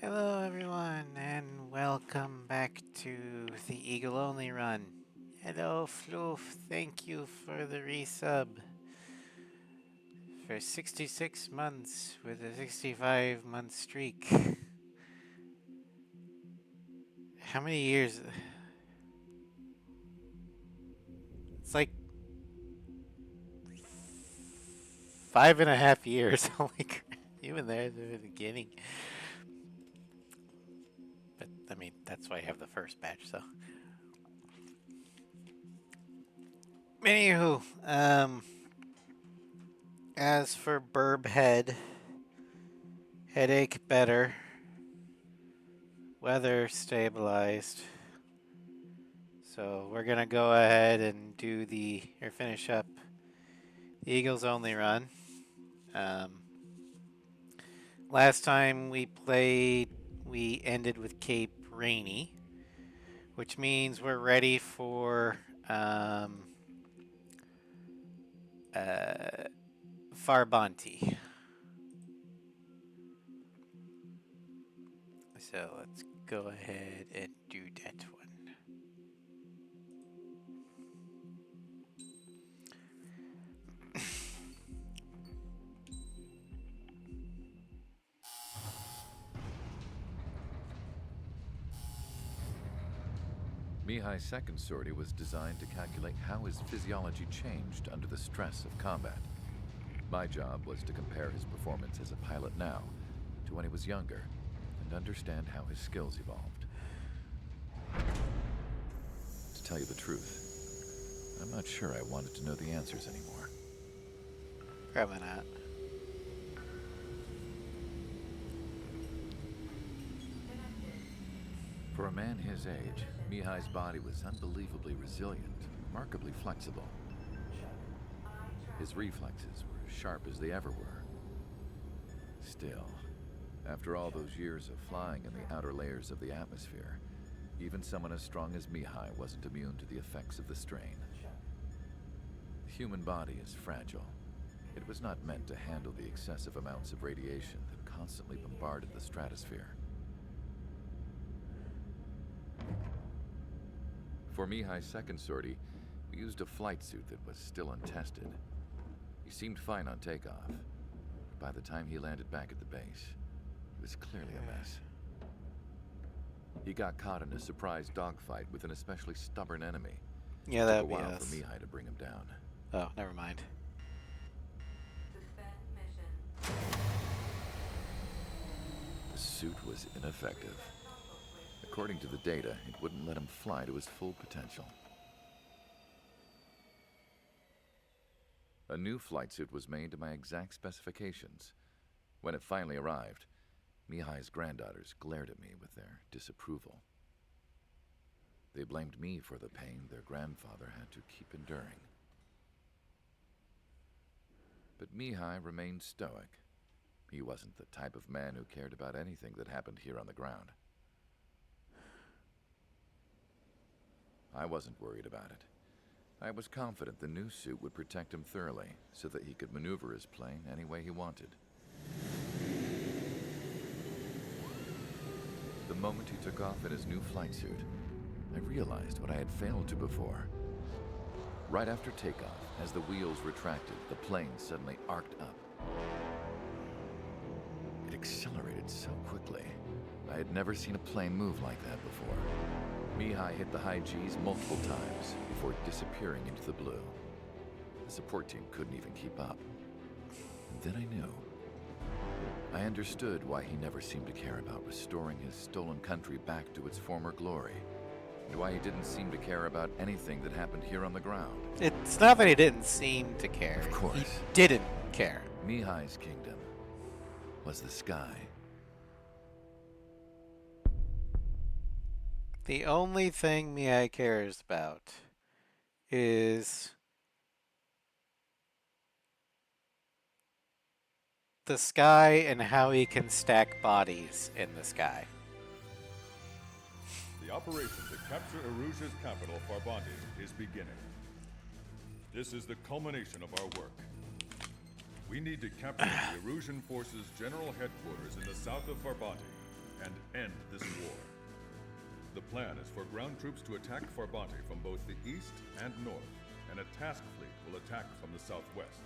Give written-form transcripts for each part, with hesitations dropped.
Hello, everyone, and welcome back to the Eagle Only Run. Hello, Floof. Thank you for the resub. For 66 months with a 65-month streak. How many years? It's like 5.5 years. Holy crap. Even there at the beginning. But, I mean, that's why I have the first batch, so. Anywho, as for Burb Head, headache better, weather stabilized. So we're gonna go ahead and finish up the Eagles only run. Um, Last time we played, we ended with Cape Rainy, which means we're ready for uh, Farbanti. So let's go ahead and do that one. Mihai's second sortie was designed to calculate how his physiology changed under the stress of combat. My job was to compare his performance as a pilot now to when he was younger and understand how his skills evolved. To tell you the truth, I'm not sure I wanted to know the answers anymore. Probably not. For a man his age, Mihai's body was unbelievably resilient, remarkably flexible. His reflexes were as sharp as they ever were. Still, after all those years of flying in the outer layers of the atmosphere, even someone as strong as Mihai wasn't immune to the effects of the strain. The human body is fragile. It was not meant to handle the excessive amounts of radiation that constantly bombarded the stratosphere. For Mihai's second sortie, we used a flight suit that was still untested. He seemed fine on takeoff. By the time he landed back at the base, it was clearly a mess. He got caught in a surprise dogfight with an especially stubborn enemy. Yeah, It that took a would be while us. for Mihai to bring him down. Oh, never mind. The suit was ineffective. According to the data, it wouldn't let him fly to his full potential. A new flight suit was made to my exact specifications. When it finally arrived, Mihai's granddaughters glared at me with their disapproval. They blamed me for the pain their grandfather had to keep enduring. But Mihai remained stoic. He wasn't the type of man who cared about anything that happened here on the ground. I wasn't worried about it. I was confident the new suit would protect him thoroughly so that he could maneuver his plane any way he wanted. The moment he took off in his new flight suit, I realized what I had failed to before. Right after takeoff, as the wheels retracted, the plane suddenly arced up. It accelerated so quickly. I had never seen a plane move like that before. Mihai hit the high G's multiple times before disappearing into the blue. The support team couldn't even keep up. And then I knew. I understood why he never seemed to care about restoring his stolen country back to its former glory, and why he didn't seem to care about anything that happened here on the ground. It's not that he didn't seem to care. Of course. He didn't care. Mihai's kingdom was the sky. The only thing Mihai cares about is the sky and how he can stack bodies in the sky. The operation to capture Erusia's capital, Farbanti, is beginning. This is the culmination of our work. We need to capture the Erusian forces' general headquarters in the south of Farbanti. and end this war. The plan is for ground troops to attack Farbanti from both the east and north, and a task fleet will attack from the southwest.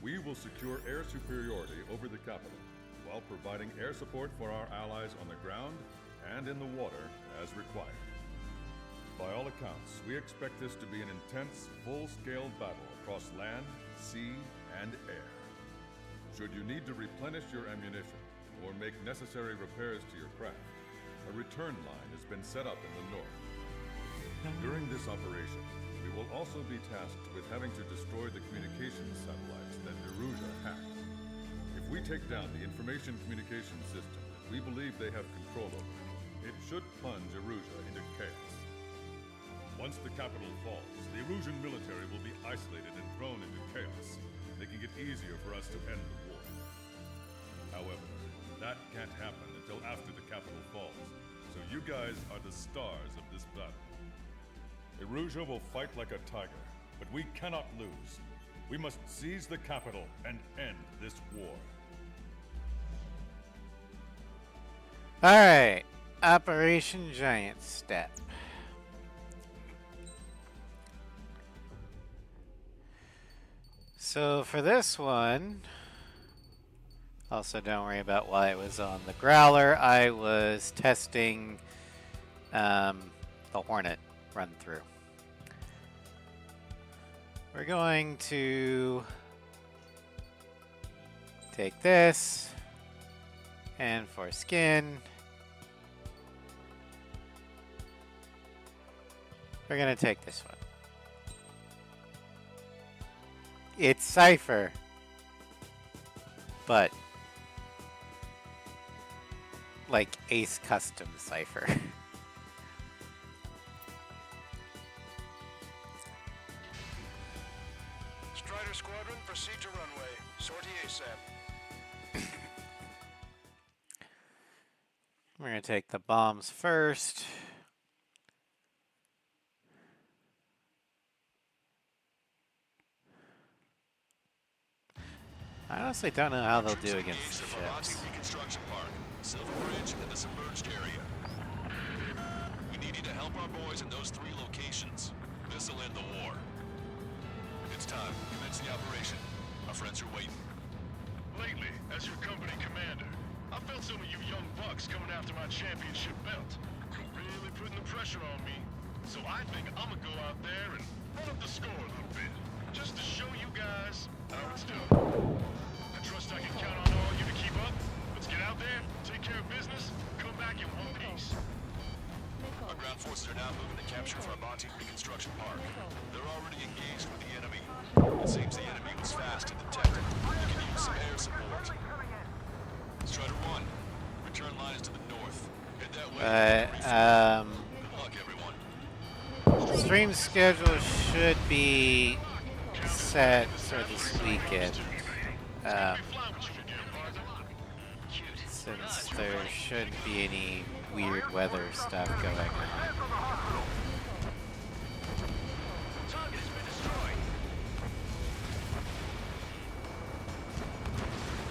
We will secure air superiority over the capital, while providing air support for our allies on the ground and in the water as required. By all accounts, we expect this to be an intense, full-scale battle across land, sea, and air. Should you need to replenish your ammunition or make necessary repairs to your craft, a return line has been set up in the north. During this operation, we will also be tasked with having to destroy the communications satellites that Neruja hacked. If we take down the information communication system that we believe they have control over, it should plunge Erusia into chaos. Once the capital falls, the Erusian military will be isolated and thrown into chaos, making it easier for us to end the war. However, that can't happen until after the capital falls, so you guys are the stars of this battle. Erusia will fight like a tiger, but we cannot lose. We must seize the capital and end this war. Alright, Operation Giant Step. So for this one, also don't worry about why it was on the Growler. I was testing the Hornet run through. We're going to take this, and for skin, we're going to take this one. It's Cypher, but like Ace Custom Cypher. Strider Squadron, proceed to runway. Sortie ASAP. We're going to take the bombs first. I honestly don't know how they'll do against the ships. Reconstruction Park, Silver Bridge, and the submerged area. We need you to help our boys in those 3 locations. This'll end the war. It's time. Commence the operation. Our friends are waiting. Lately, as your company commander, I felt some of you young bucks coming after my championship belt. You're really putting the pressure on me. So I think I'm gonna go out there and run up the score a little bit. Just to show you guys how it's done. I trust I can count on all you to keep up. Let's get out there, take care of business, come back in one piece. Our ground forces are now moving to capture Farbanti Reconstruction Park. They're already engaged with the enemy. It seems the enemy was fast and detected. You can use some air support. Strider 1, return line is to the north. Head that way. Good luck, everyone. Stream schedule should be set for this weekend. Since there shouldn't be any weird weather stuff going on.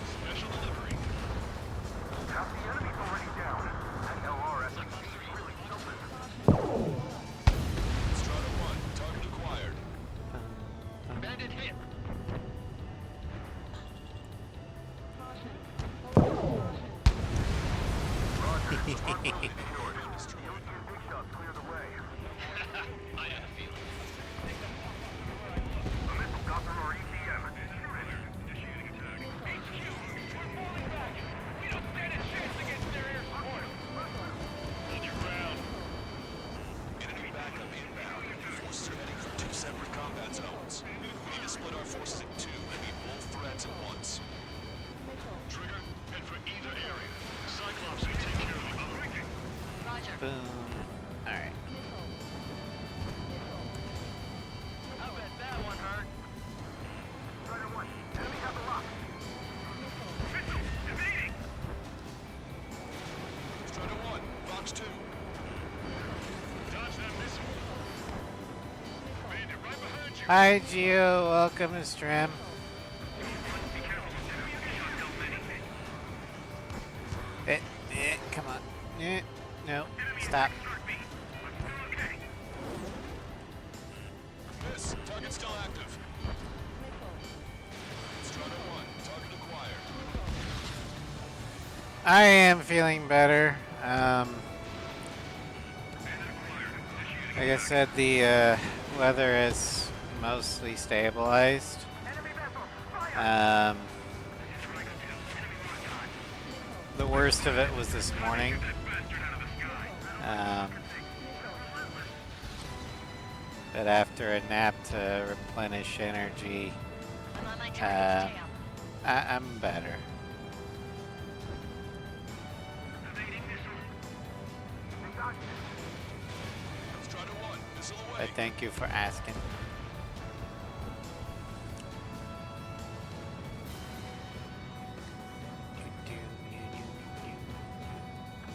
Special delivery. The enemy's already down. That LRS really tilted. Strider 1, target acquired. Bandit hit. Clear the way. I had a feeling. The missile got through our ECM. Initiating attack. HQ, we're falling back. We don't stand a chance against their air support. Hold your ground. Enemy backup inbound. Forces are heading for 2 separate combat zones. We need to split our forces in 2 and meet both threats at once. Trigger, head for either area. Cyclops will take care of the other. Boom. Alright. I bet that one hurt. Strider 1, enemy has a lock. Missile, evading! Strider 1, Fox 2. Dodge that missile. Bandit right behind you. Hi Gio, welcome to stream. No. Stop. Miss, target still active. Strider 1, target acquired. I am feeling better. Like I said, the weather is mostly stabilized. The worst of it was this morning. But after a nap to replenish energy, I'm on my target detail. I'm better. Strider 1, missile away. But thank you for asking.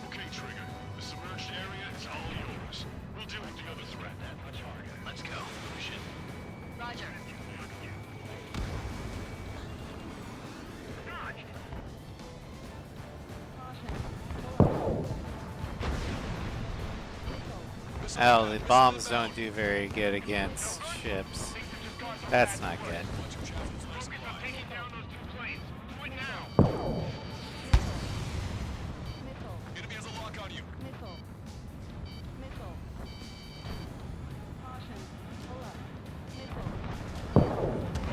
Okay, Trigger. The submerged area is all yours. We'll deal with the other threat. That much harder. Let's go. Lucian. Roger. Oh, the bombs don't do very good against ships. That's not good. Taking down those 2 planes. Do it now. Enemy has a lock on you.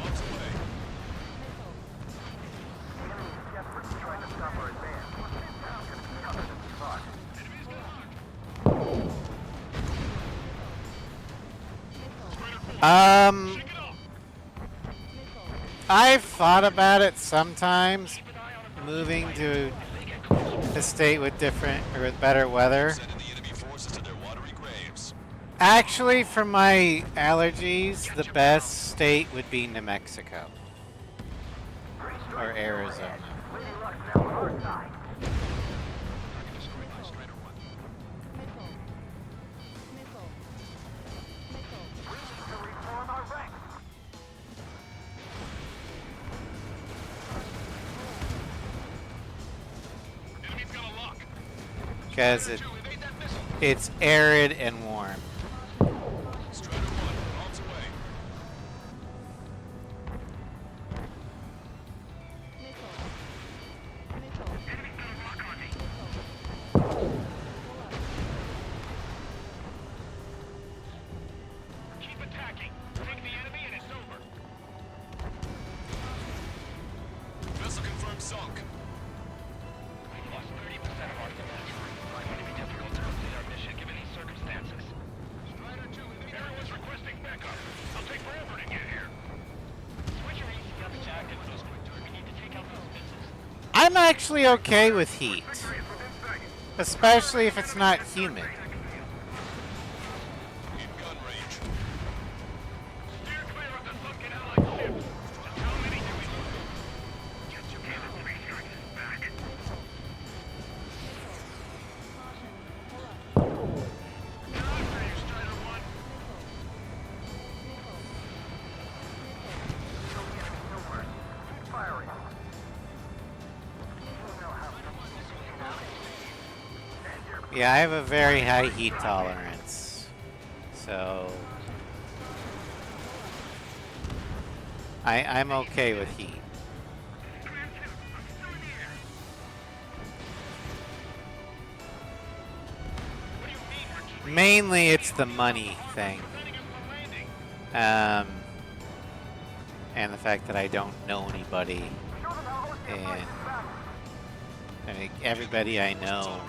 Bombs away. Trying to stop our advance. Cover the spot. I've thought about it sometimes, moving to a state with different or with better weather. Sending the enemy forces to their watery graves. Actually, for my allergies, the best state would be New Mexico or Arizona. Lady Luck's now on our side. We need to reform our ranks. Enemy's got a lock. Because Evade that missile. it's arid and warm. Strider 1, bombs away. Keep attacking. Take the enemy and it's over. Vessel confirmed sunk. We've lost 30% of our defense. Likely to be difficult to complete our mission given these circumstances. Strider 2, everyone's requesting backup. I'll take forever to get here. Switch your ECS to active those quick turn. We need to take out those missiles. I'm actually okay with heat, especially if it's not humid. In gun range. Steer clear of the sunken Allied ships. How many do we lose? Get your military charges back. Get after you, Strider 1. Show the enemy no mercy. Keep firing. Yeah, I have a very high heat tolerance, so I'm okay with heat. Mainly, it's the money thing, and the fact that I don't know anybody, and I mean, everybody I know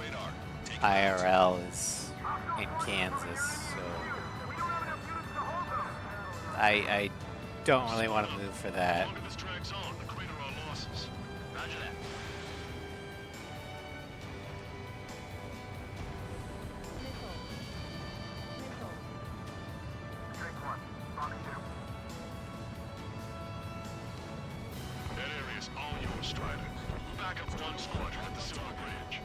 IRL is in Kansas, so I don't really want to move for that. Longer this drags on, the greater our losses. Roger that. That area's all yours, Strider. Back up one squadron at the Silver Bridge.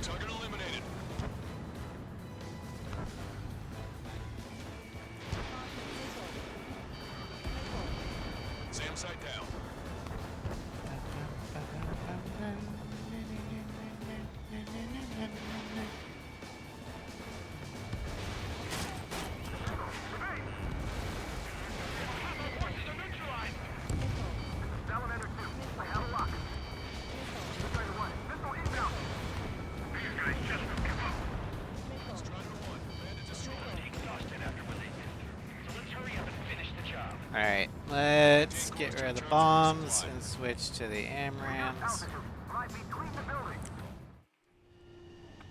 Target eliminated. get rid of the bombs and switch to the AMRAAMs.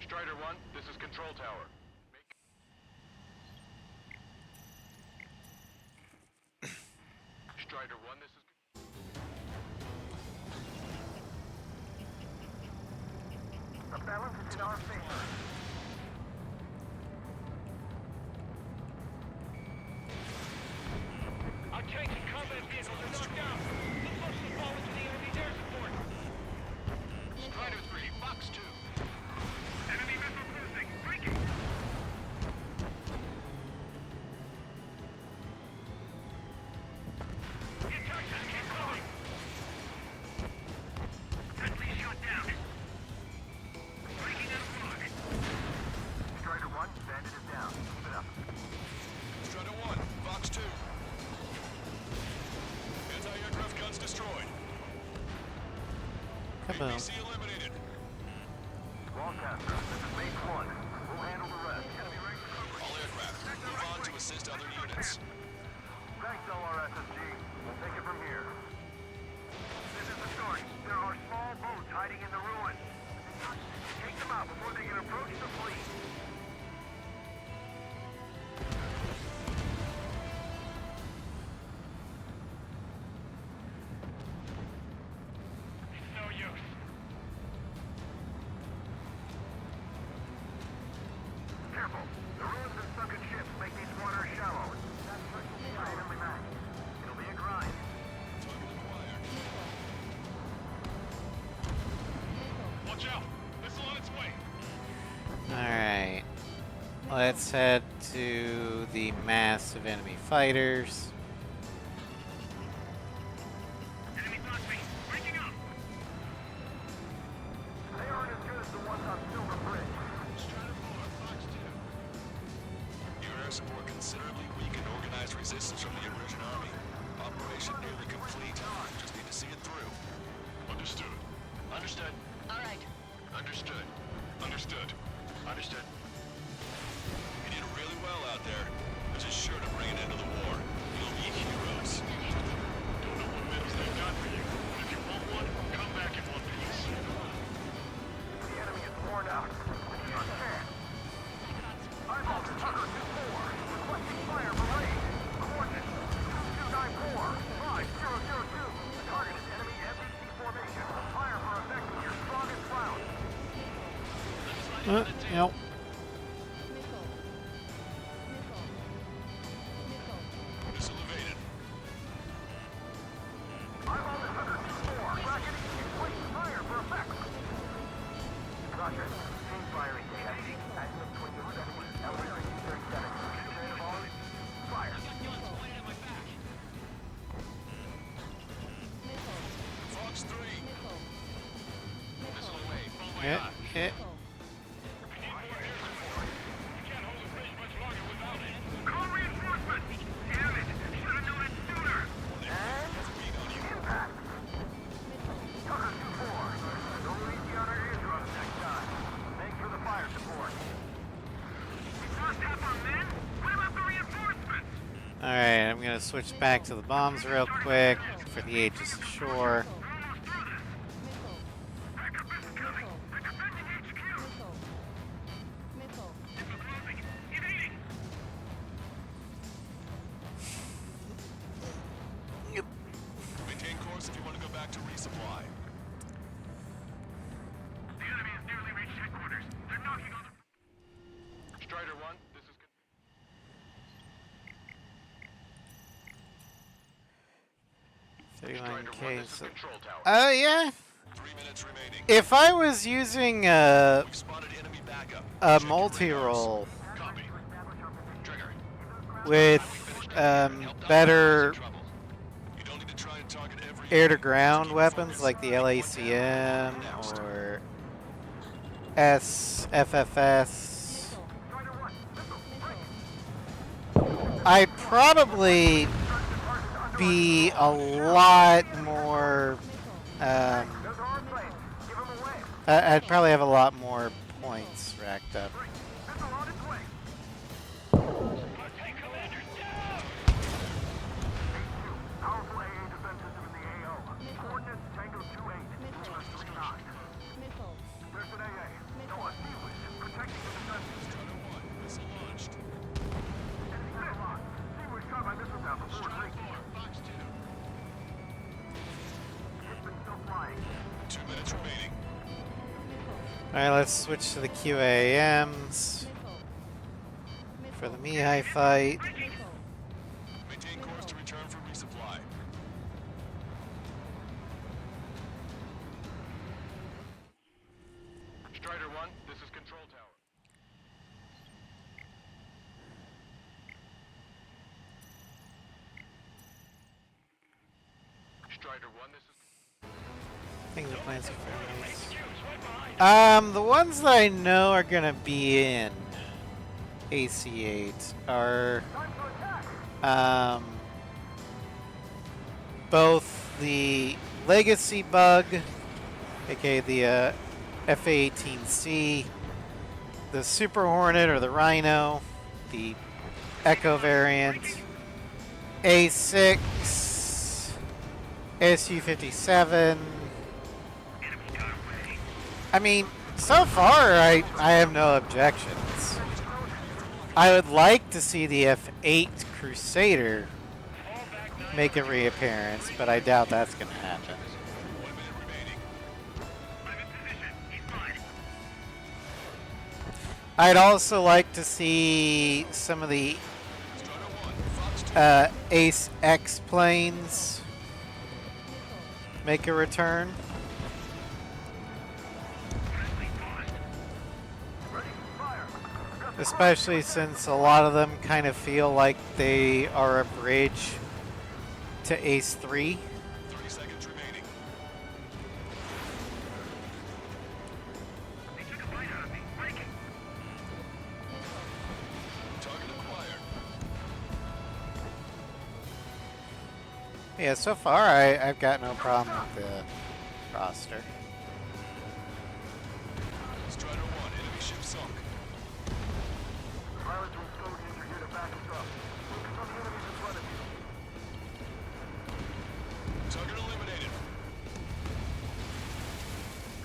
Strider 1, this is Control Tower. Strider 1, this is... The balance is in our favor. Our tanks and combat vehicles are knocked out. Let's push the ball into the enemy's air support. Strider 3, Fox 2. Enemy missile cruising. Breaking. The attack just keep coming. Friendly shot down. Breaking out of fog. Strider 1, bandit is down. Keep it up. Strider 1, Fox 2. Anti-aircraft guns destroyed. Kaboom. APC eliminated. Longcaster, this is Mate 1. We'll handle the rest. All aircraft, move on to assist other units. Thanks, LRSSG. We'll take it from here. This is the story. There are small boats hiding in the ruins. Take them out before they can approach the fleet. No use. Careful. The ruins and sunken ships make these waters shallow. That's what you'll see our enemy match. It'll be a grind. Watch out. Missile on its way. Alright. Let's head to the mass of enemy fighters. Enemy flashbang. Breaking up. They aren't as good as the ones on Silver Bridge. Strider 4, Fox 2. Your air support considerably weakened organized resistance from the Emergent Army. Operation nearly complete. Just need to see it through. Understood. Understood. All right. Understood. Understood. Understood. You did really well out there. This is sure to bring an end to the war. You'll be heroes. Don't know what medals they've got for you, but if you want one, come back in one piece. The enemy is worn out. It's your chance. Eyeball to Tucker 2-4. Requesting fire for raid. Coordinates 2294-5002. The target is enemy MBC formation. Fire for effect with your strongest round. Yep. Missile evaded. Eyeball to Tucker 2-4. Bracketing. Wait, fire for effect. Roger. Team fire engaged. Azimuth 2270. Elevation 37. Rate of all. Fire. Fox 3. Missile away. Full way Hit, on. hit. We need more air support. We can't hold the bridge much longer without it. Call reinforcements! Damn it! Should have known it sooner! And impact! Tucker 2-4. Don't leave me on our eardrums next time. Thanks for the fire support. We lost half our men? What about the reinforcements? Alright, I'm gonna switch back to the bombs real quick for the Aegis Ashore. We're almost through this. Backup is coming. They're defending HQ. Missile closing. Evading. Maintain course if you want to go back to resupply. The enemy has nearly reached headquarters. They're knocking on the... Strider 1, this is... 31K. This is Control Tower. Oh yeah. 3 minutes remaining. If I was using We've spotted enemy backup. a Check your multi-role radars. Copy. Trigger. with better Trouble. You don't need to try and target every air-to-ground weapons like the LACM or SFFS, I'd probably be a lot more. I'd probably have a lot more points racked up. Powerful AA defense Listen, AA. Noah Seaway is protecting the defenses. Strider 1, missile launched. Enemy missile lock. Seaway shot my missile down before it Strider reached. 4, Fox 2. Shipment's still flying. 2 minutes remaining. Alright, let's switch to the QAMs for the Mihai fight. Maintain course to return for resupply. Strider 1, this is Control Tower. Strider 1, this is... I think the plans are the ones that I know are gonna be in AC8 are both the Legacy Bug, aka the FA-18C, the Super Hornet or the Rhino, the Echo variant, A6, SU-57. I mean, so far I have no objections. I would like to see the F8 Crusader make a reappearance, but I doubt that's going to happen. 1 minute remaining. I'm in position. He's mine. I'd also like to see some of the Strider 1, Fox 2. Ace X planes make a return. Especially since a lot of them kind of feel like they are a bridge to Ace 3. 3 seconds remaining. They took a bite out of me. Break it. Target acquired. Yeah, so far I've got no problem with the roster. Strider 1, enemy ship sunk. Pilots from Scotians are here to back us up. Focus on the enemies in front of you. Target eliminated.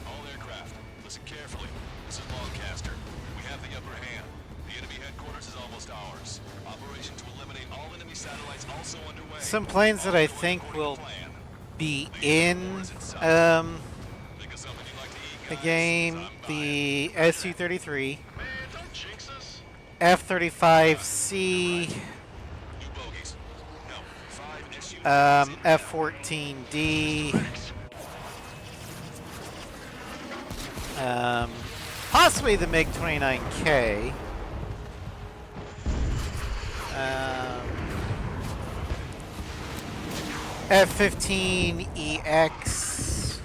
All aircraft, listen carefully. This is Longcaster. We have the upper hand. The enemy headquarters is almost ours. Operation to eliminate all enemy satellites also underway. Some planes that I think will be in Think of something you'd like to eat, the guys? game, I'm the SU-33, Man, don't jinx us. F-35C, New bogeys. No, 5 SU. F-14D, possibly the MiG-29K, F-15EX,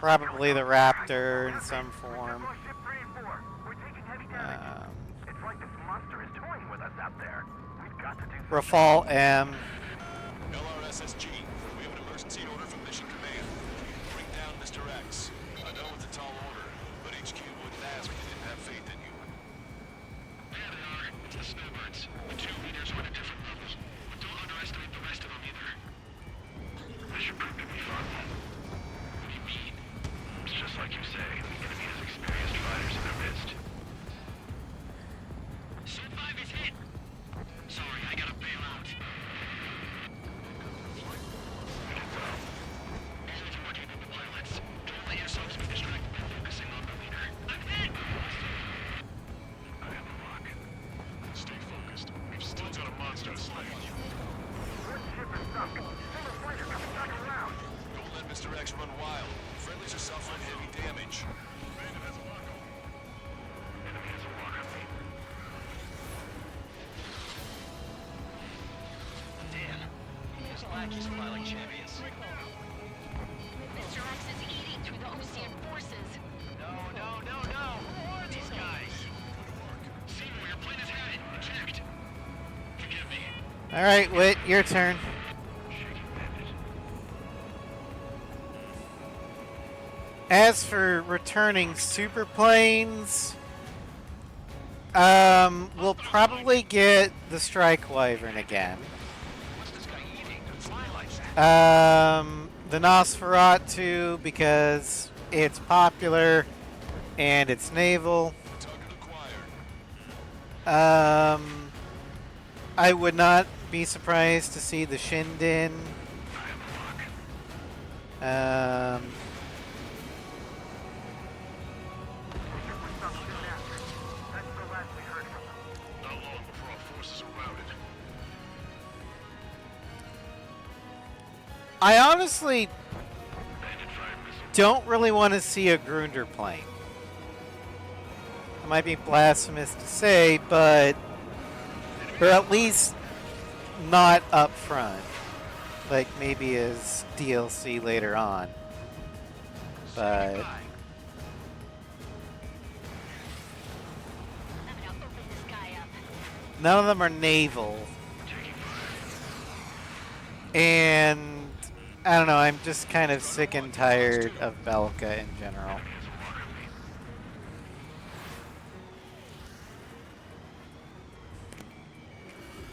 probably the Raptor in some form. Ship 3 and 4. We're taking heavy damage. It's like this monster is toying with us out there. We've got to do something. Rafale M. LRSSG. We have an emergency order from Mission Command. Bring down Mr. X. I know it's a tall order, but HQ wouldn't ask if they didn't have faith in you. There they are. It's the snowbirds. The 2 leaders were at a different level. But don't underestimate the rest of them either. I should prove to be fun. What do you mean? It's just like you say. The enemy has experienced fighters in their midst. Ship 5 is hit. Sorry, I gotta bail out. Engines working with the pilots. Don't let yourselves be distracted by focusing on the leader. I'm hit! I have the lock. Stay focused. We've still got a monster to slay. This ship is stuck. Solar freighter coming back around. Don't let Mr. X run wild. Friendlies are suffering heavy damage. Bandit has a lock on me. Enemy has a lock on me. Damn. Those lackeys fly like champions. Mr. X is eating through the Osean forces. No. Who are these guys? Seymour, your plane is headed. Checked. Forgive me. All right, Whit, your turn. Shaking bandit. As for returning super planes, we'll probably get the Strike Wyvern again. What's this guy eating? Fly The Nosferatu because it's popular and it's naval. Target acquired. I would not be surprised to see the Shinden. That's the last we heard from them. Not long before our forces are routed. I honestly Bandit fire missile. don't really want to see a Grunder plane. It might be blasphemous to say, but or at least not up front. Like maybe as DLC later on. But I'm gonna open this guy up. none of them are naval. And I don't know, I'm just kind of sick and tired of Belka in general.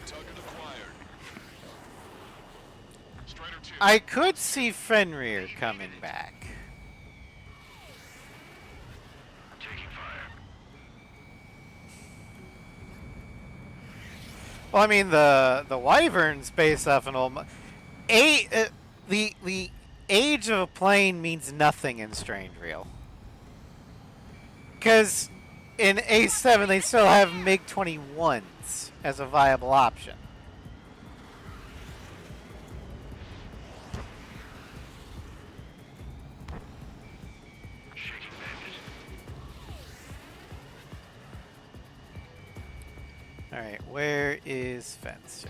Target acquired. Strider 2. I could see Fenrir coming back. Taking fire. Well, I mean the Wyvern's based off an old. The age of a plane means nothing in Strange Real. Because in A7 they still have MiG-21s as a viable option. Shaking bandit. Alright, where is Fencer?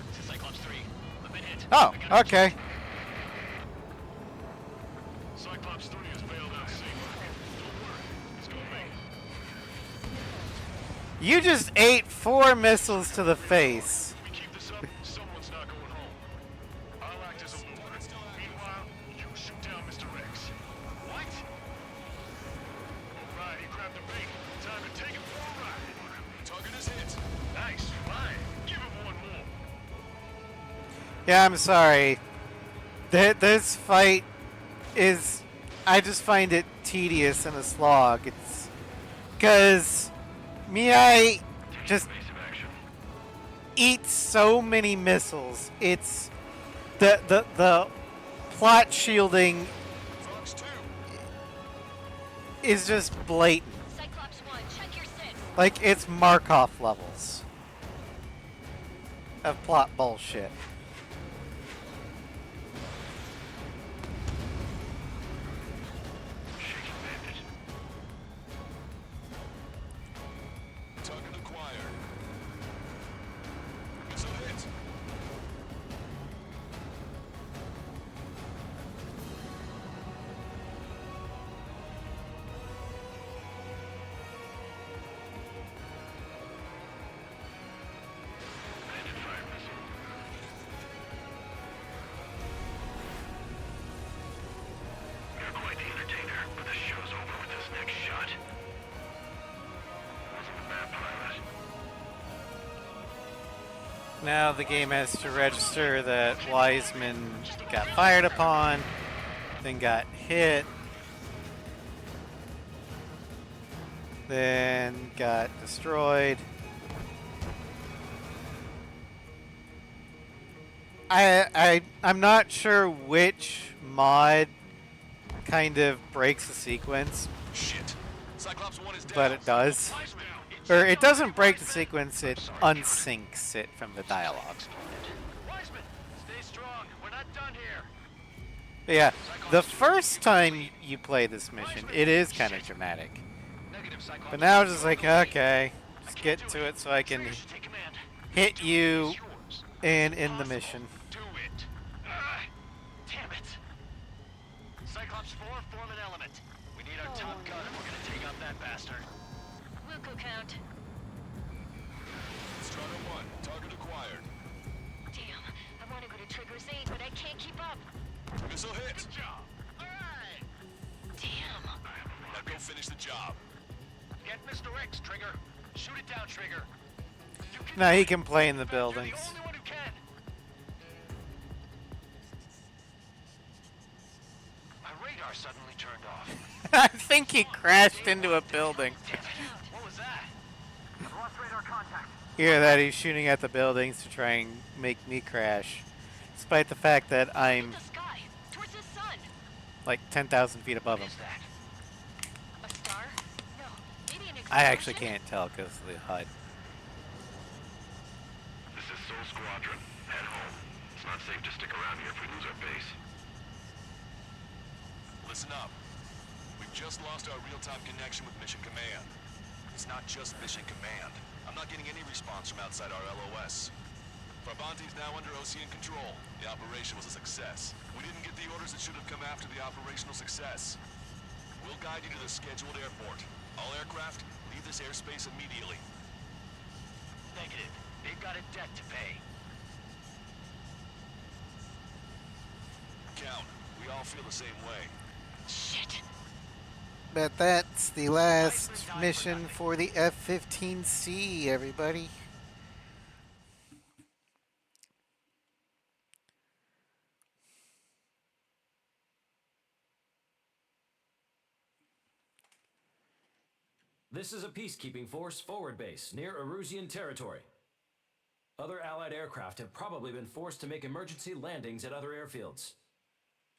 This is Cyclops 3. I've been hit. Oh, I got okay. Cyclops 3 has bailed out Sigma. Don't worry. He's gonna make it. You just ate 4 missiles to the face. If we keep this up, someone's not going home. I'll act as a lure. Meanwhile, you shoot down Mr. X. What? Alright, he grabbed the bait. Time to take him for a ride. Target is hit. Nice. Fine. Give him one more. Yeah, I'm sorry. This fight is... I just find it tedious and a slog. It's... Because... Miai just Evasive action. eats so many missiles. It's... The plot shielding Fox 2. is just blatant. Cyclops 1, check your sit. Like, it's Markov levels of plot bullshit. Shaking bandit. Target acquired. Missile hit. Bandit fire missile. You're quite the entertainer, but the show's over with this next shot. Wasn't a bad pilot. Now the game has to register that Wiseman got fired upon, then got hit, then got destroyed. I'm not sure which mod kind of breaks the sequence, Shit. Cyclops 1 is down. but it does. Wiseman. Or it doesn't break the sequence, it unsyncs it from the dialogue. Wiseman, stay strong. We're not done here. But yeah, the first time you play this mission, it is kind of dramatic. Negative, Cyclops. But now it's just like, okay, just get to it so I can Trigger should take command. hit you It's yours. and end the mission. Do it. Damn it. Cyclops 4, form an element. We need our top gun if we're gonna take out that bastard. Wilco count. Strider 1, target acquired. Damn, I want to go to Trigger's aid, but I can't keep up. Missile hit. Good job. All right. Damn. Now go finish the job. Get Mr. X, Trigger. Shoot it down, Trigger. You can No, do he it. can play in the In fact, you're buildings. the only one who can. My radar suddenly turned off. I think he crashed into a building. Damn it. What was that? Lost radar contact. Hear that he's shooting at the buildings to try and make me crash. Despite the fact that I'm The sky, towards the sun. like 10,000 feet above What him. is that? A star? No, maybe an I actually explosion? can't tell because of the HUD. This is Soul Squadron. Head home. It's not safe to stick around here if we lose our base. Listen up. We've just lost our real-time connection with Mission Command. It's not just Mission Command. I'm not getting any response from outside our LOS. Farbanti's now under Ocean control. The operation was a success. We didn't get the orders that should have come after the operational success. We'll guide you to the scheduled airport. All aircraft, leave this airspace immediately. Negative. They've got a debt to pay. Count, we all feel the same way. Shit. But that's the last mission for the F-15C, everybody. This is a peacekeeping force forward base near Erusian territory. Other Allied aircraft have probably been forced to make emergency landings at other airfields.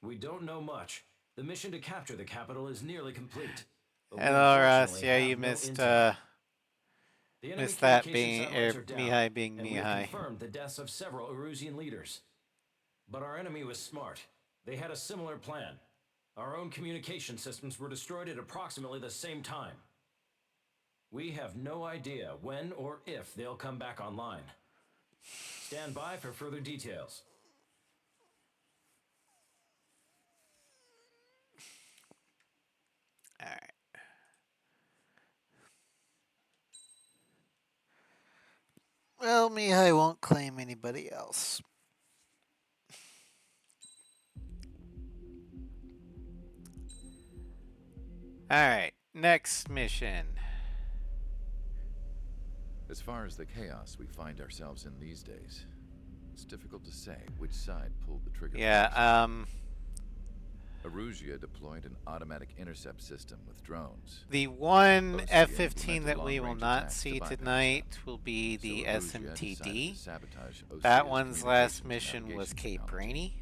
We don't know much. The mission to capture the capital is nearly complete. But we Hello, Russ. unfortunately Yeah, have you no missed intel. The enemy missed that communication being satellites are down, Mihai being and we have Mihai. confirmed the deaths of several Erusian leaders. But our enemy was smart. They had a similar plan. Our own communication systems were destroyed at approximately the same time. We have no idea when or if they'll come back online. Stand by for further details. All right. Well, Mihai won't claim anybody else. All right, next mission. As far as the chaos we find ourselves in these days, it's difficult to say which side pulled the trigger. Yeah, Erusia deployed an automatic intercept system with drones. the one Ocean F-15 that implemented we will long-range not attacks to see bypass tonight them. will be So the Erusia decided SMTD. to sabotage That Ocea's one's last communications mission navigation was Cape technology. Rainy.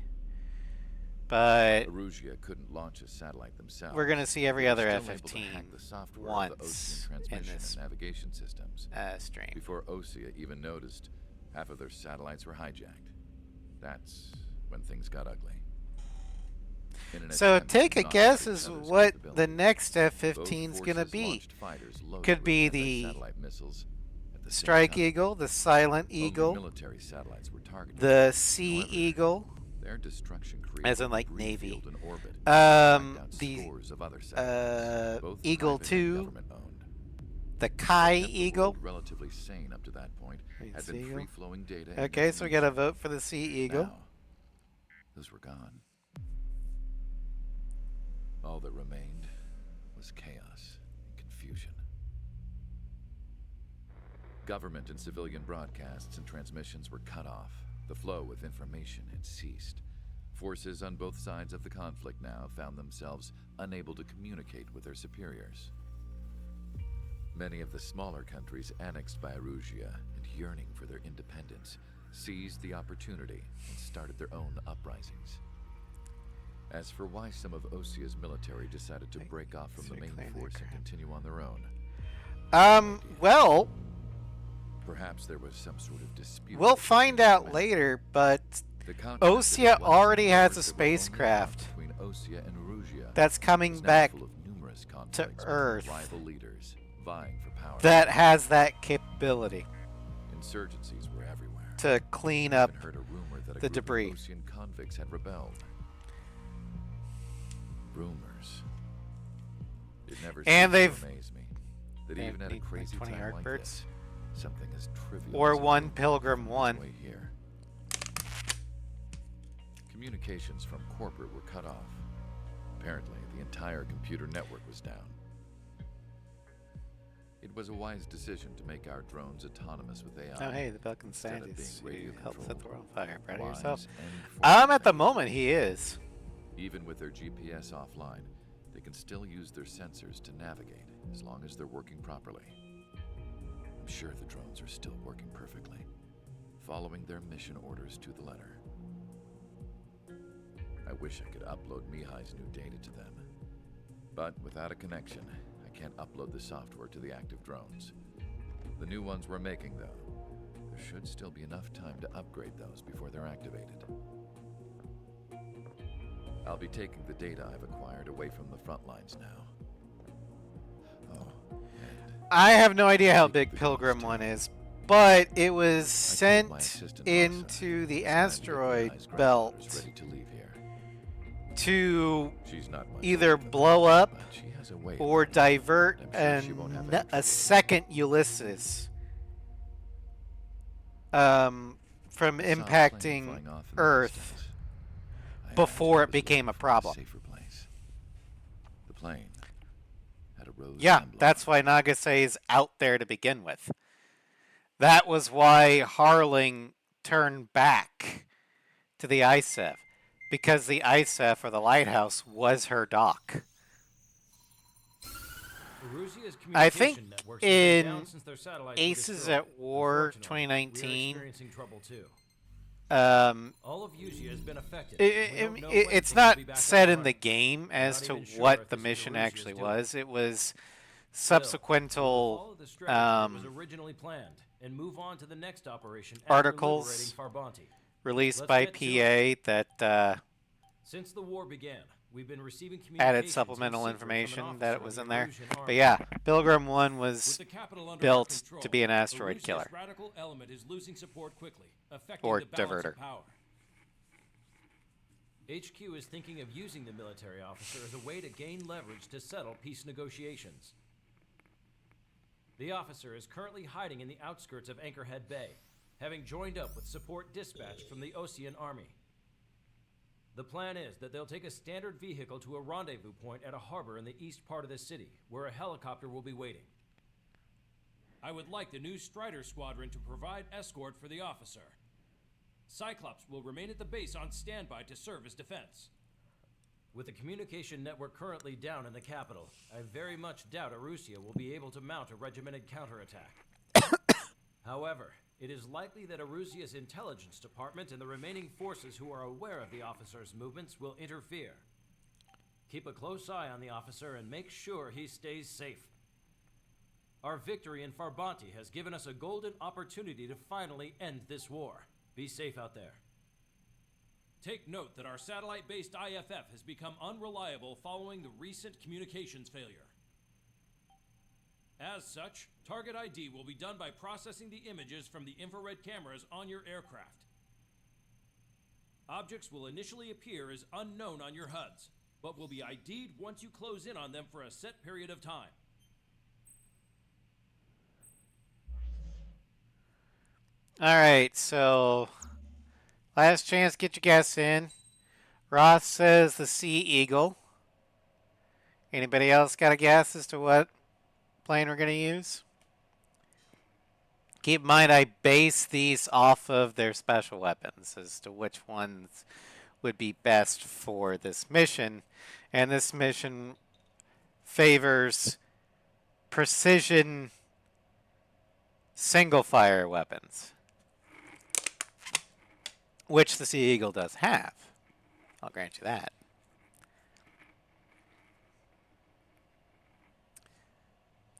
But Erusia couldn't launch a satellite themselves. we're going to see every They were other still able to F-15 hack the software of the once Ocean in transmission this and navigation systems. stream. Before Osea even noticed, half of their satellites were hijacked. That's when things got ugly. In an So attempt to take a knock guess out each as other's what the capabilities, next both F-15's going to forces be. launched fighters loaded Could with be the anti-satellite missiles at the same Strike time. Eagle, the Silent Only Eagle, military satellites were targeted. the Sea However, Eagle, their destruction created as in, a like, debris Navy. field in orbit, wiped out the scores of other satellites, both Eagle private and 2, government-owned. the Kai Kept the Eagle. world relatively sane up to that point, Wait, had Sea been Eagle? free-flowing data. and Okay, so we got to information. vote for the Sea Eagle. Now, those were gone. All that remained was chaos and confusion. Government and civilian broadcasts and transmissions were cut off. The flow of information had ceased. Forces on both sides of the conflict now found themselves unable to communicate with their superiors. Many of the smaller countries annexed by Erusia and yearning for their independence seized the opportunity and started their own uprisings. As for why some of Osea's military decided to break off from so the main claim that force and crap. continue on their own, Well, perhaps there was some sort of dispute. we'll between find the out men. later, but The continent Osea that it was already has a discovered that was only spacecraft between Osea and Erusia that's coming was now back full of numerous conflicts with Earth rival leaders vying for power. that has that capability Insurgencies were everywhere. to clean I up. even heard a rumor that a the group debris. of Osean convicts had rebelled. Rumors. It never And ceased they've- to amaze me that They even at a need, like, crazy 20 time like heartbeats. this, something as trivial Or as a one rumor Pilgrim found its 1. way here. Communications from corporate were cut off. Apparently, the entire computer network was down. It was a wise decision to make our drones autonomous with AI. Oh, hey, the Belkin instead of Scientist being radio who helped set the controlled. world on fire. Proud of Wise yourself. and At the forward-thinking. moment, he is. Even with their GPS offline, they can still use their sensors to navigate as long as they're working properly. I'm sure the drones are still working perfectly, following their mission orders to the letter. I wish I could upload Mihai's new data to them. But without a connection, I can't upload the software to the active drones. The new ones we're making, though, there should still be enough time to upgrade those before they're activated. I'll be taking the data I've acquired away from the front lines now. Oh, and I have no idea how big The Pilgrim Ghost 1 is, but it was I told my sent assistant into Rosa the it's time to get asteroid Mihai's granddaughters belt ready to leave here. to She's not much either older than blow me, up but she has a way of or getting divert I'm sure she won't have any a trouble. second Ulysses from I saw a plane impacting flying off in the Earth distance. I before imagine it was became a looking for problem. safer place. The plane had a rose Yeah, emblem that's on why it. Nagase is out there to begin with. That was why Harling turned back to the ISEF, because the ISEF, or the lighthouse, was her dock. Erusia's I think communication networks have been in down since their satellites were Aces destroyed. at War Unfortunately, 2019, we're experiencing trouble too. um, All of Usia has been affected. We don't know when it's things not will be back said up in the and running. game as not to even sure what if the this is mission Erusia's actually doing. was. It was Still, subsequential we'll follow the strategy that was um, originally planned and move on to the next operation articles after liberating Farbanti. released Let's by get to PA that Since the war began, we've been receiving added communications in supplemental secret from an information that it officer was of in the there. Erusian But army. yeah, Pilgrim 1 With was the capital under built our control, to be an asteroid Erusia's killer. radical element is losing support quickly, affecting Or the balance diverter. of power. HQ is thinking of using the military officer as a way to gain leverage to settle peace negotiations. The officer is currently hiding in the outskirts of Anchorhead Bay, having joined up with support dispatched from the Osean Army. The plan is that they'll take a standard vehicle to a rendezvous point at a harbor in the east part of the city, where a helicopter will be waiting. I would like the new Strider Squadron to provide escort for the officer. Cyclops will remain at the base on standby to serve as defense. With the communication network currently down in the capital, I very much doubt Erusia will be able to mount a regimented counterattack. However, it is likely that Erusia's intelligence department and the remaining forces who are aware of the officer's movements will interfere. Keep a close eye on the officer and make sure he stays safe. Our victory in Farbanti has given us a golden opportunity to finally end this war. Be safe out there. Take note that our satellite-based IFF has become unreliable following the recent communications failure. As such, target ID will be done by processing the images from the infrared cameras on your aircraft. Objects will initially appear as unknown on your HUDs, but will be ID'd once you close in on them for a set period of time. Alright, so last chance, get your guess in. Ross says the Sea Eagle. Anybody else got a guess as to what plane we're going to use? Keep in mind, I base these off of their special weapons as to which ones would be best for this mission. And this mission favors precision single-fire weapons, which the Sea Eagle does have. I'll grant you that.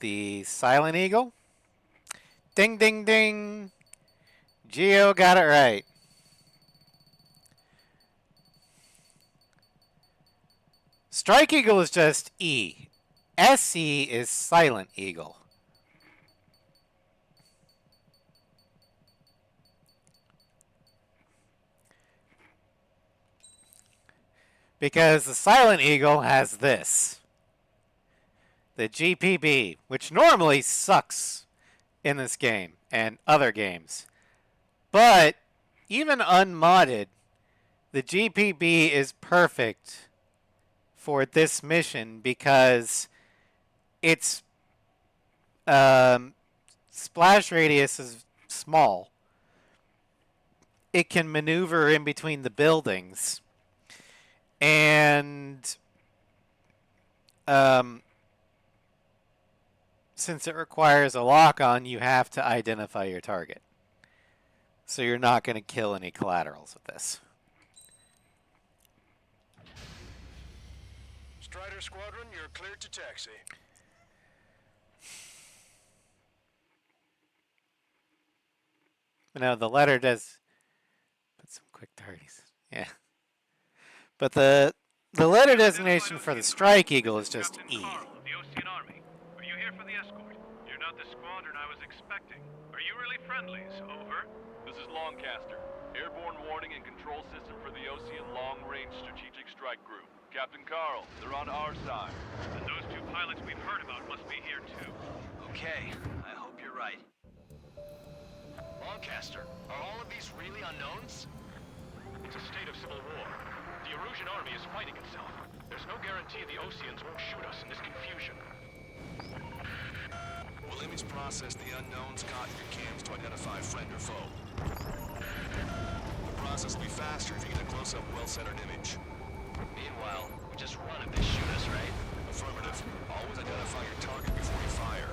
The Silent Eagle. Ding, ding, ding. Geo got it right. Strike Eagle is just E. SE is Silent Eagle. Because the Silent Eagle has this. The GPB, which normally sucks in this game and other games. But even unmodded, the GPB is perfect for this mission because it's splash radius is small. It can maneuver in between the buildings. And since it requires a lock-on, you have to identify your target. So you're not going to kill any collaterals with this. Strider Squadron, you're cleared to taxi. No, the letter does put some quick targets. Yeah. But the letter designation for the Strike Eagle is just E. The Osean Army. Are you here for the escort? You're not the squadron I was expecting. Are you really friendlies? Over. This is Longcaster. Airborne warning and control system for the Osean Long Range Strategic Strike Group. Captain Carl, they're on our side. And those two pilots we've heard about must be here too. Okay, I hope you're right. Longcaster, are all of these really unknowns? It's a state of civil war. The Erusian army is fighting itself. There's no guarantee the Oseans won't shoot us in this confusion. We'll image process the unknowns caught in your cams to identify friend or foe. The process will be faster if you get a close-up, well-centered image. Meanwhile, we just run if they shoot us, right? Affirmative. Always identify your target before you fire.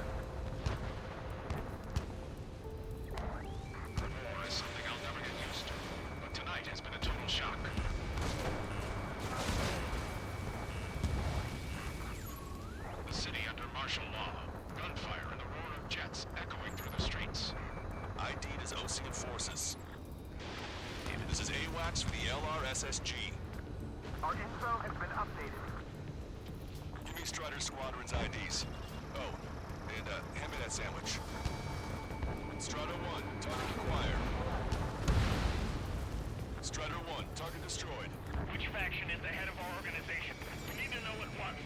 War is something I'll never get used to, but tonight has been a total shock. The city under martial law. Gunfire and the roar of jets echoing through the streets. ID'd as Osean forces. This is AWACS for the LRSSG. Our info has been updated. Give me Strider Squadron's IDs. Oh, and hand me that sandwich. Strider 1, target acquired. Strider 1, target destroyed. Which faction is the head of our organization? We need to know at once.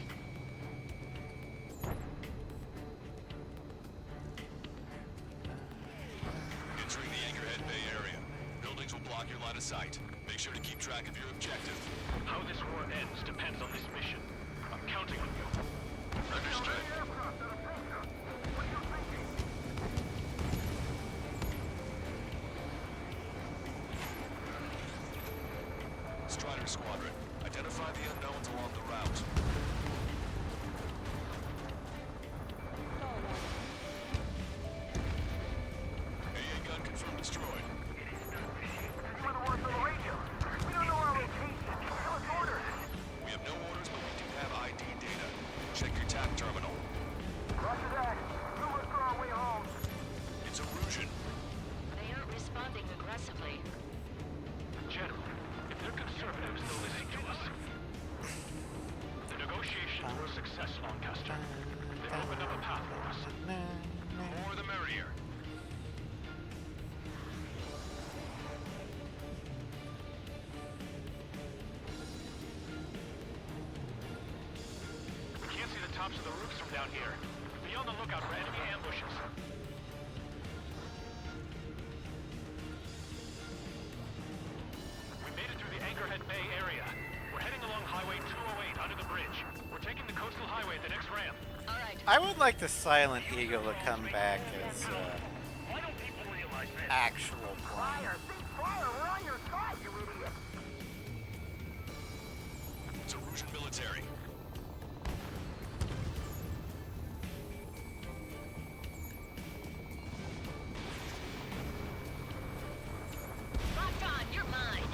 Entering the Anchorhead Bay area. Buildings will block your line of sight. Make sure to keep track of your objective. How this war ends depends on this mission. I'm counting on you. Understood. Strider Squadron, identify the unknowns along the route. AA gun confirmed destroyed. We're the ones on the radio. We don't know our location. Tell us orders. We have no orders, but we do have ID data. Check your TAC terminal. Roger that. We'll look for our way home. It's Erusian. They aren't responding aggressively. General, if they're conservatives, they'll listen to us. The negotiations were a success, Lancaster. They opened up a path for us. The more the merrier. We can't see the tops of the roofs from down here. Be on the lookout for enemy ambushes. We made it through the Anchorhead Bay area. We're heading along Highway 208 under the bridge. We're taking the coastal highway at the next ramp. All right. I would like the Silent Eagle to come back as Why don't people realize this? actual plane. Fire! Big fire! We're on your side, you idiot! It's Erusian military. Lock on, you're mine.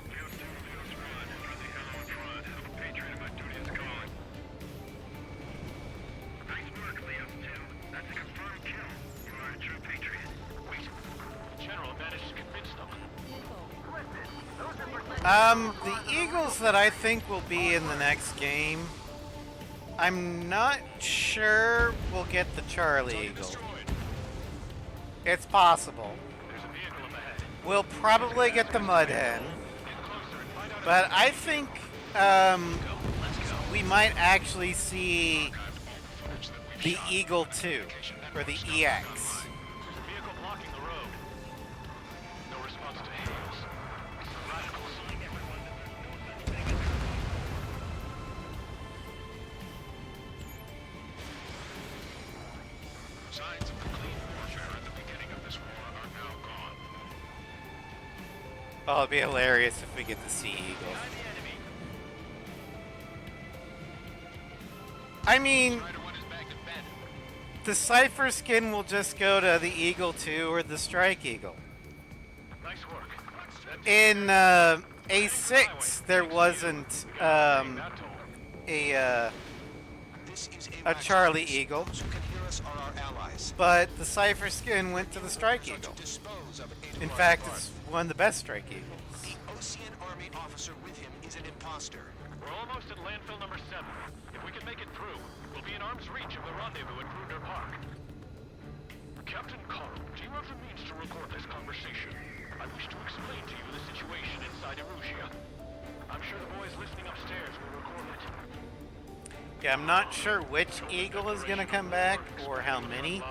Field 2, Field Squad. Friendly hello in front. I'm a patriot and my duty is calling. Nice work, Leo 2. That's a confirmed kill. You are a true patriot. Wait. General managed to convince them. The Eagles that I think will be in the next game, I'm not sure we'll get the Charlie Target Eagle. destroyed. It's possible. There's a vehicle up ahead. We'll probably get the Mud Hen, Get closer and find out but I think we might actually see the Eagle 2, or the EX. There's a vehicle blocking the road. No response to hails. It's the radicals. Oh, it'd be hilarious if we get the Sea Eagle. I mean, the Cypher skin will just go to the Eagle 2 or the Strike Eagle. Nice work. In A6, there wasn't a Charlie Eagle, but the Cypher skin went to the Strike Eagle. In fact, it's one of the best Strike Eagles. The Ocean Army officer with him is an imposter. We're almost at landfill number 7. If we can make it through, we'll be in arm's reach of the rendezvous at Kruger Park. Captain Carl, do you have the means to record this conversation? I wish to explain to you the situation inside Erusia. I'm sure the boys listening upstairs will record it. Yeah, I'm not sure which Eagle is going to come back or how many,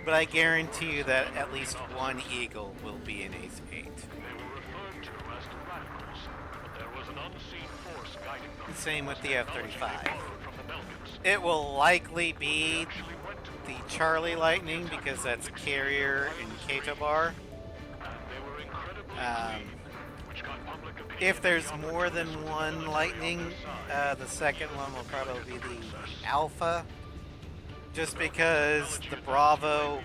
but I guarantee you that at least one Eagle will be in Ace 8. They were referred to as the radicals, but there was an unseen force guiding them. Same with the F-35. Borrowed from the Belgians. It will likely be the Charlie Lightning because that's Carrier and Kato Bar. They were incredibly which got public opinion. If there's more than one Lightning, the second one will probably be the Alpha. Just because the Bravo,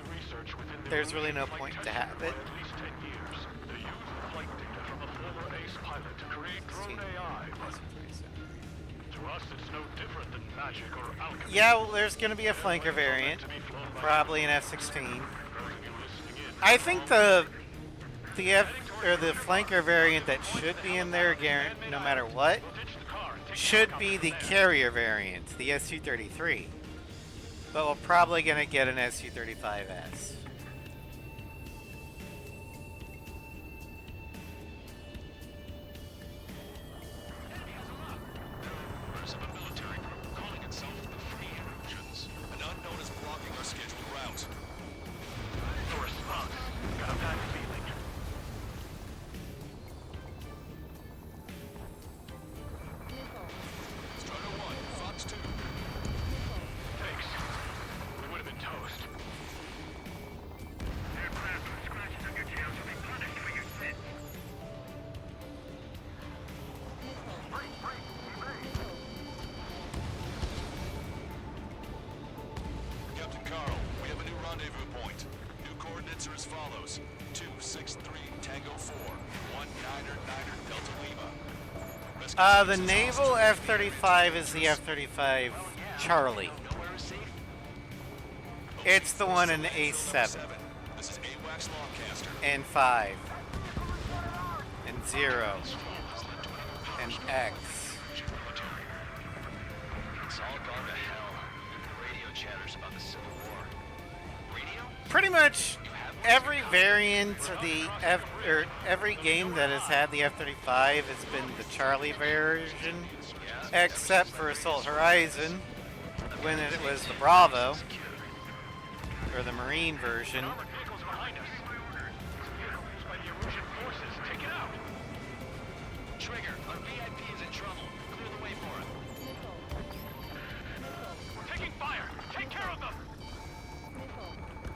there's really no point to have it. At least 10 years. They used flight data from a former ace pilot to create drone AI. To us, it's no different than magic or alchemy. Yeah, well, there's going to be a flanker variant, probably an F-16. I think the flanker variant that should be in there, no matter what, should be the carrier variant, the Su-33. But we're probably going to get an Su-35S. Members of a military group calling itself the Free Erusians. An unknown is blocking our scheduled route. No response. Got a bad feeling. Strider 1, Fox 2. Thanks. We would have been toast. Aircraft with scratches on your tails will be punished for your sins. Captain Carl, we have a new rendezvous point. New coordinates are as follows. 263 Tango 4, 1999 Delta Lima. Rescue The teams naval F-35 is the F-35 Charlie. Nowhere is safe. It's the one in A7 This is AWACS Longcaster. and 5 and 0 and X. It's all gone to hell. Radio chatters about the Civil War. Radio? Pretty much every variant of the every game that has had the F-35 has been the Charlie version, except for Assault Horizon, when it was the Bravo, or the Marine version. Armored vehicles behind us. It's a vehicle used by the Erusian forces. Take it out. Trigger, our VIP is in trouble. Clear the way for him. We're taking fire. Take care of them.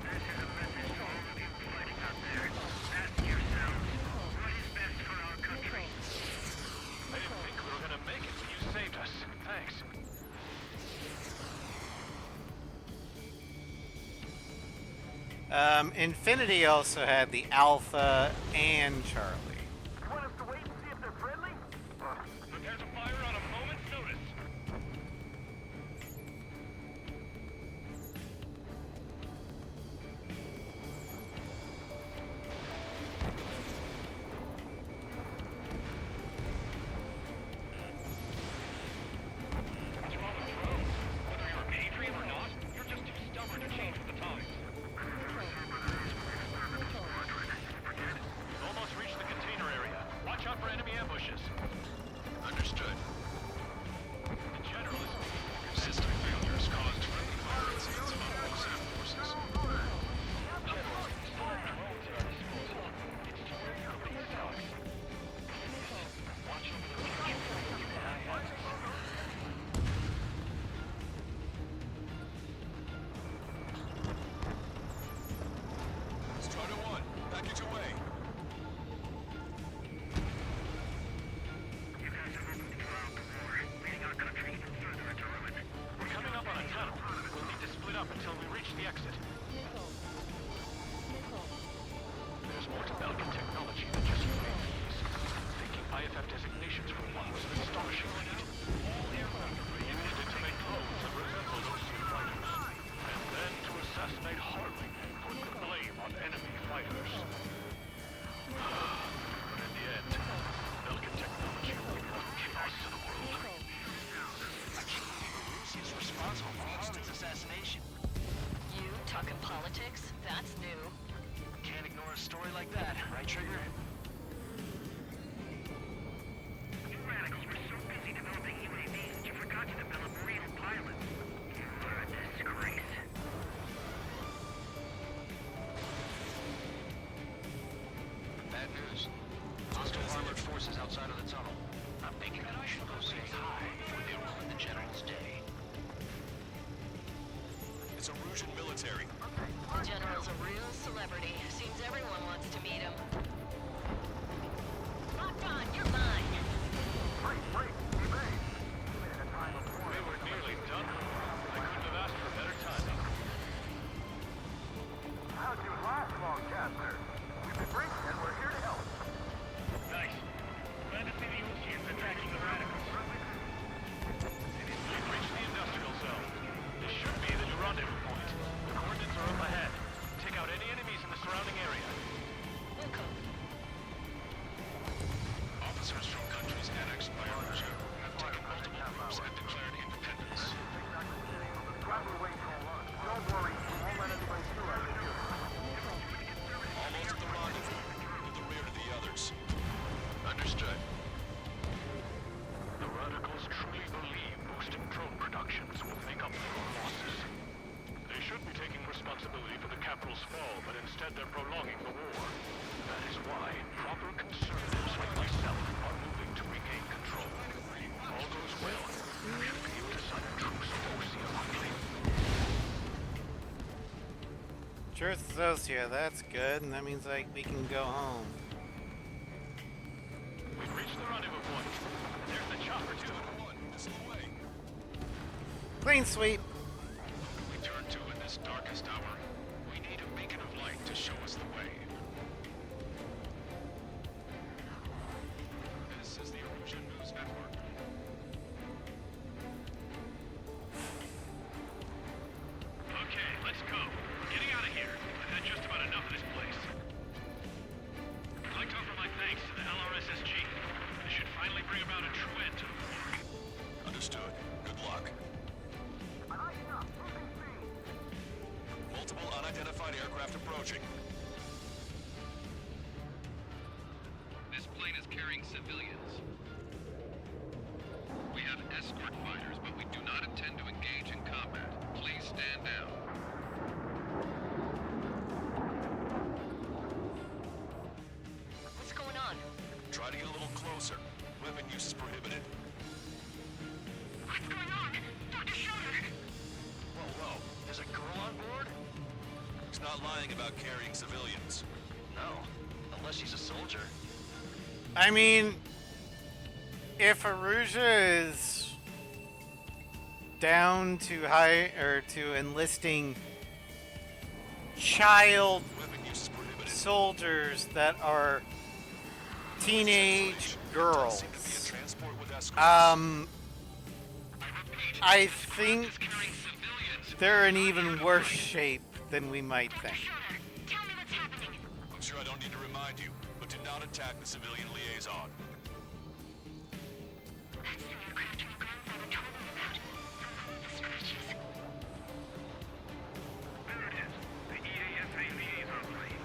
This is a message to all of you fighting out there. Ask yourselves, what is best for our country? I didn't think we were gonna make it, but you saved us. Thanks. Infinity also had the Alpha and Charlie. You want us to wait and see if they're friendly? Prepare to fire on a moment's notice. What's wrong with drones? Whether you're a patriot or not, you're just too stubborn to change with the times. Almost reached the container. up until we reach the exit. Missile. Missile. There's more to Belkin technology than just UAVs. Taking IFF designations for one was an astonishing feat. All aircraft are used to make clones that resemble Osean fighters. And then to assassinate Harley and put the blame on enemy fighters. But in the end, Belkin technology only brought chaos to the world. Russia's responsible for Harlan's assassination. You talking politics? That's new. Can't ignore a story like that, right, Trigger? You radicals were so busy developing UAVs that you forgot to develop real pilots. You're a disgrace. Bad news. Hostile armored forces outside of the tunnel. I'm thinking that I should go say hi before they ruin the General's day. It's Erusian military. The General's a real celebrity. Seems everyone wants to meet him. Locked on, you're mine. We were nearly done. I couldn't have asked for better timing. How'd you last long, Caster? We've been breached and we're here to help. Nice. Glad to see the Oseans attacking the radicals. We've reached the industrial zone. This should be the new rendezvous point. The coordinates are up ahead. Take out any enemies in the surrounding area. Wilco. Officers from countries annexed by Erusia have taken multiple groups and declared independence. Don't worry, we won't let anybody through our Almost at the rendezvous, in the rear of the others. Understood. The radicals truly believe boosting drone productions will make up for our losses. They should be taking responsibility for the capital's fall, but instead they're prolonging the war. That is why proper conservatives like myself are moving to regain control. All goes well, we should be able to sign a truce with Osea quickly. Truth is Osia, that's good, and that means like we can go home. We've reached the rendezvous point. There's the chopper, too. Missile away. Clean sweep. We turn to in this darkest hour. We need a beacon of light to show us the way. This is the Erusian News Network. Okay, let's go. We're getting out of here. I've had just about enough of this place. I'd like to offer my thanks to the LRSSG. This should finally bring about a true end to the war. Understood. Good luck. Multiple unidentified aircraft approaching. This plane is carrying civilians. We have escort fighters, but we do not intend to engage in combat. Please stand down. What's going on? Try to get a little closer. Weapon use is prohibited. What's going on? Dr. Schroeder! Whoa. There's a girl on board? He's not lying about carrying civilians. No. Unless she's a soldier. I mean, if Erusia is down to enlisting child Weapon use is prohibited. soldiers that are teenage girls, Seem to be a transport with escorts. I think they're in even worse shape than we might think. Tell me what's happening. I'm sure I don't need to remind you, but do not attack the civilian liaison. That's the aircraft your grandfather told us about. The scratches. There it is. The EASA liaison plane.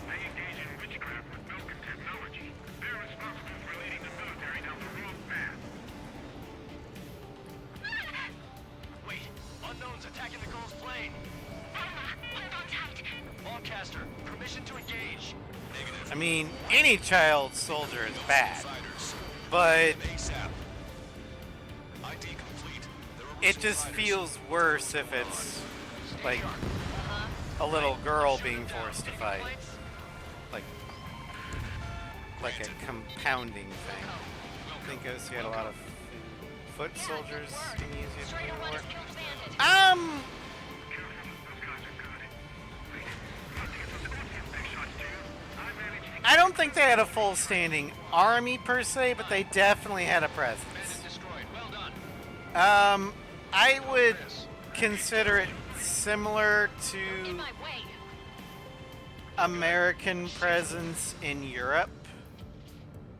They engage in witchcraft with Belkin technology. They're responsible for leading the military down the wrong path. Wait. Unknown's attacking the girl's plane. Longcaster, permission to engage. Negative. I mean, any child soldier is bad, Fighters. but ASAP. ID complete. There are it just fighters. feels worse if it's like a little girl being forced to fight, like a compounding thing. I think Osi had a lot of foot soldiers in the Museum Strider of one War. has killed a bandit. think they had a full standing army per se, but they definitely had a presence. Destroyed. Well done. I would consider it similar In to my way. American presence in Europe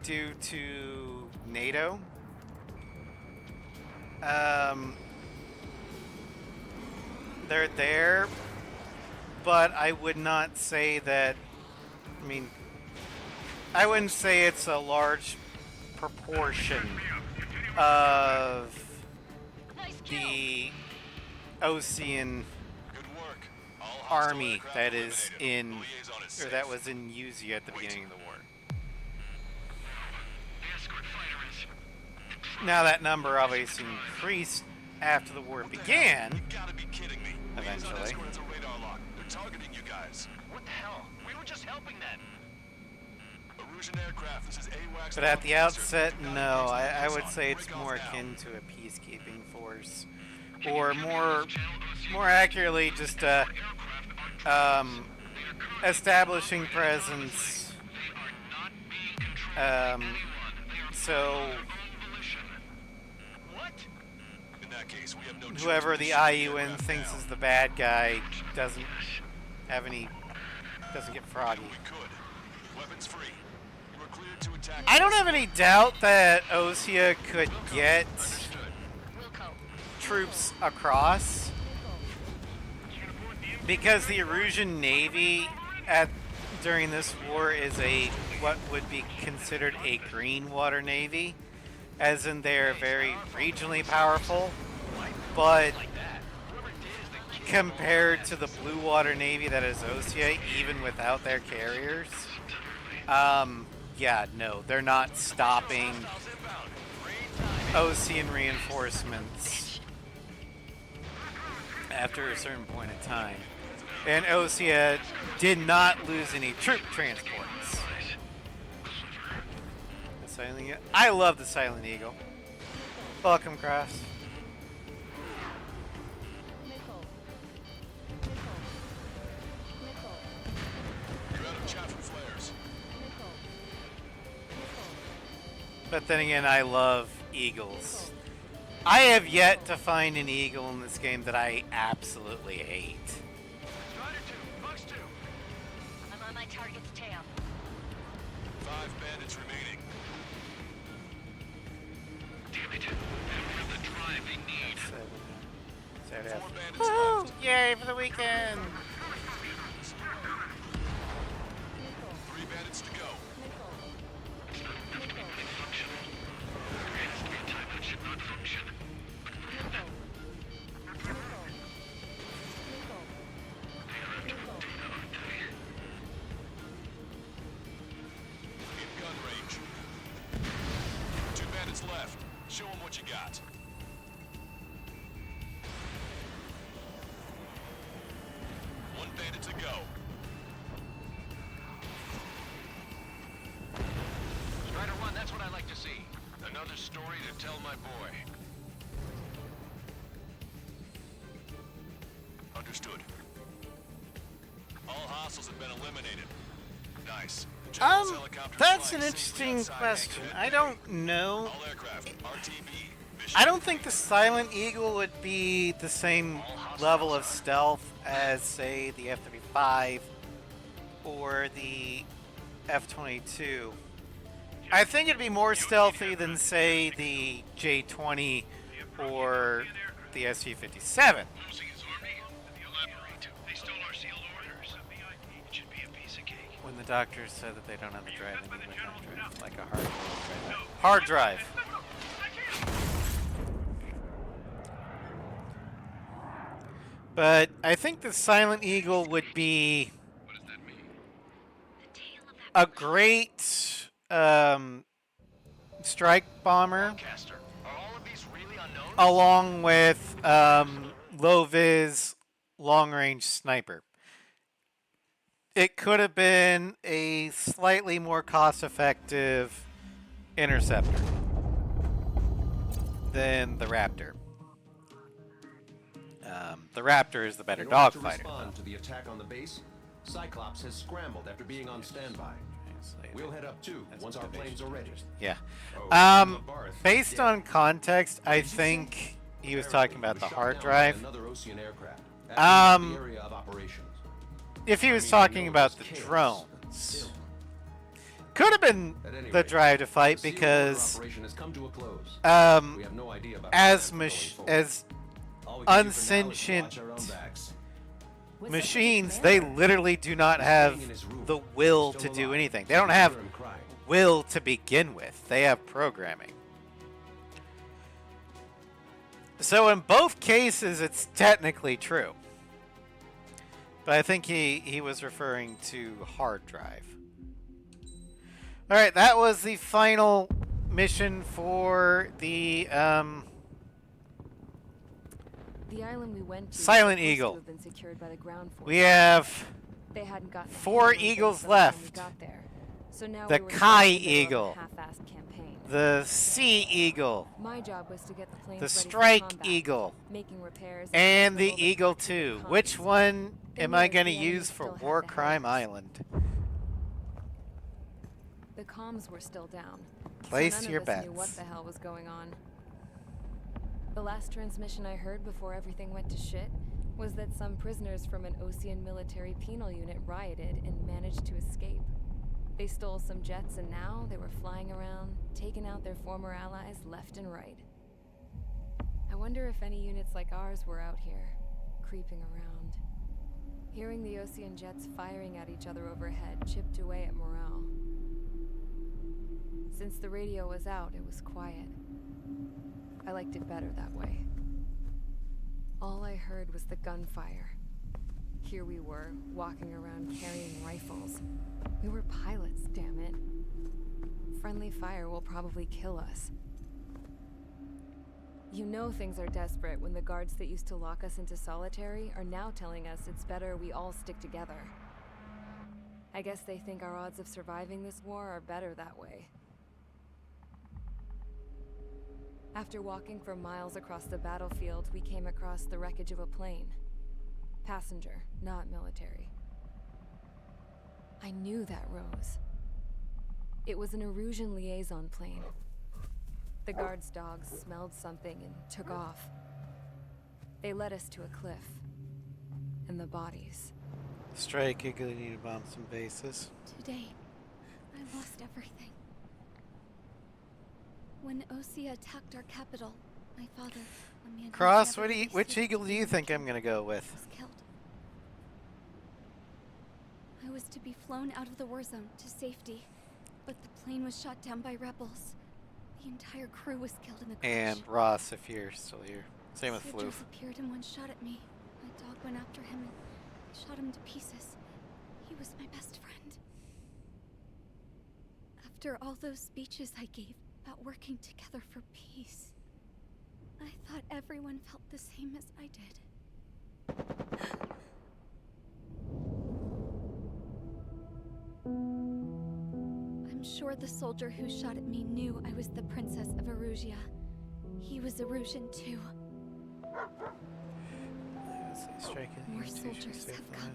due to NATO. They're there, but I would not say that. I mean, I wouldn't say it's a large proportion of Nice kill. the Ocean Good work. All hostile army aircraft that is eliminated. in, The liaison is or safe. that was in Uzia at the beginning of the war. The escort fighter is... Now that number obviously increased after the war began. You gotta be kidding me. Liaison Eventually. escort has a radar lock. They're targeting you guys. What the hell? We were just helping them. Erusian aircraft. This is AWACS. But at the outset, You gotta no. engage the I would liaison. say it's Break off more now. akin to a peacekeeping force, or more accurately, just establishing presence. So What? In that case, we have no choice whoever but to the shoot the IUN aircraft thinks down. is the bad guy doesn't get froggy. We could. Weapons free. You were cleared to attack. I don't have any doubt that Osea could get Wilco. troops across, because the Erusian Navy during this war is what would be considered a green water navy, as in they're very regionally powerful, but compared to the blue water navy that is Osea, even without their carriers, yeah, no, they're not stopping Ocean reinforcements after a certain point in time. And Osea did not lose any troop transports. The Silent Eagle. I love the Silent Eagle. Welcome, Cross. You're out of chaff and flares. But then again, I love eagles. I have yet to find an eagle in this game that I absolutely hate. Strider 2, Fox 2. I'm on my target's tail. 5 bandits remaining. Damn it. They don't have the drive they need. So 4 bandits woo! left. Yay for the weekend! 3 bandits to go. In gun range. 2 bandits left. Show them what you got. One bandit to go. Strider 1, that's what I like to see. Another story to tell my boy. Understood. All hostiles have been eliminated. Nice. General's helicopter That's flying an safely interesting outside question. Anchorhead I Bay. don't know. All aircraft, RTB. I don't think the Silent Eagle would be the same level of stealth as, say, the F-35 or the F-22. I think it'd be more stealthy than, say, the J-20 or the SU-57. Losing his army? Elaborate. They stole our sealed orders. It should be a piece of cake. When the doctors said that they don't have a drive, they need a hard drive, like a hard drive. But I think the Silent Eagle would be a great strike bomber, Caster, are all of these really unknown? along with low vis long range sniper. It could have been a slightly more cost effective interceptor than the Raptor. The Raptor is the better In order to dogfighter. respond to the attack on the base, Cyclops has scrambled after being on standby. We'll head up too once our planes are ready. Yeah. Oh, Barth, Based yeah. on context, I think he was talking about We the shot hard down drive. Another Ocean aircraft. That's the area of operations. If he was I mean, talking I know about it the was chaos, drones, but still. could have been At any the rate, drive to fight the SEAL because operation has come to a close. We have no idea about as plans going forward. as All we can do for now is unsentient watch our own backs. machines, they literally do not have the will to do anything. They don't have will to begin with. They have programming. So in both cases, it's technically true. But I think he was referring to hard drive. All right, that was the final mission for the island we went to Silent was supposed to Eagle. have been secured by the ground forces. We have They hadn't gotten a 4 handle on things eagles by the time we left. got there. So now The we were Kai stuck in the middle of a Eagle. half-assed campaign. The Sea Eagle, My job was to get the planes the ready for Strike combat, Eagle, making repairs and the control Eagle tactics 2. and Which comms. one They am I realized going to the enemy use for still had War the Crime headers. Island? The comms were still down. Place so none your of us knew what bets. the hell was going on. The last transmission I heard before everything went to shit was that some prisoners from an Osean military penal unit rioted and managed to escape. They stole some jets and now they were flying around, taking out their former allies left and right. I wonder if any units like ours were out here, creeping around. Hearing the Osean jets firing at each other overhead chipped away at morale. Since the radio was out, it was quiet. I liked it better that way. All I heard was the gunfire. Here we were, walking around carrying rifles. We were pilots, damn it. Friendly fire will probably kill us. You know things are desperate when the guards that used to lock us into solitary are now telling us it's better we all stick together. I guess they think our odds of surviving this war are better that way. After walking for miles across the battlefield, we came across the wreckage of a plane. Passenger, not military. I knew that rose. It was an Erusian liaison plane. The guard's dogs smelled something and took off. They led us to a cliff. And the bodies. Strike Eagle, you need to bomb some bases. Today, I lost everything. When Osea attacked our capital, my father, a man who Cross, never which received eagle do you think I'm gonna go with? was killed. I was to be flown out of the war zone to safety, but the plane was shot down by rebels. The entire crew was killed in the crash. And Ross, if you're still here. Same with Soldiers Floof. appeared and one shot at me. My dog went after him and shot him to pieces. He was my best friend. After all those speeches I gave about working together for peace, I thought everyone felt the same as I did. I'm sure the soldier who shot at me knew I was the Princess of Erusia. He was Erusian too. Strike More soldiers have come.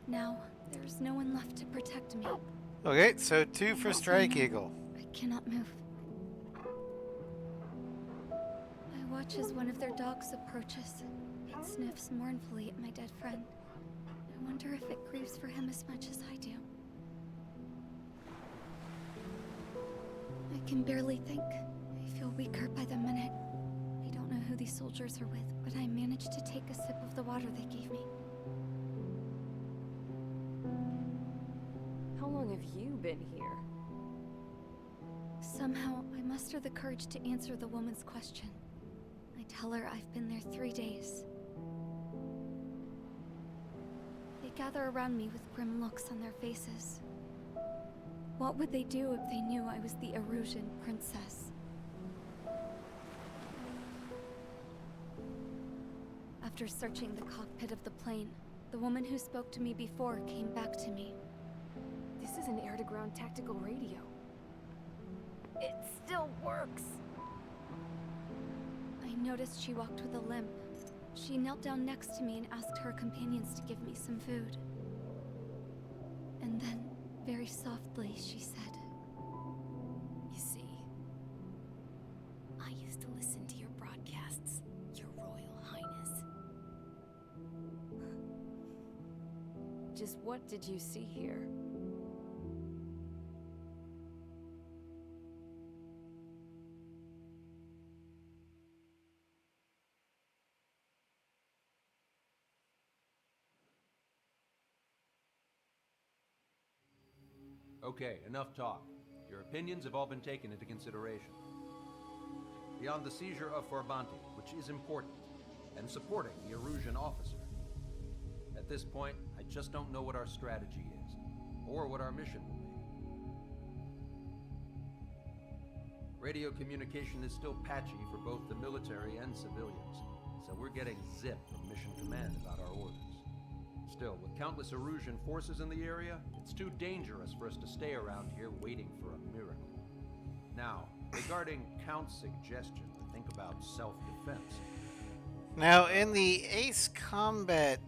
Now, there's no one left to protect me. Okay, so 2 for Strike Eagle. I cannot move. I watch as one of their dogs approaches. It sniffs mournfully at my dead friend. I wonder if it grieves for him as much as I do. I can barely think. I feel weaker by the minute. I don't know who these soldiers are with, but I managed to take a sip of the water they gave me. How long have you been here? Somehow, I muster the courage to answer the woman's question. I tell her I've been there 3 days. They gather around me with grim looks on their faces. What would they do if they knew I was the Erusian princess? After searching the cockpit of the plane, the woman who spoke to me before came back to me. This is an air-to-ground tactical radio. It still works! I noticed she walked with a limp. She knelt down next to me and asked her companions to give me some food. And then Very softly, she said, You see, I used to listen to your broadcasts, Your Royal Highness. Just what did you see here? Okay, enough talk. Your opinions have all been taken into consideration. Beyond the seizure of Forbanti, which is important, and supporting the Erusian officer, at this point, I just don't know what our strategy is, or what our mission will be. Radio communication is still patchy for both the military and civilians, so we're getting zip from Mission Command about our orders. Still, with countless Erusian forces in the area, it's too dangerous for us to stay around here waiting for a miracle. Now, regarding Count's suggestion to think about self-defense. Now, in the Ace Combat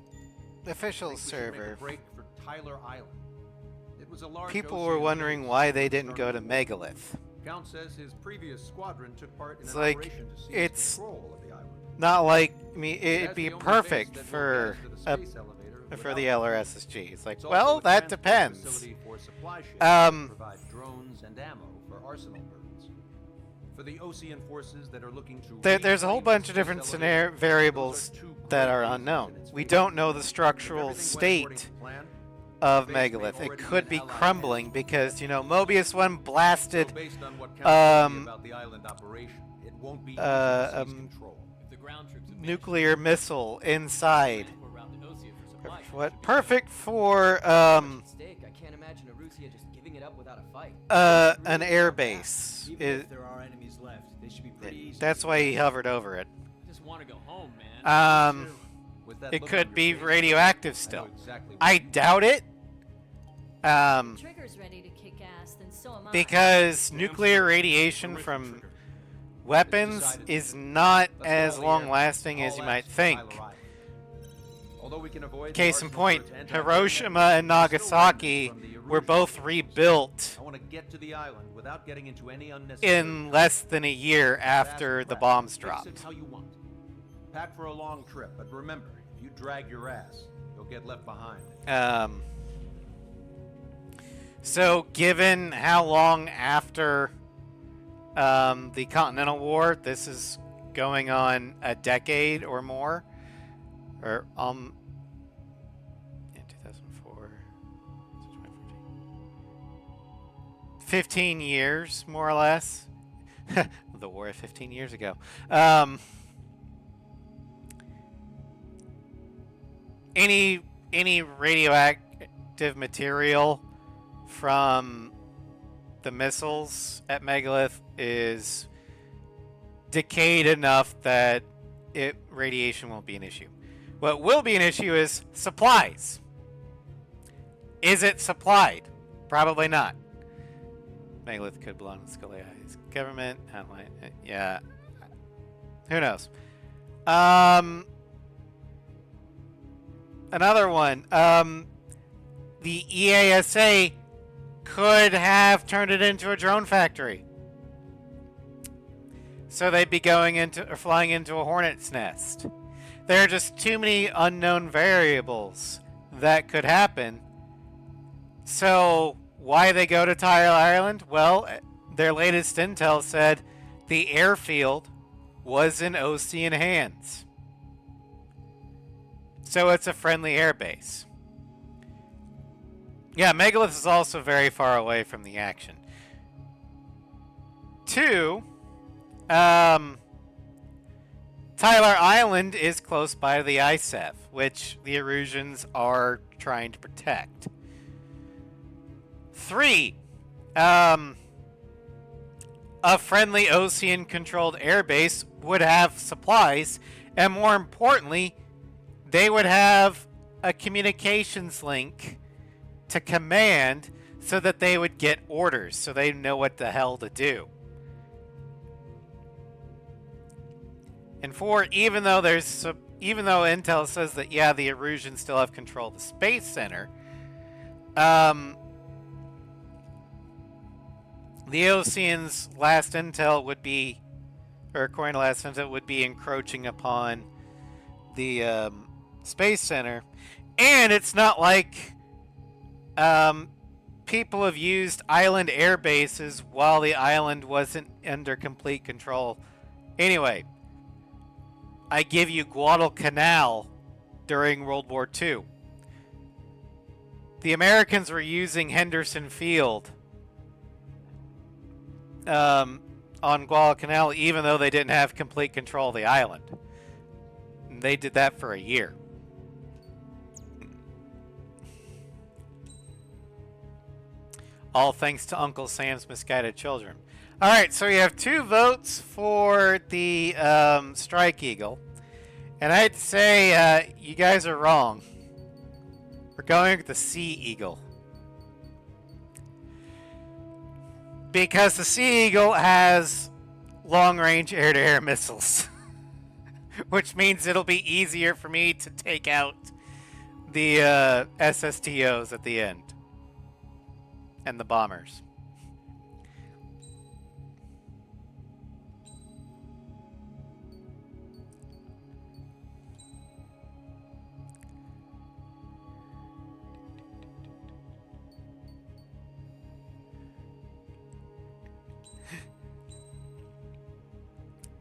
official server, make a break for Tyler Island. It was a large people were wondering why they didn't go to Megalith. Count says his previous squadron took part in It's an like, operation to seize it's control of the island. not like it'd As be the only perfect base that for will get to the space elevator for without the LRSSG. It's like, It's also well, a that transport depends. facility for supply ships Um, to provide drones and ammo for arsenal birds. For the Osean forces that are looking to There's a whole reclaim bunch of the different space elevator, variables those are two that great are bases unknown. in its We field. don't know the If structural everything went according state to plan, of the base may Megalith. It already could be be an allied crumbling because, you know, Mobius 1 So blasted based on what Count told me um, about the island operation, it won't be easy uh, to seize control. If the ground troops have nuclear missile inside. managed to route the Osea for supply ships, What should be perfect for Stake. I can't imagine Erusia just giving it up without a fight. an air base. Even if there are enemies left, they should be pretty easy. That's why he hovered over it. I just want to go home, man. With that It look could on be your face, radioactive I know still. exactly what I you mean. doubt it. Trigger's ready to kick ass, then so am I. Because nuclear radiation from weapons is not as long lasting as you might think. Although we can avoid the Case in arsenal point, birds and Hiroshima and Nagasaki were both rebuilt I want to get to the island without getting into any unnecessary in less than a year after the bombs Fix dropped. it how you want. Pack for a long trip, but remember, if you drag your ass, you'll get left behind. So, given how long after the Continental War, this is going on a decade or more, or yeah, 2004, 15 years more or less. The war 15 years ago. Any radioactive material from the missiles at Megalith is decayed enough that radiation won't be an issue. What will be an issue is supplies. Is it supplied? Probably not. Megalith could belong to Scully's government. Yeah. Who knows? Another one. The EASA could have turned it into a drone factory. So they'd be going into or flying into a hornet's nest. There are just too many unknown variables that could happen. So why they go to Tyler Island? Well, their latest intel said the airfield was in Osean hands. So it's a friendly airbase. Yeah, Megalith is also very far away from the action. 2, Tyler Island is close by the ISEF, which the Erusians are trying to protect. 3, a friendly Osean-controlled airbase would have supplies, and more importantly, they would have a communications link to command so that they would get orders, so they know what the hell to do. And 4, even though intel says that, yeah, the Erusians still have control of the Space Center, the Ocean's last intel would be, or according to last intel, would be encroaching upon the Space Center. And it's not like people have used island air bases while the island wasn't under complete control. Anyway, I give you Guadalcanal during World War II. The Americans were using Henderson Field on Guadalcanal, even though they didn't have complete control of the island. And they did that for a year. All thanks to Uncle Sam's misguided children. All right, so we have 2 votes for the Strike Eagle. And I'd say you guys are wrong. We're going with the Sea Eagle. Because the Sea Eagle has long-range air-to-air missiles. Which means it'll be easier for me to take out the SSTOs at the end. And the bombers.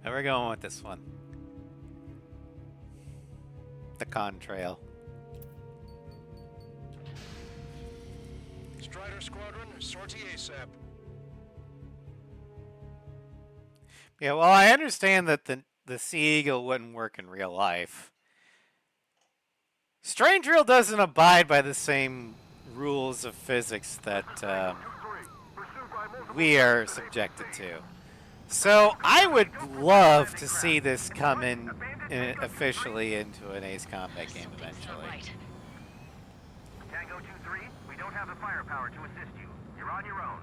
And we're going with this one. The Contrail. Strider Squadron, sortie ASAP. Yeah, well, I understand that the Sea Eagle wouldn't work in real life. Strange Drill doesn't abide by the same rules of physics that we are subjected to. So I would love to see this come in officially into an Ace Combat game eventually. Tango 2-3, we don't have the firepower to assist you. You're on your own.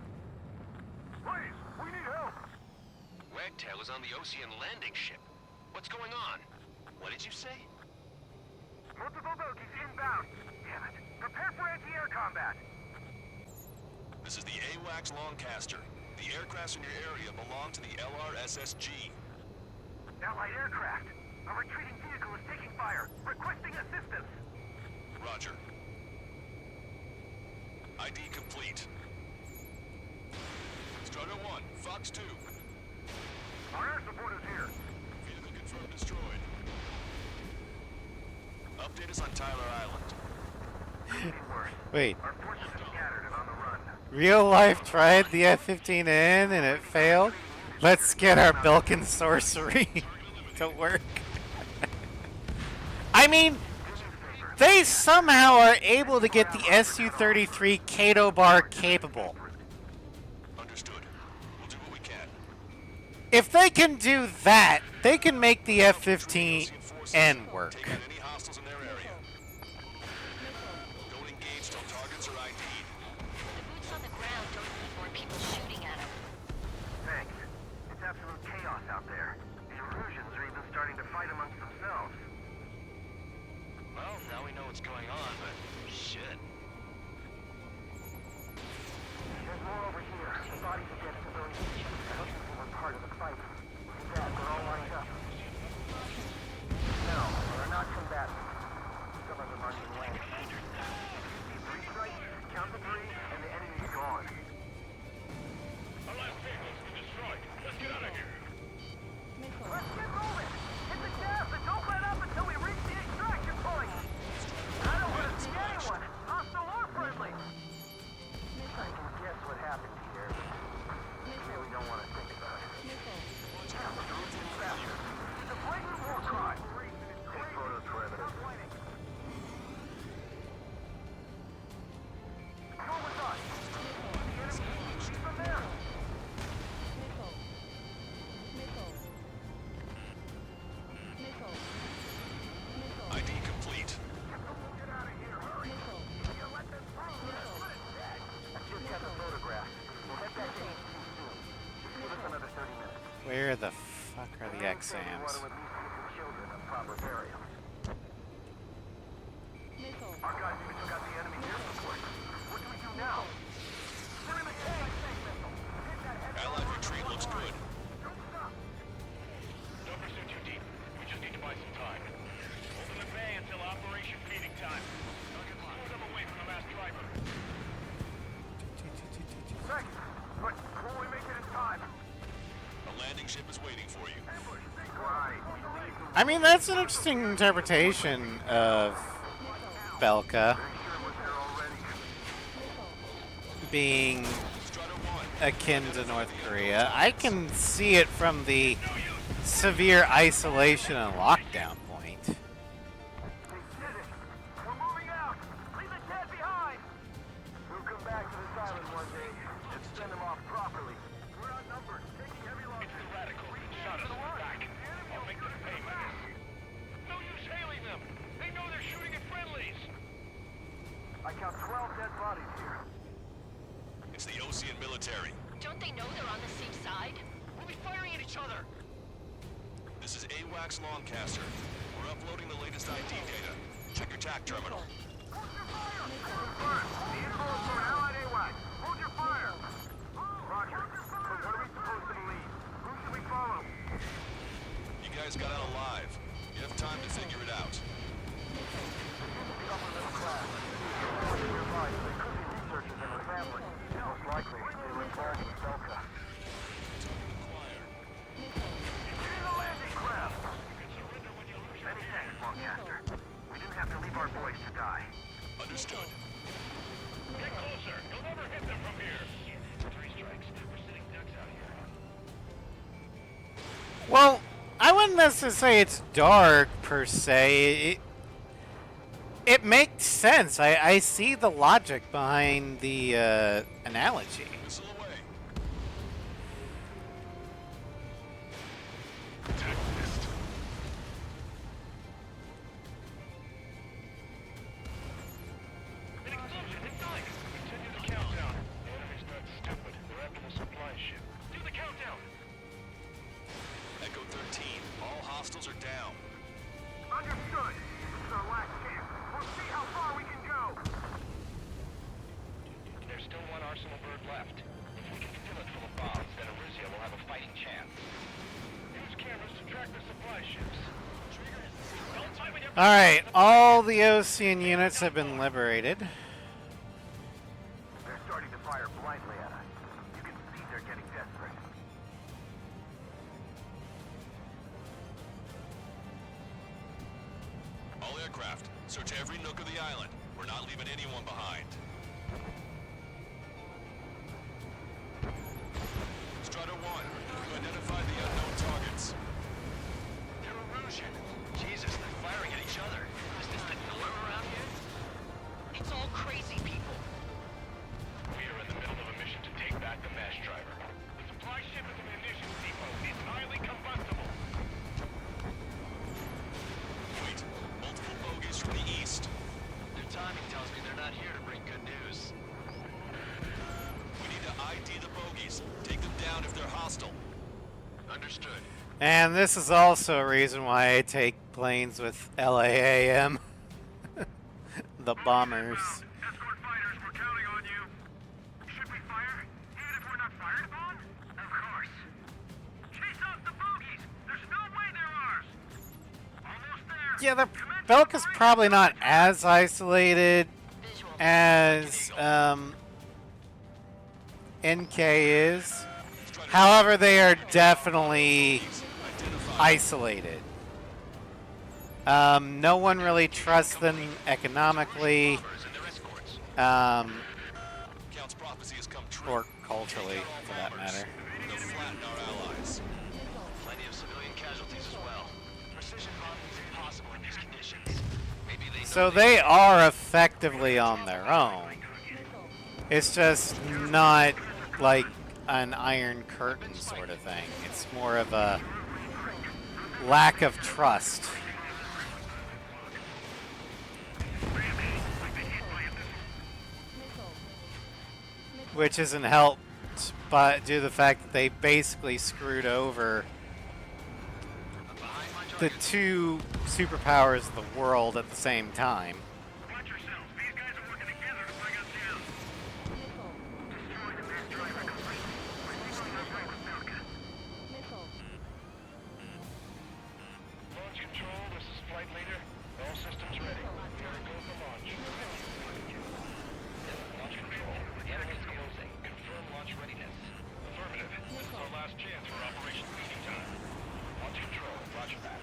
Please, we need help. Wagtail is on the Ocean landing ship. What's going on? What did you say? Multiple bogies inbound. Damn it. Prepare for anti-air combat. This is the AWACS Longcaster. The aircrafts in your area belong to the LRSSG. Allied aircraft. A retreating vehicle is taking fire. Requesting assistance. Roger. ID complete. Strider 1, Fox 2. Our air support is here. Vehicle confirmed destroyed. Update us on Tyler Island. Wait. Our forces are scattered and on the run. Real life tried the F-15 in and it failed? Let's get our Belkin sorcery to work. I mean, they somehow are able to get the Su-33 Kato bar capable. Understood. We'll do what we can. If they can do that, they can make the F-15N work. Take out any hostiles in their area. Don't engage till targets are ID'd. The boots on the ground don't need more people shooting at them. Thanks. It's absolute chaos out there. The Erusians are even starting to fight amongst themselves. Well, now we know what's going on, but shit. There's more over here. The bodies of dead civilians. I don't think they were part of the fight. Too bad, they're all lined up. No, they're not combatants. Some of them aren't even landing. See 3 strikes, count to 3, and the enemy is gone. Our last vehicle's been destroyed. Let's get out of here. Let's get moving! Hit the gas and don't let up until we reach the extraction point! I don't want to see anyone, hostile or friendly! I can guess what happened here. I really don't want to think about it. It's a blatant war crime! Take photos for evidence. Go with us! The enemy, shoot from there! ID complete. Just got the photograph. We'll head back to HQ soon. Just give us another 30 minutes. Where the fuck are the Want exams? to at least give the children a proper burial. Our guys even took out the enemy air support. What do we do now? Put him in the tank missile. Hit that I mean, that's an interesting interpretation of Belka being akin to North Korea. I can see it from the severe isolation and lockdown point. We're moving out. Leave the dead behind. We'll come back to this island one day and send them off properly. We're outnumbered. Taking heavy losses. It's the radicals that shot us in the back. I'll make them pay for this. No use hailing them. They know they're shooting at friendlies. I count 12 dead bodies here. It's the Osean military. Don't they know they're on the same side? We'll be firing at each other. This is AWACS Longcaster. We're uploading the latest ID data. Check your TAC terminal. Hold your fire! The info is from Allied AWACS. Hold your fire! Roger. But what are we supposed to believe? Who should we follow? You guys got out alive. You have time to figure it out. Upper middle class. Nearby, they could be researchers and their family. Most likely, they were involved with Belka. Get in the landing craft! Many thanks, Longcaster. We didn't have to leave our boys to die. Understood. Get closer. You'll never hit them from here. 3 strikes. We're sitting ducks out here. Well, I wouldn't necessarily say it's dark per se. It makes sense. I see the logic behind the analogy. Missile away. An explosion inside. Continue the countdown. The enemy's not stupid. They're after the supply ship. Do the countdown. Echo 13. All hostiles are down. Understood. This is our last chance. We'll see how far we can go. There's still one arsenal bird left. If we can fill it full of bombs, then Arusea will have a fighting chance. Use cameras to track the supply ships. Don't fight with your... Alright, all the Osean units have been liberated. They're starting to fire blindly at us. You can see they're getting desperate. All aircraft, search every nook of the island. We're not leaving anyone behind. Strider 1, you identified the unknown targets. They're Erusian. Jesus, they're firing at each other. Is this the norm around here? It's all crazy people. We are in the middle of a mission to take back the mass driver. The supply ship is a munitions depot. It's highly combustible. Wait, multiple bogies from the east. Their timing tells me they're not here to bring good news. We need to ID the bogies. Take them down if they're hostile. Understood. And this is also a reason why I take planes with LAAM. The bombers. Escort fighters, we're counting on you. Should we fire? Even if we're not fired upon? Of course. Chase off the bogies! There's no way they're ours! Almost there! Yeah, the Belka's probably not as isolated as NK is. However, they are definitely isolated. No one really trusts them economically, Count's prophecy has come true. or culturally, for that matter. They'll flatten our allies. Plenty of civilian casualties as well. Precision bombing is impossible in these conditions. Maybe they know So they are effectively on their own. It's just not like an Iron Curtain sort of thing. It's more of a lack of trust. Which isn't helped by due to the fact that they basically screwed over the two superpowers of the world at the same time. Watch yourselves. These guys are working together to bring us down. Destroy the mass driver completely. We're seeing what's right with Belka. Launch control, this is flight leader. All systems ready. We are go for launch. Launch control. The enemy's closing. Confirm launch readiness. Affirmative. This is our last chance for Operation Feeding Time. Launch control. Roger that.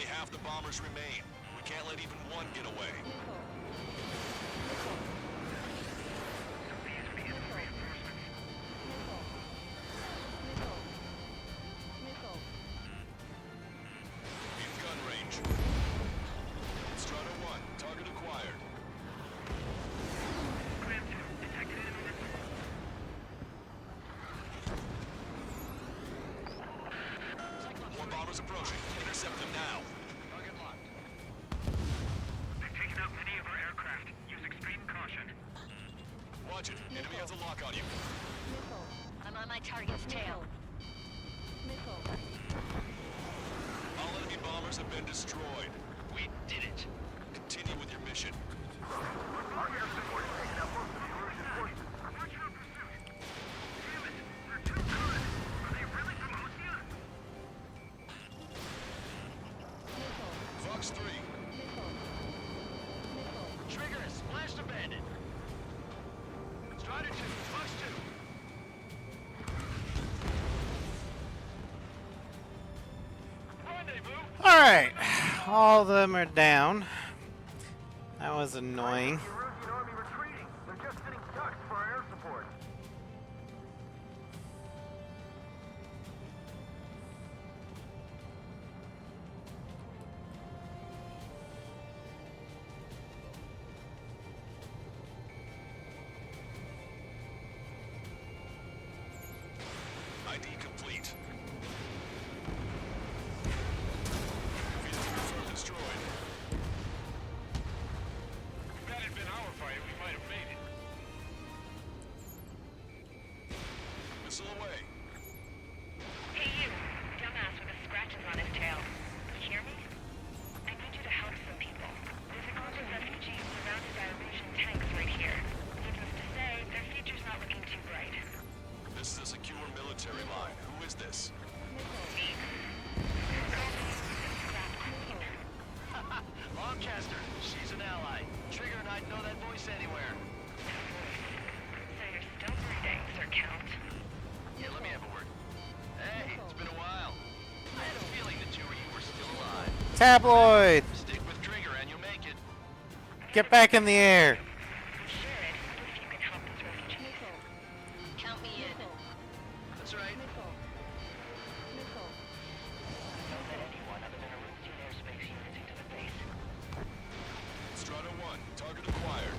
Only half the bombers remain. We can't let even one get away. In gun range. Strata 1, target acquired. More bombers approaching. Intercept them now. Target locked. They've taken out many of our aircraft. Use extreme caution. Watch it. Enemy has a lock on you. I'm on my target's tail. All enemy bombers have been destroyed. We did it. Continue with your mission. Our air support is taking out most of the Erusian forces. Watch your pursuit. Damn it, they're too good. Are they really from Osea? Fox 3. Trigger, splashed a bandit. Strider 2, Fox 2. Alright, all of them are down. That was annoying. The Erusian army retreating. They're just hitting ducks for our air support. ID complete. Vehicle confirmed destroyed. If that had been our fight, we might have made it. Missile away. Hey you, dumbass with the scratches on his tail. You hear me? I need you to help some people. There's a group of refugees surrounded by Erusian tanks right here. Needless to say, their future's not looking too bright. This is a secure military line. Who is this? Longcaster, she's an ally. Trigger and I'd know that voice anywhere. So you're still breathing, Sir Count. Yeah, let me have a word. Hey, it's been a while. I had a feeling the two of you were still alive. Tabloid! Stick with Trigger and you'll make it. Get back in the air! Count me in. That's right. Don't let anyone other than Erusian airspace units into the base. Strata 1, target acquired.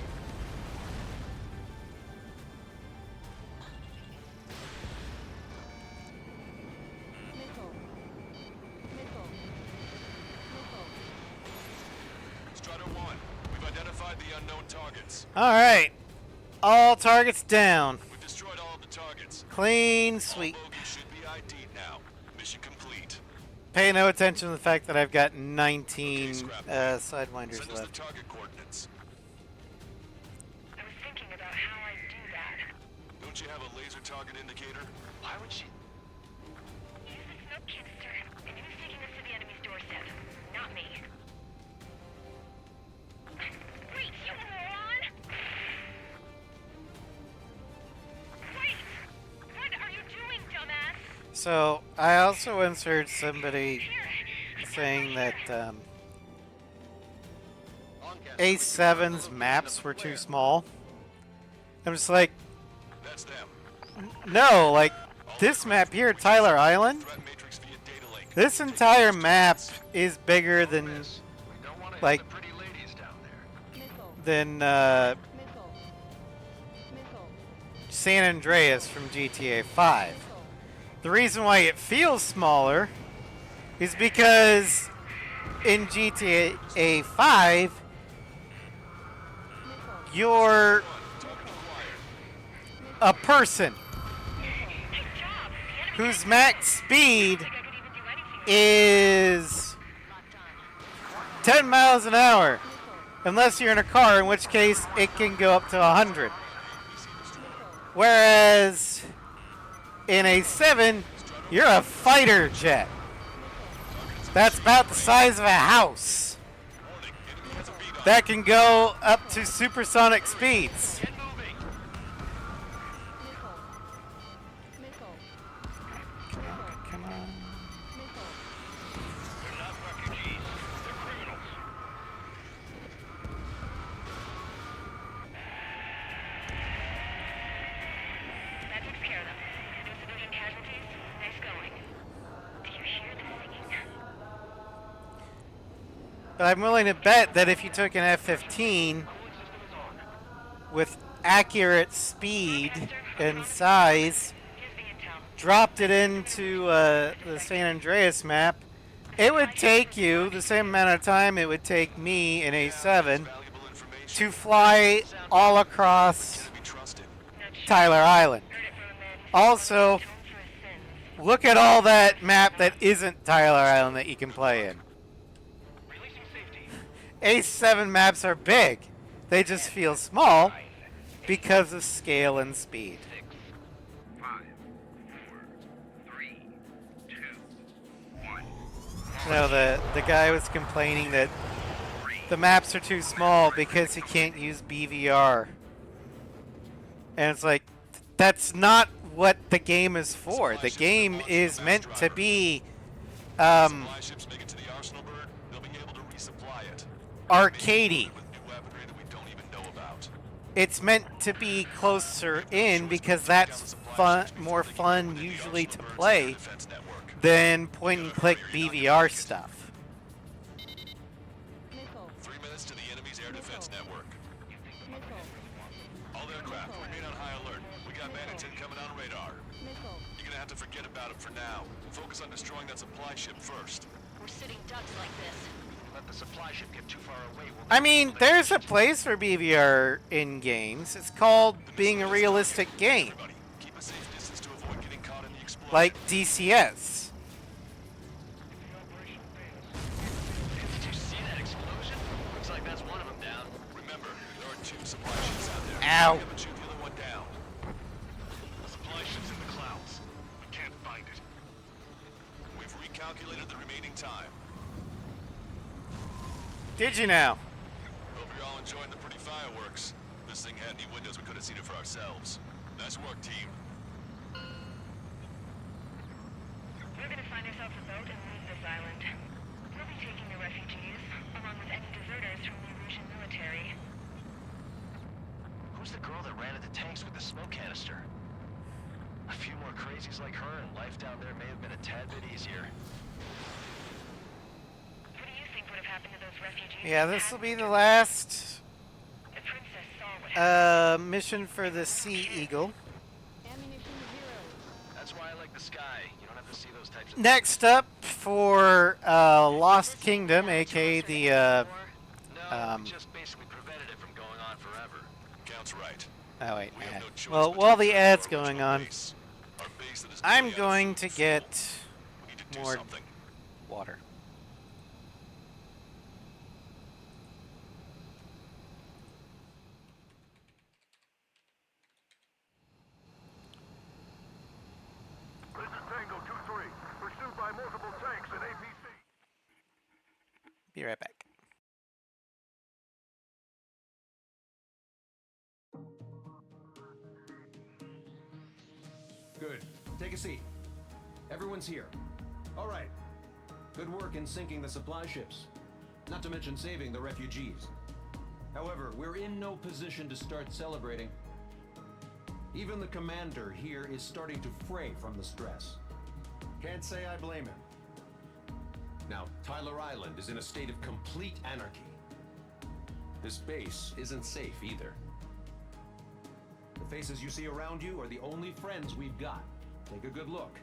Strata 1, we've identified the unknown targets. Alright, all targets down. We've destroyed all of the targets. Clean sweep. All bogies should be ID'd now. Mission complete. Pay no attention to the fact that I've got 19 Scrap. sidewinders Send us the left. target coordinates. I was thinking about how I do that. Don't you have a laser target indicator? Why would she? Use the smoke canister, and who's taking us to the enemy's doorstep? Not me. Wait, you moron! Wait! What are you doing, dumbass? So, I also once heard somebody saying that A7's maps were too small. I'm just like, That's them. no, like, this map here, Tyler Island, Threat matrix via data link. this entire map is bigger than, We don't want to like, hit the pretty ladies down there. than San Andreas from GTA 5. The reason why it feels smaller is because in GTA 5, you're a person whose max speed is 10 miles an hour. Unless you're in a car, in which case it can go up to 100. Whereas in a 7, you're a fighter jet. That's about the size of a house. That can go up to supersonic speeds. Get moving. Come on. They're not refugees. But I'm willing to bet that if you took an F-15 with accurate speed and size, dropped it into the San Andreas map, it would take you the same amount of time it would take me in A7 to fly all across Tyler Island. Also, look at all that map that isn't Tyler Island that you can play in. A7 maps are big. They just feel small because of scale and speed. 5, 4, 3, 2, 1. No, the guy was complaining that the maps are too small because he can't use BVR. And it's like, that's not what the game is for. The game is meant to be arcadey. It's meant to be closer in because that's fun, more fun usually to play than point and click BVR stuff. 3 minutes to the enemy's air defense network. All aircraft, remain on high alert. We got bandits incoming on radar. You're gonna have to forget about them for now. Focus on destroying that supply ship first. We're sitting ducks like this. Let the supply ship get too far away. I mean, there's a place for BVR in games. It's called being a realistic game. Keep a safe distance to avoid getting caught in the explosion. Like DCS. Did you see that explosion? Looks like that's one of them down. Remember, there are 2 supply ships out there. Ow. We haven't shoot the other one down. The supply ship's in the clouds. We can't find it. We've recalculated the remaining time. Did you now? Hope you're all enjoying the pretty fireworks. This thing had any windows, we could have seen it for ourselves. Nice work, team. We're gonna find ourselves a boat and leave this island. We'll be taking the refugees, along with any deserters from the Erusian military. Who's the girl that ran into tanks with the smoke canister? A few more crazies like her and life down there may have been a tad bit easier. What do you think would have happened to those refugees? Yeah, this will be the last The princess saw what happened. mission for the Sea Eagle. That's why I like the sky. You don't have to see those types of Next up for Lost Kingdom, aka the No, we just basically prevented it from going on forever. Counts right. oh wait, We have yeah. no choice Well, but while to the defend ad's our going original on, base. Our base that is I'm nearly going out to of food. get We need to do more something. water. This is Tango 2-3. Pursued by multiple tanks and APC. Be right back. Good. Take a seat. Everyone's here. All right. Good work in sinking the supply ships. Not to mention saving the refugees. However, we're in no position to start celebrating. Even the commander here is starting to fray from the stress. Can't say I blame him. Now, Tyler Island is in a state of complete anarchy. This base isn't safe either. The faces you see around you are the only friends we've got. Take a good look.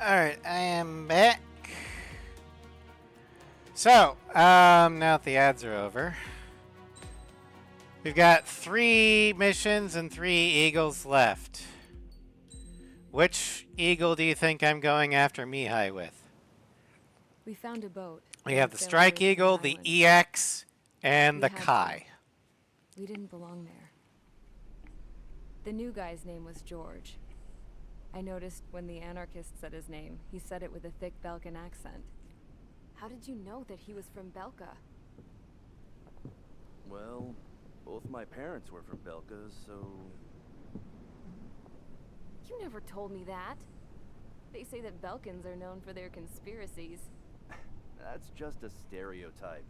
Alright, I am back. So, now that the ads are over, we've got 3 missions and 3 eagles left. Which eagle do you think I'm going after Mihai with? We found a boat. We have the Strike Eagle, the EX, and the Kai. We didn't belong there. The new guy's name was George. I noticed when the anarchist said his name, he said it with a thick Belkan accent. How did you know that he was from Belka? Well, both my parents were from Belka, so... You never told me that. They say that Belkans are known for their conspiracies. That's just a stereotype.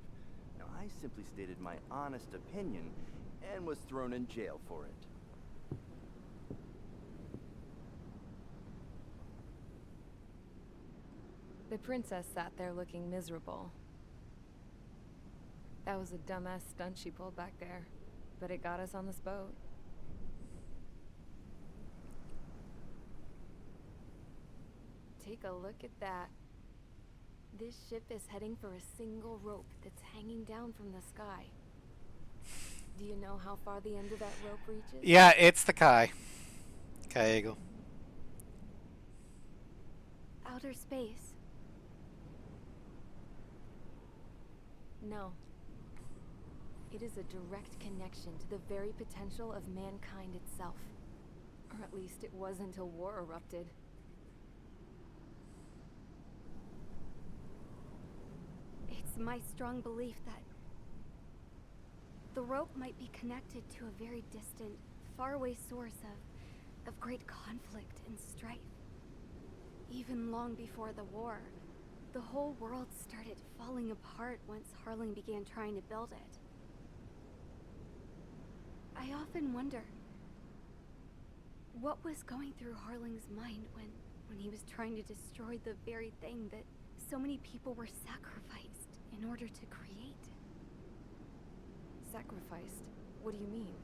Now, I simply stated my honest opinion and was thrown in jail for it. The princess sat there looking miserable. That was a dumbass stunt she pulled back there, but it got us on this boat. Take a look at that. This ship is heading for a single rope that's hanging down from the sky. Do you know how far the end of that rope reaches? Yeah, it's the Kai. Kai Eagle. Outer space. No. It is a direct connection to the very potential of mankind itself. Or at least it was until war erupted. It's my strong belief that the rope might be connected to a very distant, faraway source of great conflict and strife. Even long before the war, the whole world started falling apart once Harling began trying to build it. I often wonder what was going through Harling's mind when he was trying to destroy the very thing that so many people were sacrificed in order to create. Sacrificed? What do you mean?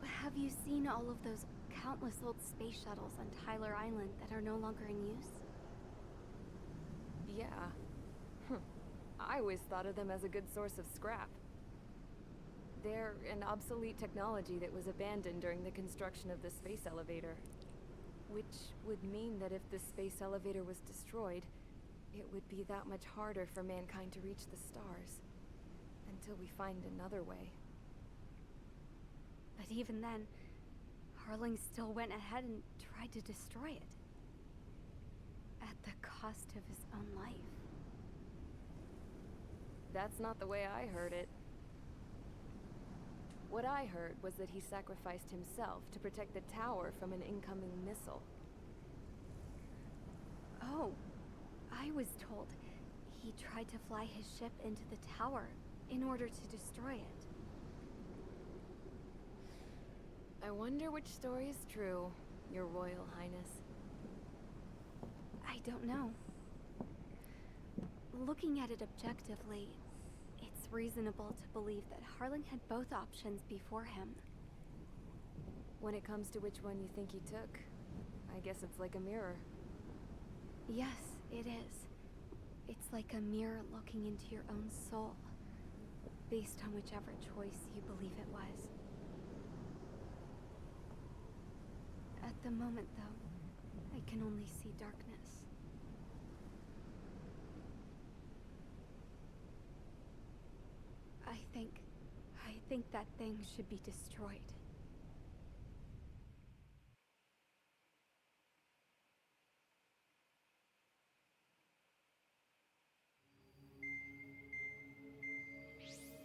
Have you seen all of those countless old space shuttles on Tyler Island that are no longer in use? Yeah. I always thought of them as a good source of scrap. They're an obsolete technology that was abandoned during the construction of the space elevator. Which would mean that if the space elevator was destroyed, it would be that much harder for mankind to reach the stars. Until we find another way. But even then, Harling still went ahead and tried to destroy it. At the cost of his own life. That's not the way I heard it. What I heard was that he sacrificed himself to protect the tower from an incoming missile. Oh, I was told he tried to fly his ship into the tower in order to destroy it. I wonder which story is true, Your Royal Highness. I don't know. Looking at it objectively, it's reasonable to believe that Harling had both options before him. When it comes to which one you think he took, I guess it's like a mirror. Yes, it is. It's like a mirror looking into your own soul, based on whichever choice you believe it was. At the moment, though, I can only see darkness. I think that thing should be destroyed.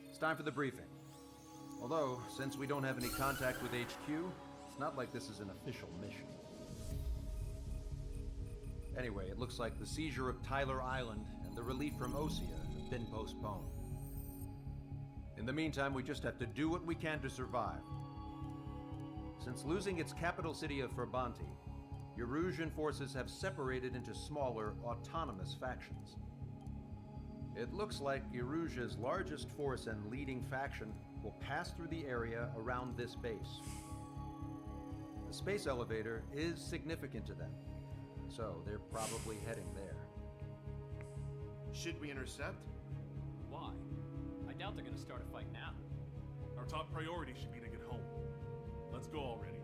It's time for the briefing. Although, since we don't have any contact with HQ, it's not like this is an official mission. Anyway, it looks like the seizure of Tyler Island and the relief from Osea have been postponed. In the meantime, we just have to do what we can to survive. Since losing its capital city of Ferbanti, Erusian forces have separated into smaller, autonomous factions. It looks like Erusia's largest force and leading faction will pass through the area around this base. The space elevator is significant to them, So they're probably heading there. Should we intercept? Why? I doubt they're gonna start a fight now. Our top priority should be to get home. Let's go already.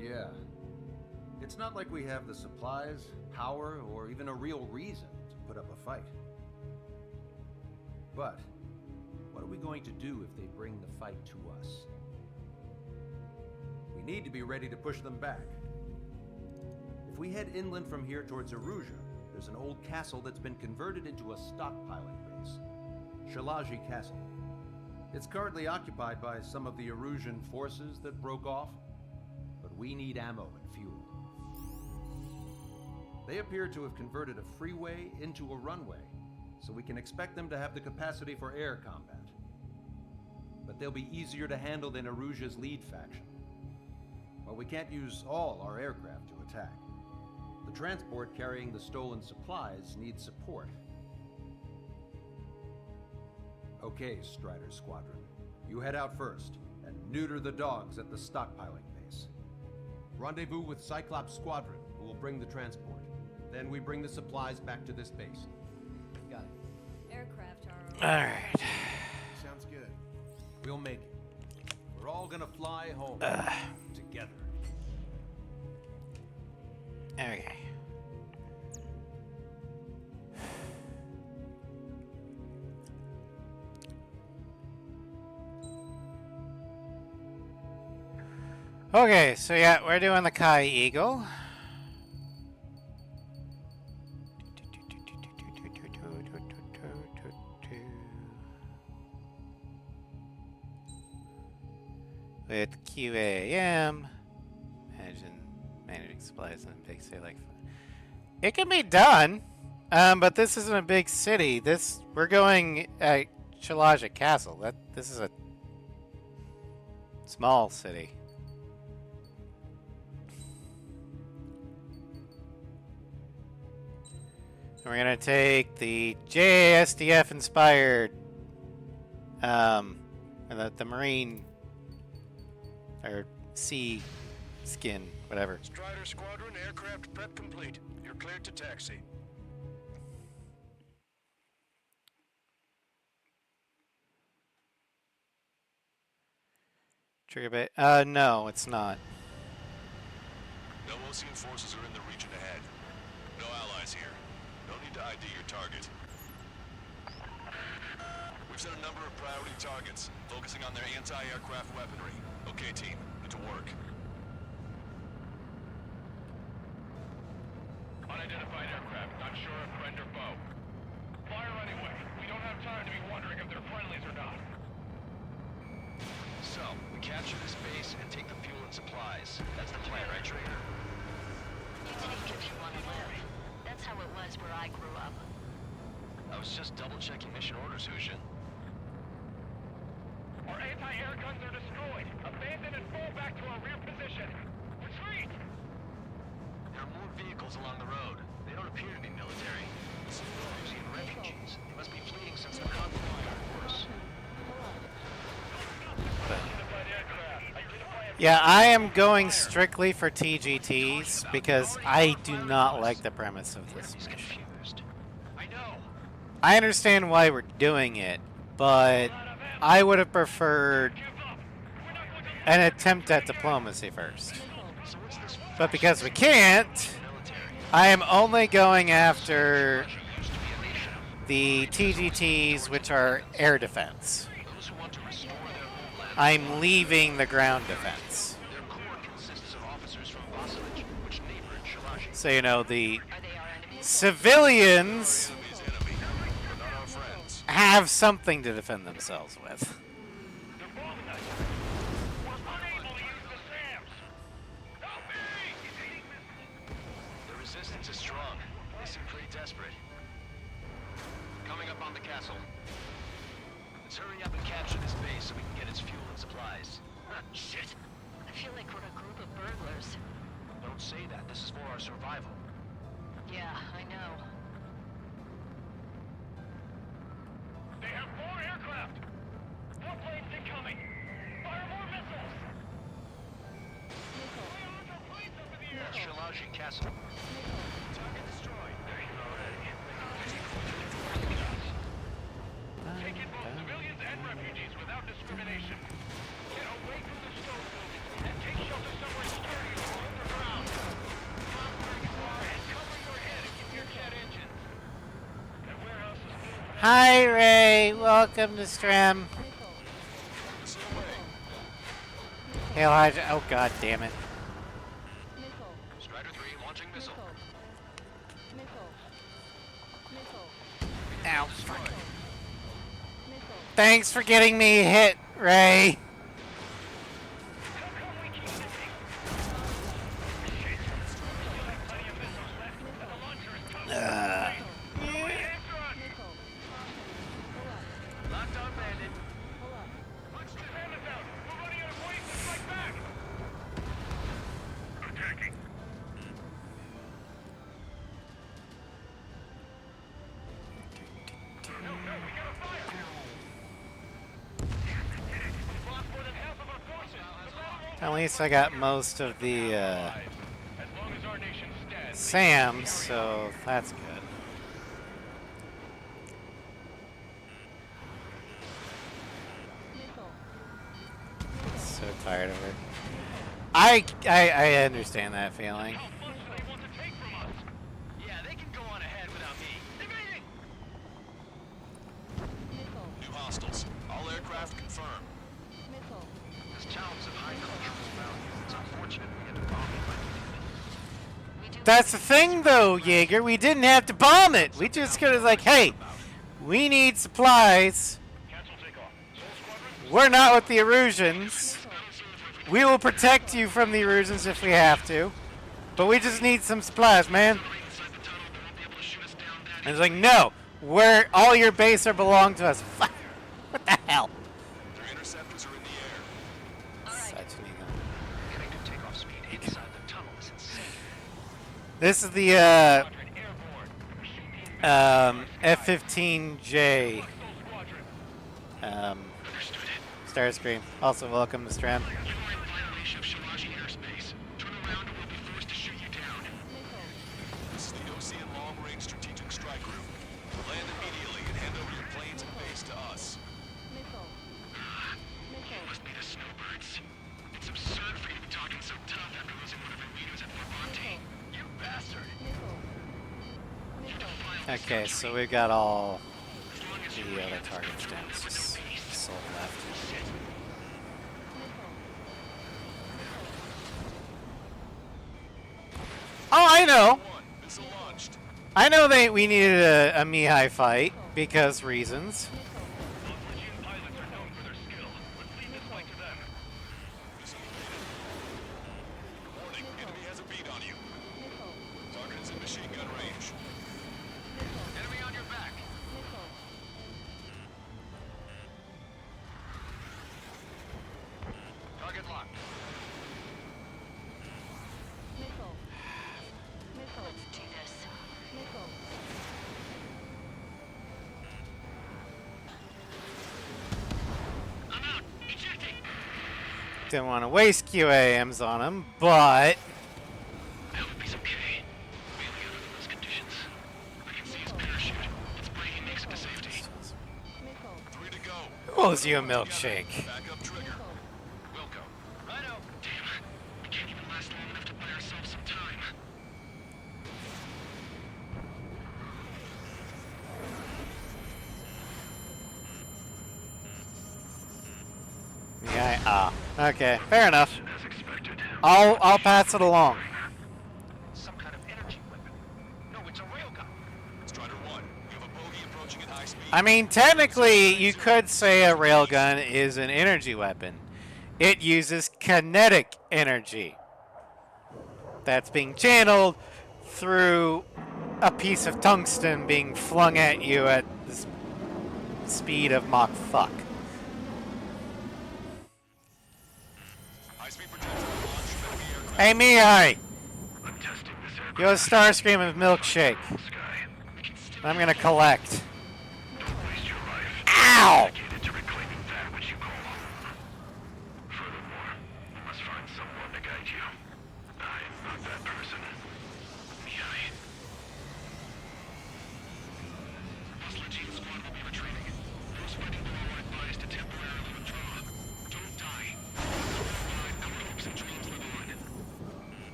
Yeah. It's not like we have the supplies, power, or even a real reason to put up a fight. But, what are we going to do if they bring the fight to us? We need to be ready to push them back. If we head inland from here towards Erusia, there's an old castle that's been converted into a stockpiling base. Shalaji Castle. It's currently occupied by some of the Erusian forces that broke off, but we need ammo and fuel. They appear to have converted a freeway into a runway, so we can expect them to have the capacity for air combat. But they'll be easier to handle than Erusia's lead faction. While we can't use all our aircraft to attack, the transport carrying the stolen supplies needs support. Okay, Strider Squadron. You head out first, and neuter the dogs at the stockpiling base. Rendezvous with Cyclops Squadron, who will bring the transport. Then we bring the supplies back to this base. Got it. Aircraft are... Alright. Sounds good. We'll make it. We're all gonna fly home together. Okay. Okay, so yeah, we're doing the Kai Eagle. With QAM, managing supplies in a big city like it can be done, but this isn't a big city. We're going at Shalaji Castle. This is a small city. We're gonna take the JASDF inspired, the Marine or sea skin, whatever. Strider Squadron, aircraft prep complete. You're cleared to taxi. Trigger bait? No, it's not. No Osean forces are in the region ahead. No allies here. No need to ID your target. We've set a number of priority targets, focusing on their anti-aircraft weaponry. Okay, team, get to work. Unidentified aircraft, not sure if friend or foe. Fire anyway. We don't have time to be wondering if they're friendlies or not. So, we capture this base and take the fuel and supplies. That's the plan, right, Trader? You take if you want to live. That's how it was where I grew up. I was just double-checking mission orders, Hushin. Our anti-air guns are destroyed. Abandon and fall back to our rear position. Retreat! There are more vehicles along the road. They don't appear to be military. Some Erusian refugees. They must be fleeing since the conflict got worse. Yeah, I am going strictly for TGTs because I do not like the premise of this mission. I understand why we're doing it, but I would have preferred an attempt at diplomacy first. But because we can't, I am only going after the TGTs, which are air defense. I'm leaving the ground defense. So, you know, the civilians have something to defend themselves with. The resistance is strong. They seem pretty desperate. Coming up on the castle. Let's hurry up and capture this base so we can get its fuel and supplies. Shit. I feel like we're a group of burglars. Don't say that. This is for our survival. Yeah, I know. They have 4 aircraft! 4 planes incoming! Fire more missiles! That's Shalaji Shiraji Castle. Target destroyed. There you go already. Take in both civilians and refugees without discrimination. Get away from the stone buildings and take shelter somewhere sturdy or underground. Drop where you are and cover your head and keep your jet engines. That warehouse is full. Hi, Ray. Welcome to Strem. Hail Hydra. Oh, god damn it. Strider 3 launching missile. Ow. Thanks for getting me hit, Ray. Lockdown bandit. Attacking. No, we gotta fire. We lost more than half of our forces. At least I got most of the As long as our nation stands. Sam, so that's good. So tired of it. I understand that feeling. Yeah, they can go on ahead without me. Evading! New hostiles. All aircraft confirmed. This town's of high cultural value. It's unfortunate we had to bomb it. That's the thing, though, Jaeger. We didn't have to bomb it. We just could have like, hey, we need supplies. We're not with the Erusians. We will protect you from the Erusians if we have to. But we just need some supplies, man. And it's like, no, all your base are belong to us. Fuck. What the hell? Their interceptors are in the air. Such an ego. Getting to takeoff speed inside the tunnel is insane. This is the F-15J Starscream. Also welcome to Strand. Violation of Shiraji airspace. Turn around or we'll be forced to shoot you down. This is the Ocean Long Range Strategic Strike Group. Land immediately and hand over your planes and base to us. You must be the snowbirds. It's absurd for you to be talking so tough after losing one of your leaders at Formonte. You bastard! Okay, so we've got all the other targets down. It's just soul left. Oh, I know. I know we needed a Mihai fight because reasons. Warning, enemy has a bead on you. Target is in machine gun range. Enemy on your back. Target locked. Let's do this. I'm out. Ejecting. Didn't want to waste QAMs on him, but I hope he's okay. Bailing out under those conditions. I can see his parachute. It's breaking makes it to safety. 3 to go. who owes you a milkshake? Back up trigger. Wilco. Righto. Damn. We can't even last long enough to buy ourselves some time. Yeah. Okay. Fair enough. I'll pass it along. Some kind of energy weapon. No, it's a railgun. Strider 1, you have a bogey approaching at high speed. I mean, technically, you could say a railgun is an energy weapon. It uses kinetic energy that's being channeled through a piece of tungsten being flung at you at the speed of Mach fuck. Hey, Mihai! You're a Starscream of milkshake. I'm gonna collect. Ow!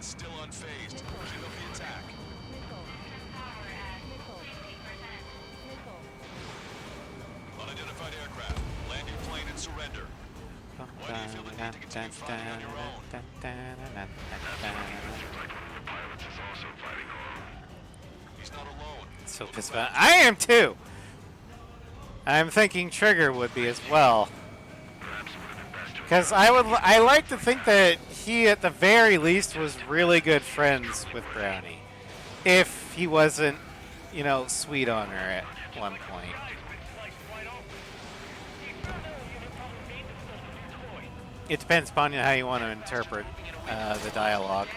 is still unfazed. Keep up the attack. Unidentified aircraft. Land your plane and surrender. Why do you feel the need to continue fighting on your own? He's not alone. So pissed about. I am too. I'm thinking Trigger would be as well. Because I like to think that he, at the very least, was really good friends with Brownie. If he wasn't, you know, sweet on her at one point. It depends upon how you want to interpret the dialogue.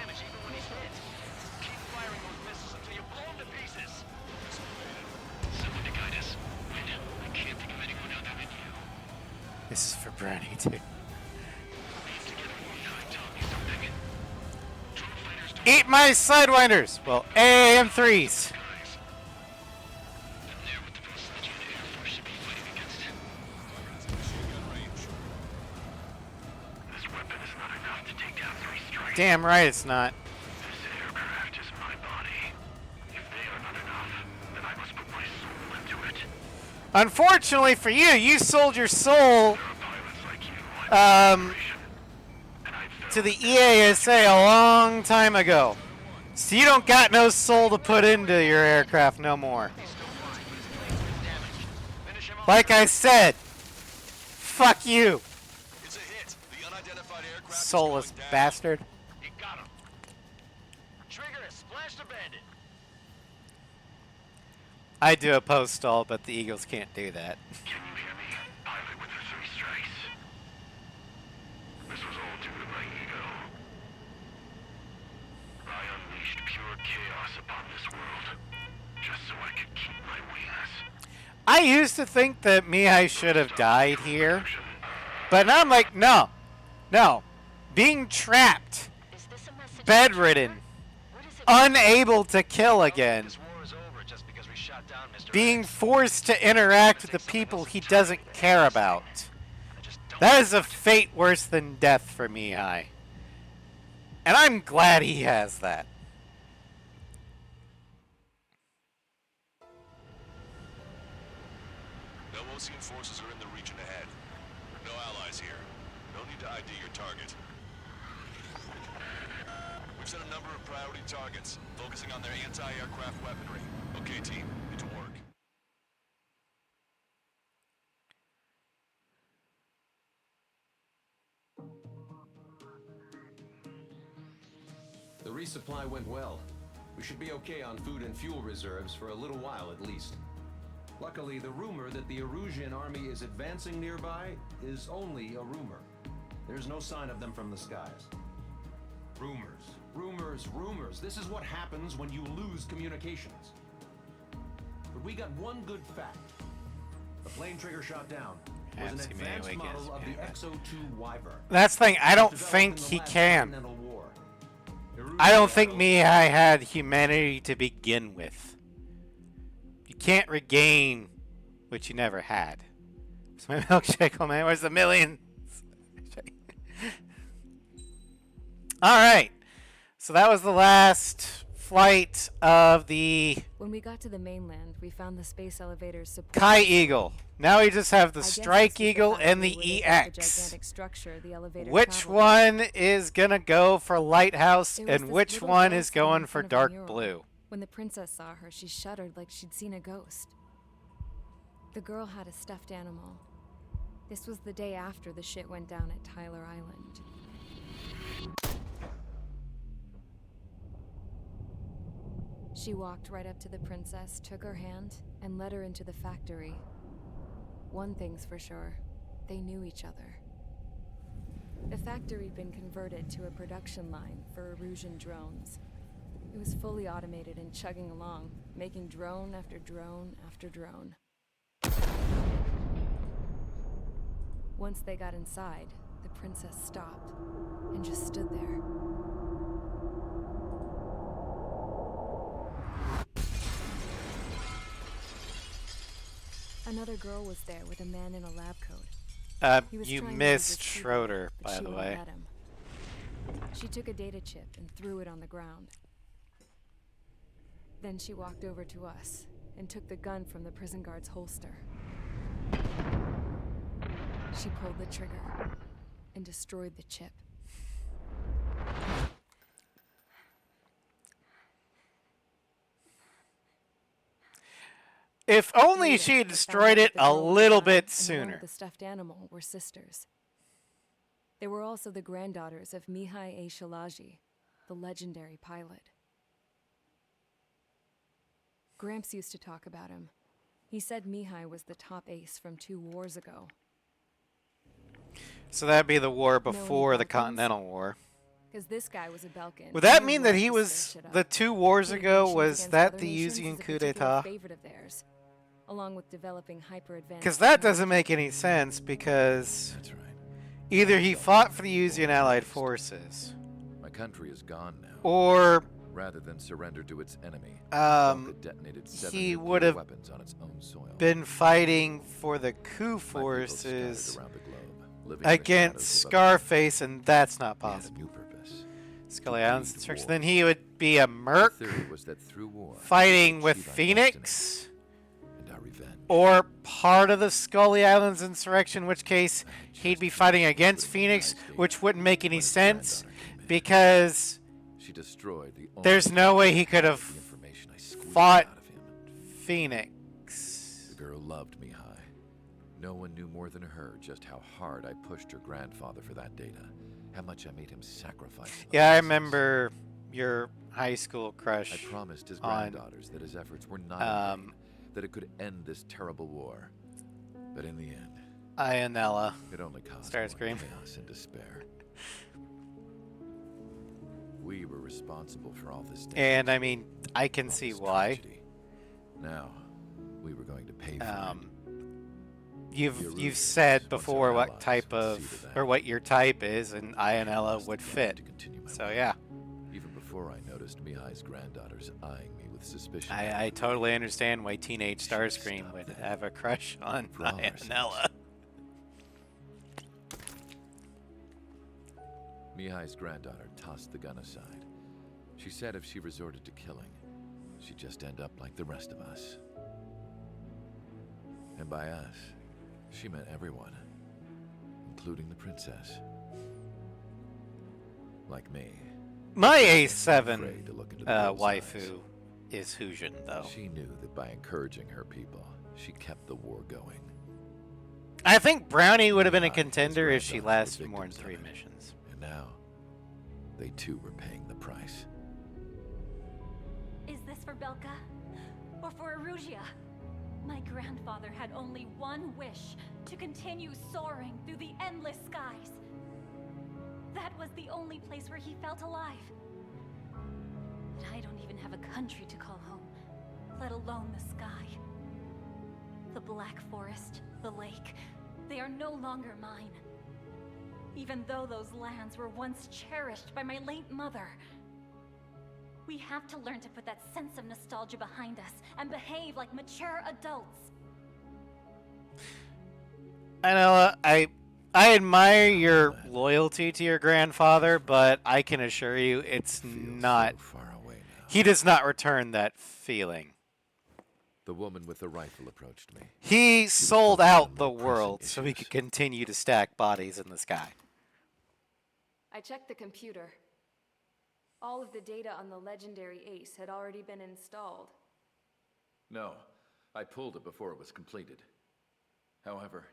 This is for Brownie too. Eat my Sidewinders! Well, AM3s. Damn right it's not. Unfortunately for you, you sold your soul to the EASA a long time ago. So you don't got no soul to put into your aircraft no more. Like I said, fuck you. Soulless bastard. I do a post stall, but the Eagles can't do that. Can you hear me? Pilot with the 3 strikes. This was all due to my ego. I unleashed pure chaos upon this world, just so I could keep my wings. I used to think that Mihai should have died here, but now I'm like, no. No. Being trapped, bedridden, unable to kill again, being forced to interact with the people he doesn't care about. That is a fate worse than death for Mihai. And I'm glad he has that. No Osean forces are in the region ahead. No allies here. No need to ID your target. We've set a number of priority targets, focusing on their anti-aircraft weaponry. Okay, team, get to work. The resupply went well. We should be okay on food and fuel reserves for a little while at least. Luckily, the rumor that the Erusian army is advancing nearby is only a rumor. There's no sign of them from the skies. Rumors, rumors, rumors. This is what happens when you lose communications. But we got one good fact. The plane Trigger shot down was an advanced model of the XO2 Wyvern. That's the thing, I don't think he can. I don't think Mihai had humanity to begin with. You can't regain what you never had. Where's my milkshake, oh man? Where's the millions? Alright. So that was the last flight of the When we got to the mainland, we found the space elevators support. Kai Eagle. Now we just have the Strike Eagle and the EX. Which one is gonna go for Lighthouse and which one is going for Dark Blue? When the princess saw her, she shuddered like she'd seen a ghost. The girl had a stuffed animal. This was the day after the shit went down at Tyler Island. She walked right up to the princess, took her hand, and led her into the factory. One thing's for sure, they knew each other. The factory'd been converted to a production line for Erusian drones. It was fully automated and chugging along, making drone after drone after drone. Once they got inside, the princess stopped and just stood there. Another girl was there with a man in a lab coat. You missed Schroeder, by the way. She took a data chip and threw it on the ground. Then she walked over to us and took the gun from the prison guard's holster. She pulled the trigger and destroyed the chip. If only she had destroyed it a little bit And sooner. the stuffed animal were sisters. They were also the granddaughters of Mihai A. Shalaji, the legendary pilot. Gramps used to talk about him. He said Mihai was the top ace from 2 wars ago. So that'd be the war Know before any the Belkans? Continental War. Because this guy was a Belkan. Would that and mean that loved he to was stir shit up. the 2 wars Putting ago? nations Was against that other the nations Yuzian is a coup particular d'etat? favorite of theirs, along with developing hyper-advanced. Because that doesn't make any sense. Because either he fought for the Yuzian Allied forces, My country is gone now. or Rather than surrender to its enemy, Um, Belka detonated 7 he nuclear would have weapons on its own soil. been fighting for the coup My people forces scattered around the globe, living in the against shadows of Scarface, and that's not He had a possible. new purpose. Scully Island's lead instruction. war. Then he would be a merc The theory was that through war, fighting we with achieve our Phoenix, destiny and our revenge. or part of the Scully Islands insurrection, in which case he'd be fighting against Phoenix, which wouldn't make any sense because She destroyed the there's only no way he could have the information I squeezed fought out of him. Phoenix. The girl loved me high. No one knew more than her just how hard I pushed her grandfather for that data. How much I made him sacrifice. Yeah, I remember your high school crush. I promised his on, granddaughters that his efforts were not in vain, um, that it could end this terrible war. But in the end, Ionella. it only caused Starscream. more chaos and despair. We were responsible for all this damage. And I mean, I can all see this why. tragedy. Now, we were going to pay for Um, it. you've said Once before our what allies type would see of to that. or what your type is, and Ionella Just would the fit. to continue my So way. yeah, Even before I noticed Mihai's granddaughters eyeing me with suspicion. I totally understand why teenage Should've Starscream stopped would that. have a crush on For all our sakes. Ionella. Mihai's granddaughter tossed the gun aside. She said if she resorted to killing, she'd just end up like the rest of us. And by us, she meant everyone, including the princess. Like me. My Afraid A7 to look into the girl's eyes. waifu is Hujin, though. She knew that by encouraging her people, she kept the war going. I think Brownie would have been a Mihai and his contender if she granddaughters lasted were more than victims 3 of it. missions. And now, they too were paying the price. Is this for Belka? Or for Erugia? My grandfather had only one wish, to continue soaring through the endless skies. That was the only place where he felt alive. But I don't even have a country to call home, let alone the sky. The Black Forest, the lake, they are no longer mine. Even though those lands were once cherished by my late mother. We have to learn to put that sense of nostalgia behind us and behave like mature adults. Ionella, I admire your loyalty to your grandfather, but I can assure you it's not. So far away now. He does not return that feeling. The woman with the rifle approached me. He was sold focused out on the more pressing world so he issues. could continue to stack bodies in the sky. I checked the computer. All of the data on the legendary ace had already been installed. No, I pulled it before it was completed. However,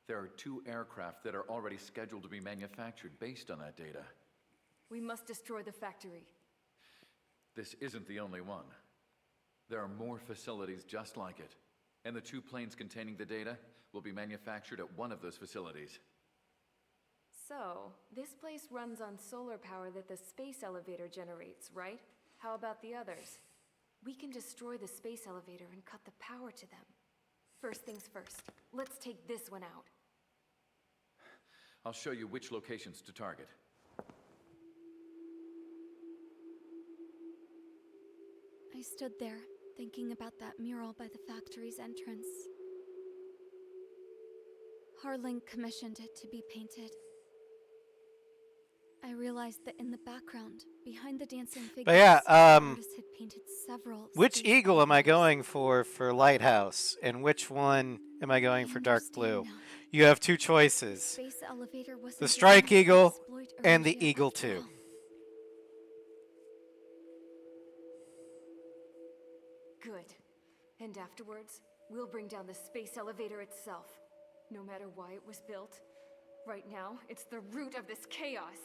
there are 2 aircraft that are already scheduled to be manufactured based on that data. We must destroy the factory. This isn't the only one. There are more facilities just like it, and the 2 planes containing the data will be manufactured at one of those facilities. So, this place runs on solar power that the space elevator generates, right? How about the others? We can destroy the space elevator and cut the power to them. First things first, let's take this one out. I'll show you which locations to target. I stood there, thinking about that mural by the factory's entrance. Harling commissioned it to be painted. I realized that in the background, behind the dancing figures, But yeah, the artist had painted several which space eagle am I elevators. going for Lighthouse, and which one am I going for Dark Blue? now. You have two choices: Space elevator wasn't the designed Strike to Eagle exploit and the Erusia Eagle after 2. all. Good. And afterwards, we'll bring down the space elevator itself. No matter why it was built, right now, it's the root of this chaos.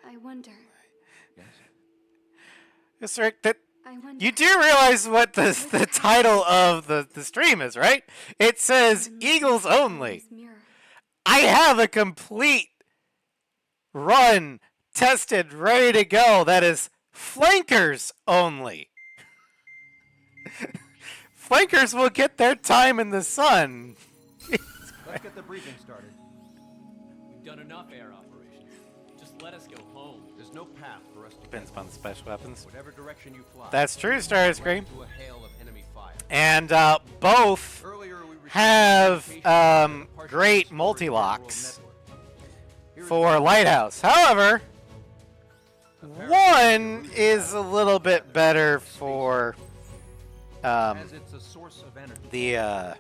I wonder. Yes, Rick, that I wonder. you do realize what the title of the stream is, right? It says Eagles Only. I have a complete run, tested, ready to go. That is Flankers Only. Flankers will get their time in the sun. Let's get the briefing started. We've done enough air operations. Just let us go home. There's no path for us to Depends get upon the special weapons. Whatever direction you fly. That's true, Starscream. To a hail of enemy fire. And both have great multi-locks for Lighthouse. However, one is a little bit better for As it's a source of energy. the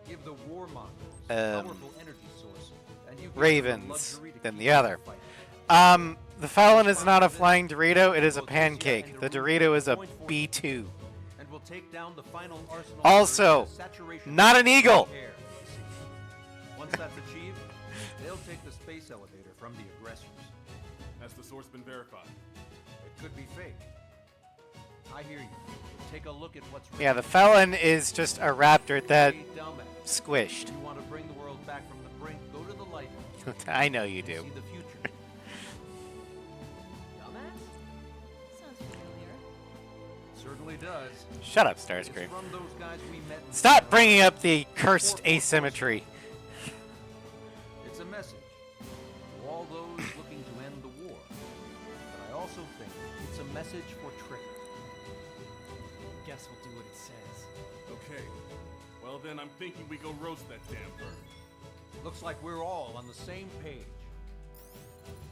Give the warmongers a powerful energy source, and you give them Ravens luxury to than keep the other. fighting. The Fallon is not a flying Dorito, it is a pancake. The Dorito is a B2. And we'll take down the final arsenal Also, of saturation not an of eagle. air, you see. Once that's achieved, they'll take the space elevator from the aggressors. Has the source been verified? It could be fake. I hear you. Take a look at what's Yeah, the Felon is just a raptor that Hey, dumbass. squished. You want to bring the world back from the brink, go to the lighthouse. I know you and do. See the future. Dumbass? Sounds familiar. Certainly does. Shut up, It's Starscream. from those guys we met in Stop bringing up the cursed asymmetry. It's a message to all those looking to end the war. But I also think it's a message for Trigger. Guess we'll do what it says. Okay. Well then, I'm thinking we go roast that damn bird. Looks like we're all on the same page.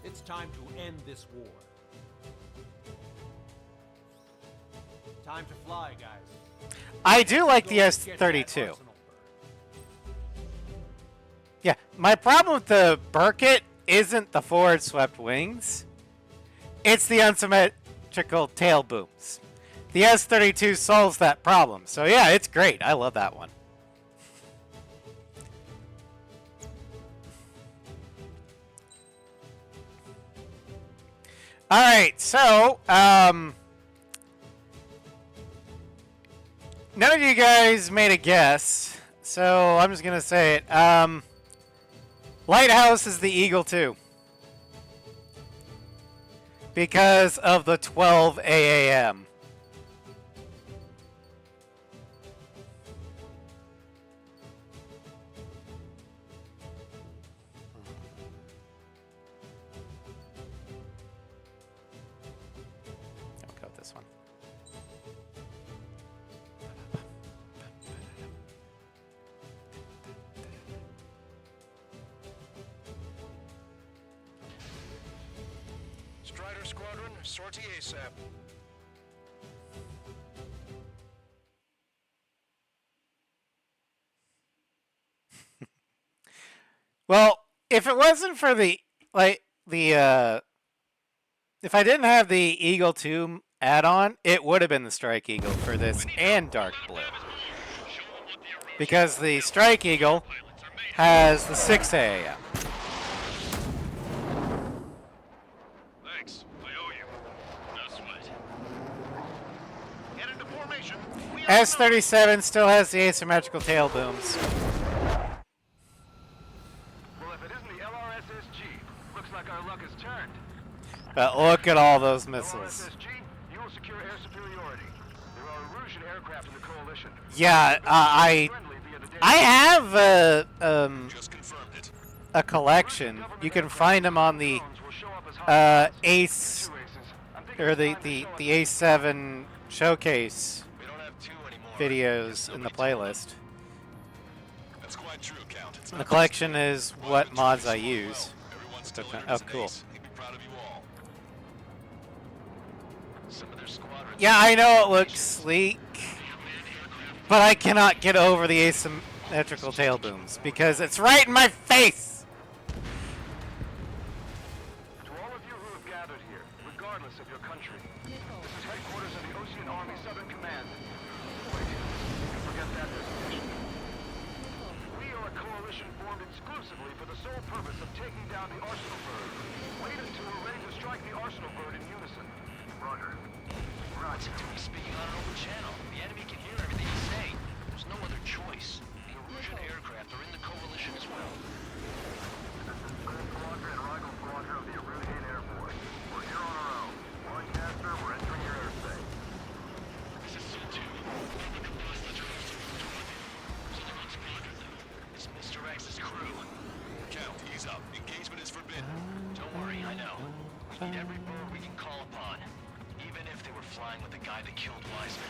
It's time to end this war. Time to fly, guys. I do like the Go get that S-32. arsenal. Yeah, my problem with the Burkett isn't the forward swept wings. It's the unsymmetrical tail booms. The S-32 solves that problem. So yeah, it's great. I love that one. All right, so none of you guys made a guess, so I'm just gonna say it. Lighthouse is the Eagle 2 because of the 12 AAM. I'll go with this one. Strider Squadron, sortie ASAP. Well, if it wasn't for the if I didn't have the Eagle 2 add-on, it would have been the Strike Eagle for this and Dark Blue. Because the Strike Eagle has the 6 AAM. Thanks. I owe you. No sweat. Get into formation. S-37 still has the asymmetrical tail booms. Well, if it isn't the LRSSG, looks like our luck has turned. But look at all those missiles. LRSSG, you will secure air superiority. There are Erusian aircraft in the coalition. Yeah, I have a collection. You can find them on the Ace or the A7 showcase videos in the playlist. That's quite true, Count. The collection is what mods I use. Oh, cool. Yeah, I know it looks sleek, but I cannot get over the asymmetrical tail booms because it's right in my face. To all of you who have gathered here, regardless of your country, this is headquarters of the Ocean Army Southern Command. Wait, you can forget that designation. We are a coalition formed exclusively for the sole purpose of taking down the Arsenal Bird. Wait until we're ready to strike the Arsenal Bird in unison. Roger. What's it doing speaking on an open channel? The enemy can hear everything you say. There's no other choice. The Erusian aircraft are in the coalition as well. This is Gold Squadron and Rigel Squadron of the Erusian Air Force. We're here on our own. Broadcaster, we're entering your airspace. This is Sul-2. It's Mr. X's crew. Count, ease up. Engagement is forbidden. Don't worry, I know. We need every bird we can call upon. Even if they were flying with the guy that killed Wiseman.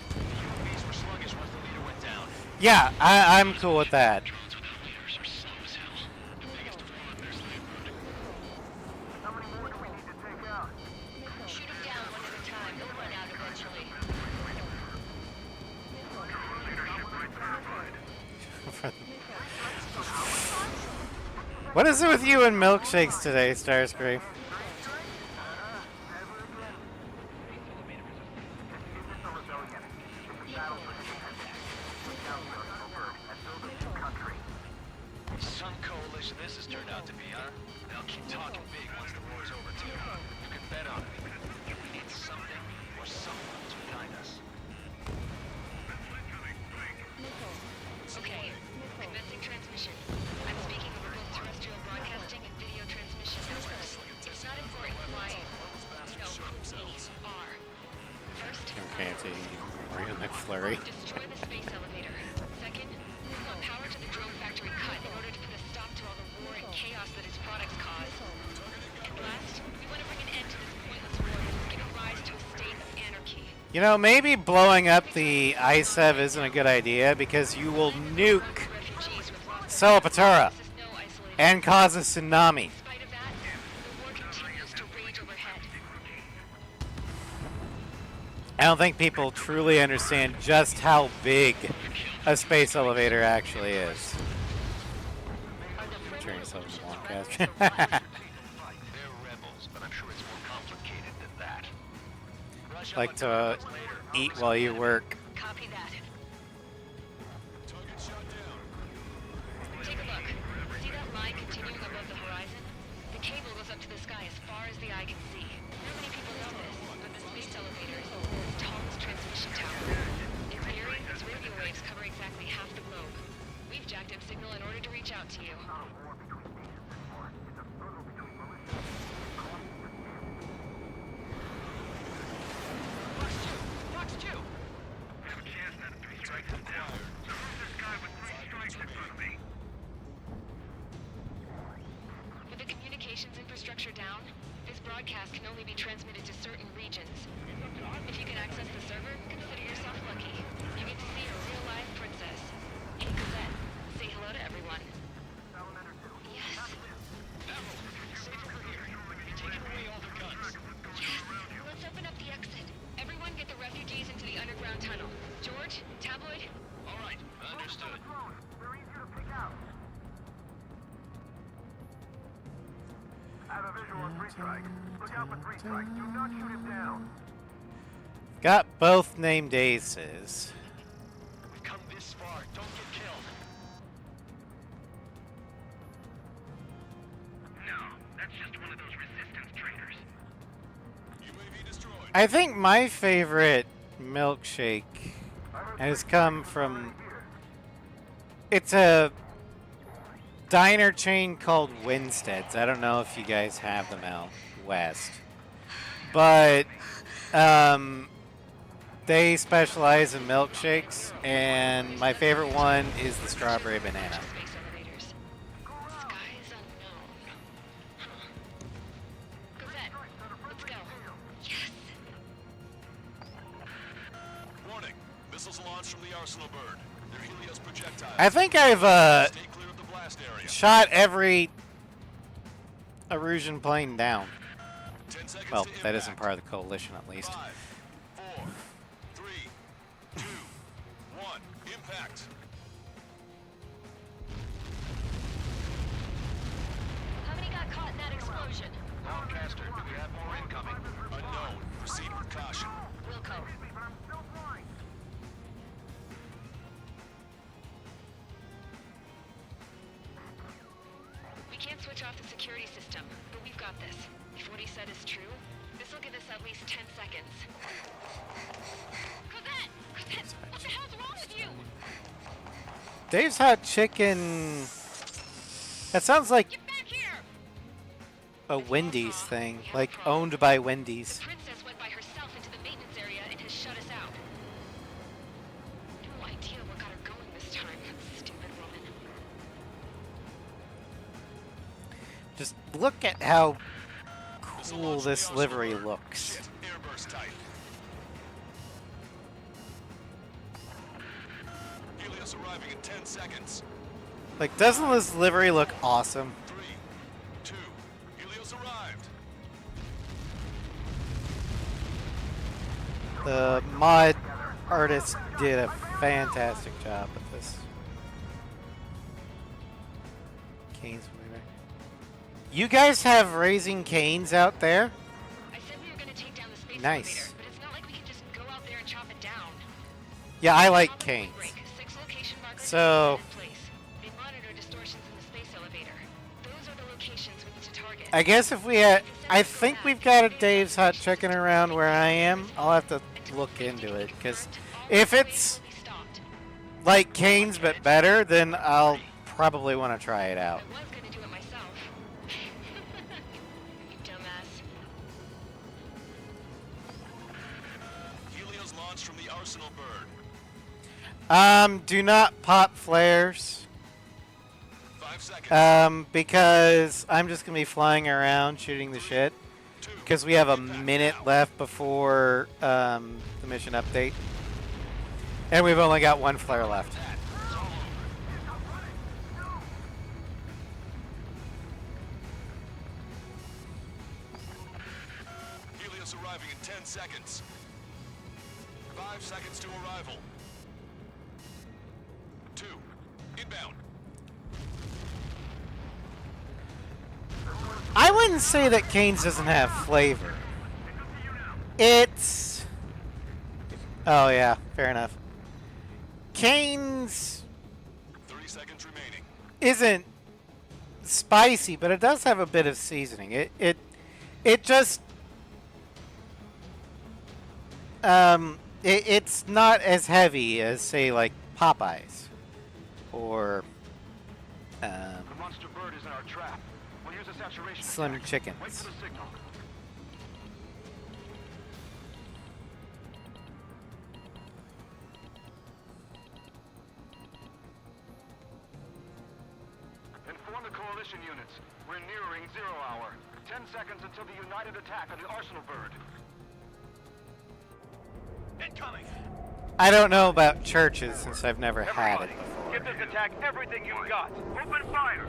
The UAVs were sluggish once the leader went down. Yeah, I'm cool with that. How many more do we need to take out? Shoot them down one at a time. They'll run out eventually. What is it with you and milkshakes today, Starscream? Some coalition this has turned out to be, huh? They'll keep talking big once the war's over, too. You can bet on it. It's something or someone to guide us. Okay, commencing transmission. I'm speaking over both terrestrial broadcasting and video transmission networks. It's not important why, who we are. First, Tim Clancy, Maria McFlurry. destroy the space elevator. Second, we want power to the drone factory cut in order to put a stop to all the war and chaos that its products cause. And last, we want to bring an end to this pointless war that is giving rise to a state of anarchy. You know, maybe blowing up the ISEV isn't a good idea because you will nuke Soapatura and cause a tsunami. I don't think people truly understand just how big a space elevator actually is. Turn yourself into one cast. They're rebels, but I'm sure it's more complicated than that. Like to eat while you work. Copy that. Take a look. See that line continuing above the horizon? The cable goes up to the sky as far as the eye can see. Not many people know this, but the space elevator is the world's tallest transmission tower. In theory, its radio waves cover exactly half the globe. We've jacked up signal in order to reach out to you. Fox 2! Have a chance not to 3 strikes and down. So who's this guy with 3 strikes in front of me? With the communications infrastructure down, this broadcast can only be transmitted to certain regions. If you can access the server, consider yourself lucky. You get to see a real-life princess. Hey, Cosette, say hello to everyone. Yes. Safe over here. You're taking away all the guns. Yes. Let's open up the exit. Everyone get the refugees into the underground tunnel. George, Tabloid? All right, understood. They're easier to pick out. I have a visual on 3 strikes. Look out for 3 strikes. Do not shoot him down. Got both named aces. We've come this far. Don't get killed. No, that's just one of those resistance traitors. UAV destroyed. I think my favorite milkshake has come from... It's a diner chain called Winstead's. I don't know if you guys have them out west. But they specialize in milkshakes, and my favorite one is the strawberry banana. Space elevators. Skies unknown. Cosette, let's go. Yes. Warning. Missiles launched from the Arsenal Bird. They're Helios I think I've shot every Erusian plane down. Well, that isn't part of the coalition, at least. 5, 4, 3, 2, 1, impact. How many got caught in that explosion? Lancaster, do we have more incoming? Unknown. Proceed with caution. Wilco. We can't switch off the security system, but we've got this. If what he said is true, this will give us at least 10 seconds. Cosette! Cosette! What the hell's wrong with you? Dave's Hot Chicken... That sounds like a Wendy's thing. Like, owned by Wendy's. The princess went by herself into the maintenance area and has shut us out. No idea what got her going this time. Stupid woman. Just look at how cool this livery looks. Airburst type. Helios arriving in 10 seconds. Like, doesn't this livery look awesome? 3, 2, Helios arrived. The mod artist did a fantastic job with this. Canes. You guys have Raising Canes out there? I said we were going to take down the space Nice. elevator, but it's not like we can just go out there and chop it down. Yeah, I like canes. 6 location markers So, in place. They monitor distortions in the space elevator. Those are the locations we need to target. I guess if we had... I think we've got a Dave's Hot Chicken around where I am. I'll have to look into it, because if it's like Canes but better, then I'll probably want to try it out. I was going to do it myself. You dumbass. Helios launched from the Arsenal bird. Do not pop flares. 5 seconds. Because I'm just gonna be flying around shooting the shit. Because we have a minute left before the mission update, and we've only got 1 flare left. Helios arriving in 10 seconds. 5 seconds to arrival. 2, inbound. I wouldn't say that Canes doesn't have flavor. It's... Oh yeah, fair enough. Canes 30 seconds remaining. isn't spicy, but it does have a bit of seasoning. It just... it's not as heavy as, say, like Popeyes or The monster bird is in our trap. We'll use a saturation Slim attack. Chickens. Wait for the signal. Inform the coalition units. We're nearing 0 hour. 10 seconds until the united attack on the Arsenal bird. Incoming! I don't know about churches since I've never had it. Give this attack everything you've got. Open fire!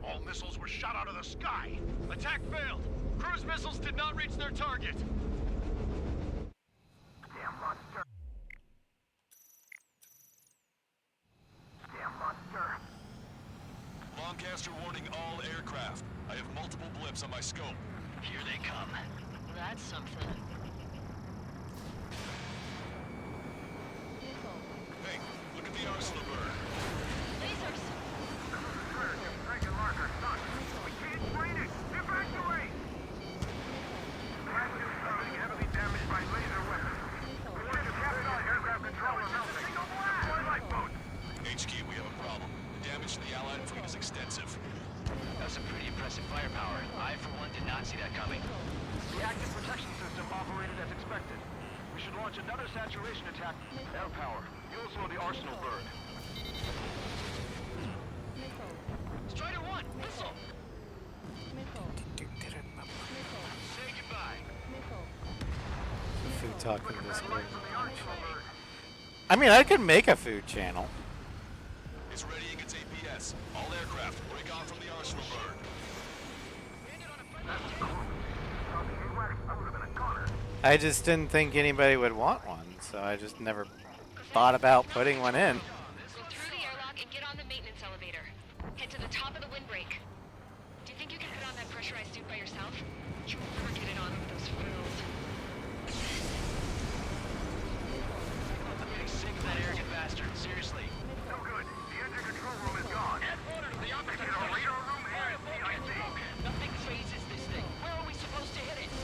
All missiles were shot out of the sky. Attack failed. Cruise missiles did not reach their target. Damn monster. Damn monster. Lancaster warning all aircraft. I have multiple blips on my scope. Here they come. That's something. Hey, look at the Arsenal bird. Lasers! Dragon marker, son. We can't train it. Evacuate! Brand new starting heavily damaged by laser weapons. Order to capture aircraft controller mounting. Deploy lifeboats. HQ, we have a problem. The damage to the Allied fleet is extensive. That's some pretty impressive firepower. I, for one, did not see that coming. The active protection system operated as expected. We should launch another saturation attack. Air power. You'll slow the Arsenal bird. Strider 1, missile! Say goodbye. Food talk in Discord. I mean, I could make a food channel. It's readying its APS. All aircraft, break off from the arsenal burn. I just didn't think anybody would want one, so I just never thought about putting one in. Go through the airlock and get on the maintenance elevator. Head to the top of the windbreak. Do you think you can put on that pressurized suit by yourself? You'll never get it on with those fools. I'm getting sick of that arrogant bastard, seriously. No good. The engine control room is gone. Headquarters to the opposite of the radar room and CIC. Nothing phases this thing. Where are we supposed to hit it?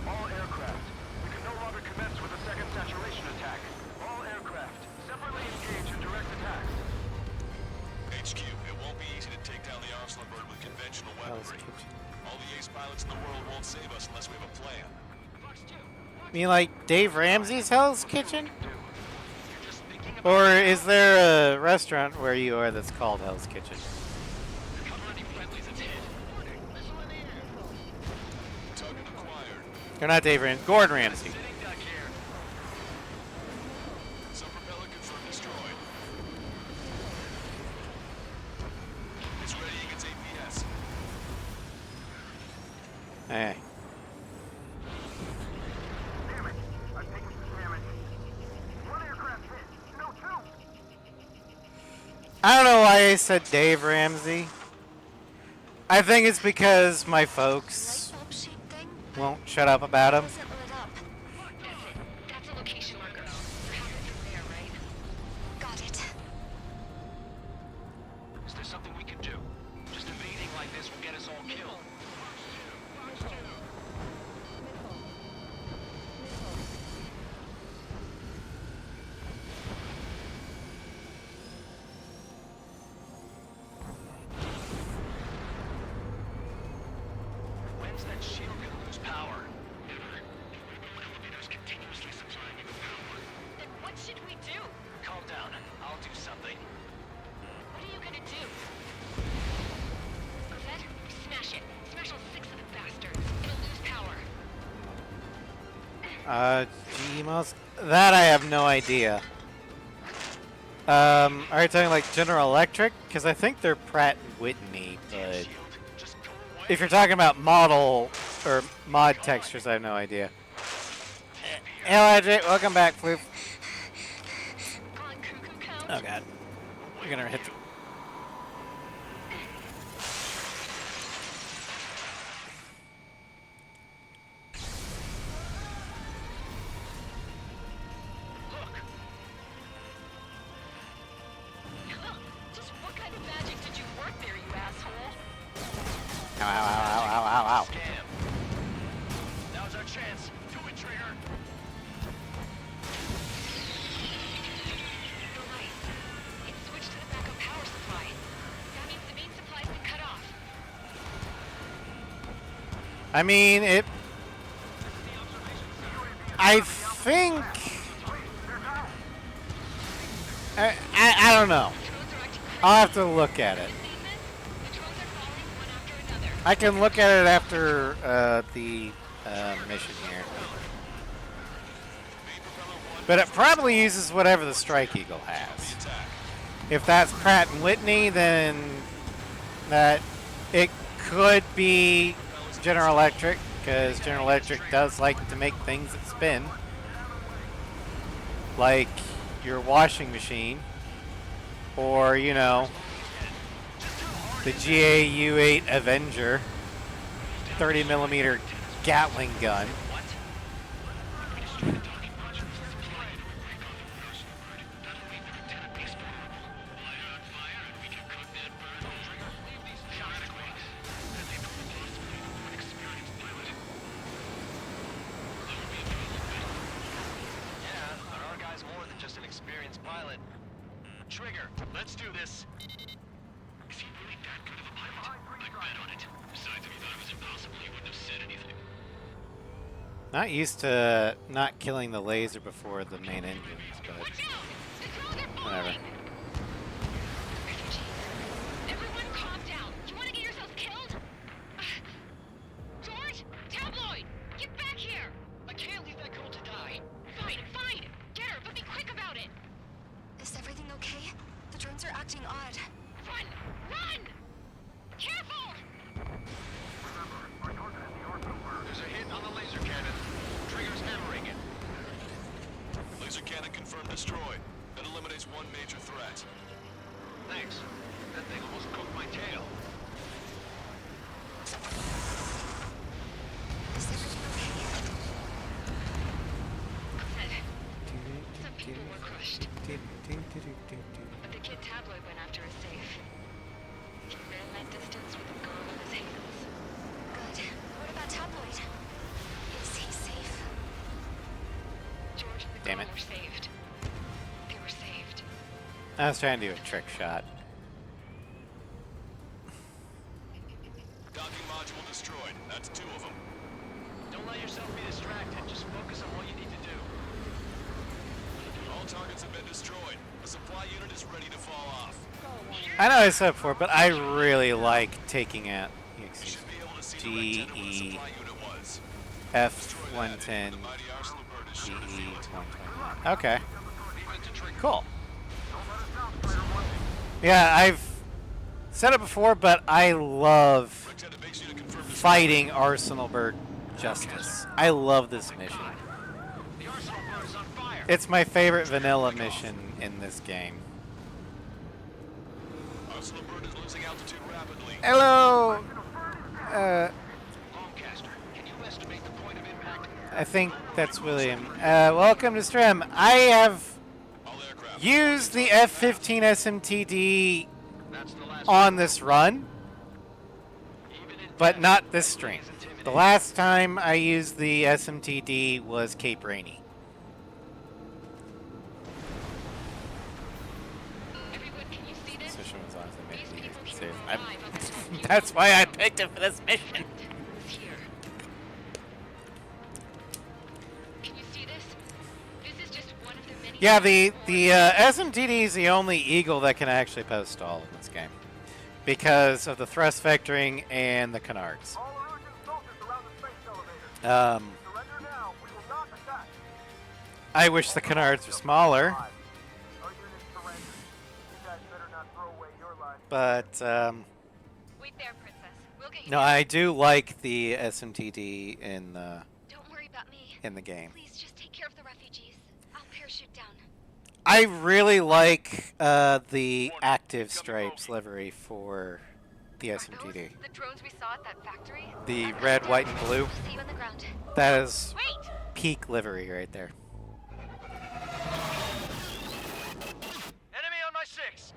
All aircraft. We can no longer commence with a second saturation attack. All aircraft, separately engage in direct attacks. HQ, it won't be easy to take down the arsenal bird with conventional weaponry. All the ace pilots in the world won't save us unless we have a plan. You mean like Dave Ramsey's Hell's Kitchen? Or is there a restaurant where you are that's called Hell's Kitchen? Or not Dave Ramsey, Gordon Ramsay. Some propeller confirmed destroyed. It's readying its APS. Hey. Damn it. I've taken some damage. One aircraft hit. No, two. I don't know why I said Dave Ramsey. I think it's because my folks won't shut up about him. That's a location marker. Perhaps it's from there, right? Got it. Is there something we can do? Just evading like this will get us all killed. When's that shield gonna lose power? Elevators continuously supplying you with power. Then what should we do? Calm down. I'll do something. What are you gonna do? Cosette, smash it. Smash all 6 of the bastards. It'll lose power. GMOS? That I have no idea. Are you talking like General Electric? Because I think they're Pratt & Whitney, but if you're talking about model or mod textures, I have no idea. Hello, AJ. Welcome back, Floof. Oh, God. You're gonna hit the... Just what kind of magic did you work there, you asshole? Ow, ow, ow, ow, ow, ow, ow. Now's our chance. Do it, Trigger. You're right. It's switched to the backup power supply. That means the main supply's been cut off. I mean, it... I think... I don't know. I'll have to look at it. I can look at it after the mission here. But it probably uses whatever the Strike Eagle has. If that's Pratt & Whitney, then that it could be General Electric, because General Electric does like to make things that spin. Like your washing machine, or, you know, the GAU-8 Avenger 30mm Gatling gun. Trigger, let's do this. Is he really that good of a pilot? I'd bet on it. Besides, if he thought it was impossible, he wouldn't have said anything. Not used to not killing the laser before the main engines, but whatever. Laser cannon confirmed destroyed. That eliminates one major threat. Thanks. That thing almost cooked my tail. Is everything okay? Good. Some people were crushed. But the kid Tabloid went after a safe. He ran that distance with a gun in his hands. Good. What about Tabloid? Is he safe? George and the Damn girl it. were saved. They were saved. I was trying to do a trick shot. Docking module destroyed. That's 2 of them. Don't let yourself be distracted. Just focus on what you need to do. All targets have been destroyed. The supply unit is ready to fall off. I know I said it before, but I really like taking out G GE F110 GE 121. Okay. Cool. Yeah, I've said it before, but I love fighting Arsenal Bird Justice. I love this mission. It's my favorite vanilla mission in this game. Arsenal Bird is losing altitude rapidly. Hello! Lancaster, can you estimate the point of impact? I think that's William. Welcome to stream. I have used the F-15 SMTD on this run, but not this stream. The last time I used the SMTD was Cape Rainy. That's why I picked it for this mission. Yeah, the SMTD is the only Eagle that can actually post stall in this game because of the thrust vectoring and the canards. I wish the canards were smaller, but no, I do like the SMTD in the game. Please just take care of the refugees. I'll parachute down. I really like the active stripes livery for the SMTD. The drones we saw at that factory? The red, white, and blue. See you on the ground. That is peak livery right there. Enemy on my 6.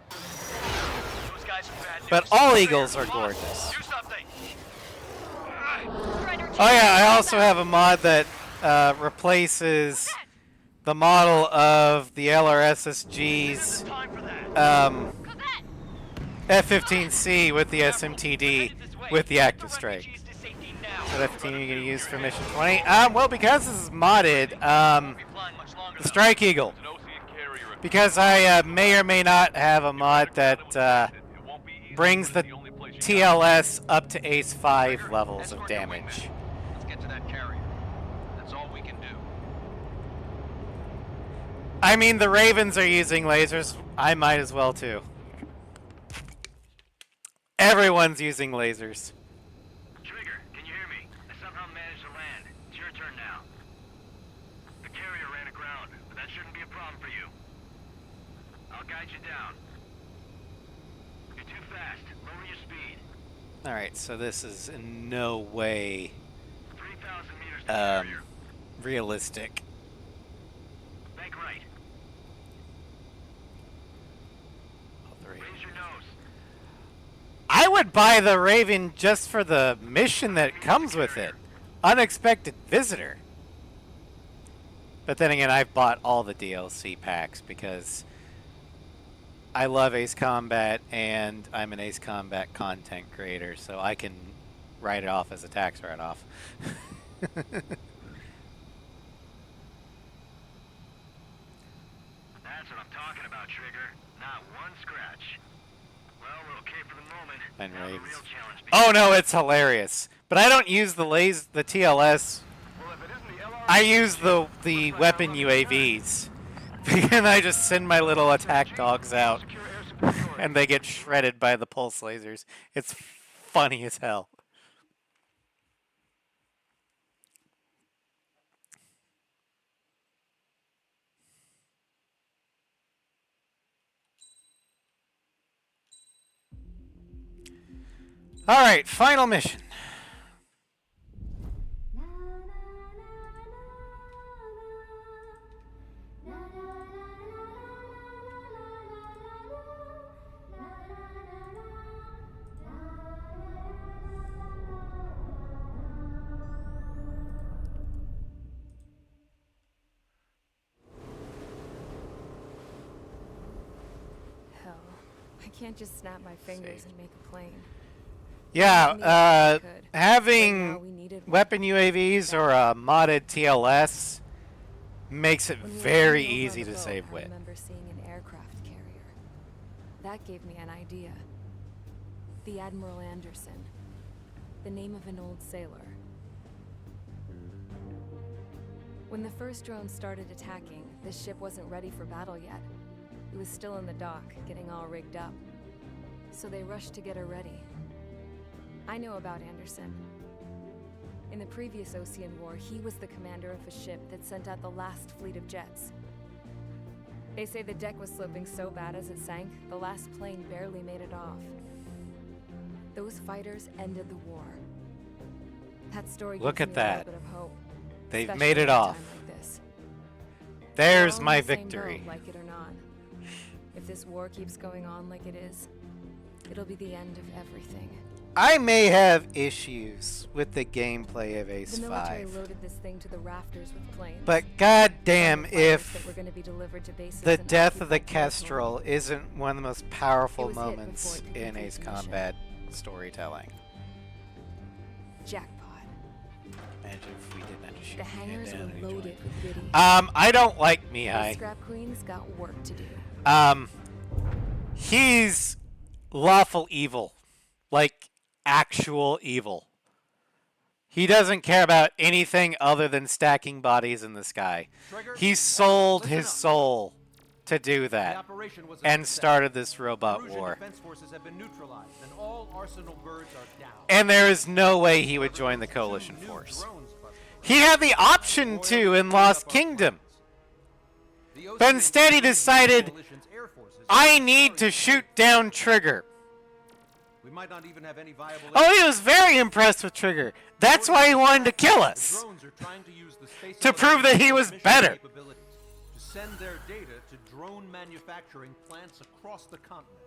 Those guys are bad news. But all Eagles are gorgeous. Do something. Oh yeah, I also have a mod that replaces the model of the LRSSG's F-15C with the SMTD with the active strike. So that's the team you're going to use for mission 20. Well, because this is modded, the Strike Eagle. Because I may or may not have a mod that brings the TLS up to Ace 5 levels of damage. Let's get to that carrier. That's all we can do. I mean, the Ravens are using lasers. I might as well too. Everyone's using lasers. Trigger, can you hear me? I somehow managed to land. It's your turn now. The carrier ran aground, but that shouldn't be a problem for you. I'll guide you down. You're too fast. Lower your speed. Alright, so this is in no way 3,000 meters to carrier. realistic. Bank right. Raise your nose. I would buy the Raven just for the mission that comes with it. Unexpected Visitor. But then again, I've bought all the DLC packs because I love Ace Combat and I'm an Ace Combat content creator, so I can write it off as a tax write-off. That's what I'm talking about, Trigger. Not one scratch. Well, we're okay for the moment. And Now the Ravens. real challenge Oh no, it's hilarious. But I don't use the TLS. I use the weapon UAVs. And I just send my little attack dogs out. And they get shredded by the pulse lasers. It's funny as hell. All right, final mission. Hell, I can't just snap my fingers and make a plane. Yeah, could. having Right now we needed one. weapon UAVs or a modded TLS makes it When we were very flying over easy on the to boat, save I wit. remember seeing an aircraft carrier. That gave me an idea. The Admiral Anderson. The name of an old sailor. When the first drone started attacking, the ship wasn't ready for battle yet. It was still in the dock, getting all rigged up. So they rushed to get her ready. I know about Anderson. In the previous Ocean War, he was the commander of a ship that sent out the last fleet of jets. They say the deck was sloping so bad as it sank, the last plane barely made it off. Those fighters ended the war. That story Look gives at me a that. little bit of hope. They've especially made it at a off. time like this. There's We're all my in the same victory. boat, like it or not. If this war keeps going on like it is, it'll be the end of everything. I may have issues with the gameplay of Ace The military 5, loaded this thing to the rafters with planes. but goddamn Fighters that if were gonna be delivered to bases the and death of the occupied territory. Kestrel isn't one of the most powerful It was hit moments before it could in complete Ace the mission. Combat storytelling. Jackpot. Imagine if we didn't have to shoot The him hangars down were and he loaded joined. with goodies. I don't like The Mihai. Scrap Queen's got work to do. He's lawful evil. Like, actual evil. He doesn't care about anything other than stacking bodies in the sky. He sold his soul to do that operation was a and success. started this robot Erusian war. defense forces have been neutralized, and all Arsenal birds are down. And there is no way he would join the coalition force. He had the option to in Lost Kingdom. But instead he decided, I need to shoot down Trigger. We might not even have any viable. Oh, he was very impressed with Trigger. That's why he wanted to kill us. Drones are trying to use the space To prove that he was better. capabilities to send their data to drone manufacturing plants across the continent.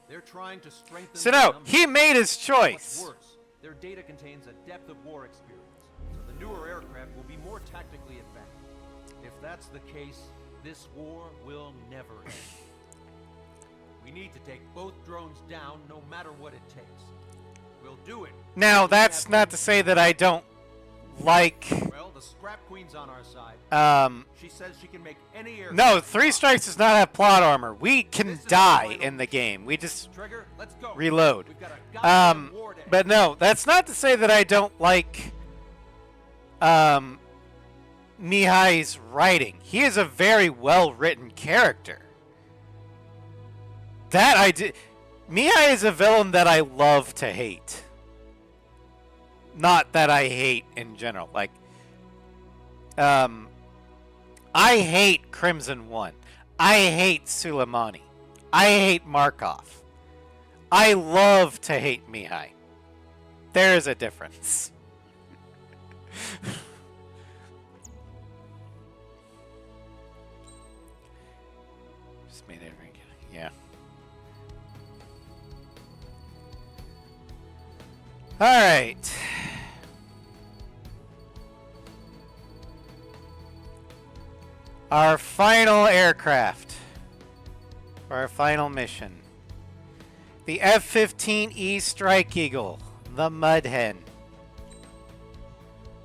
They're trying to strengthen. So their no, numbers. he made his choice. What's worse, their data contains a depth of war experience, so the newer aircraft will be more tactically advanced. If that's the case, this war will never end. We need to take both drones down, no matter what it takes. We'll do it. Now, that's not to say that I don't like... Well, the Scrap Queen's on our side. She says she can make any air. No, Three Strikes does not have plot armor. We can die in the game. We just Trigger, let's go. reload. We've got a goddamn war to But no, that's not to say that I don't like Mihai's writing. He is a very well-written character. That I did. Mihai is a villain that I love to hate. Not that I hate in general. Like, I hate Crimson One. I hate Suleimani. I hate Markov. I love to hate Mihai. There is a difference. Just made everything. Yeah. All right. Our final aircraft. For our final mission. The F-15E Strike Eagle, the Mud Hen.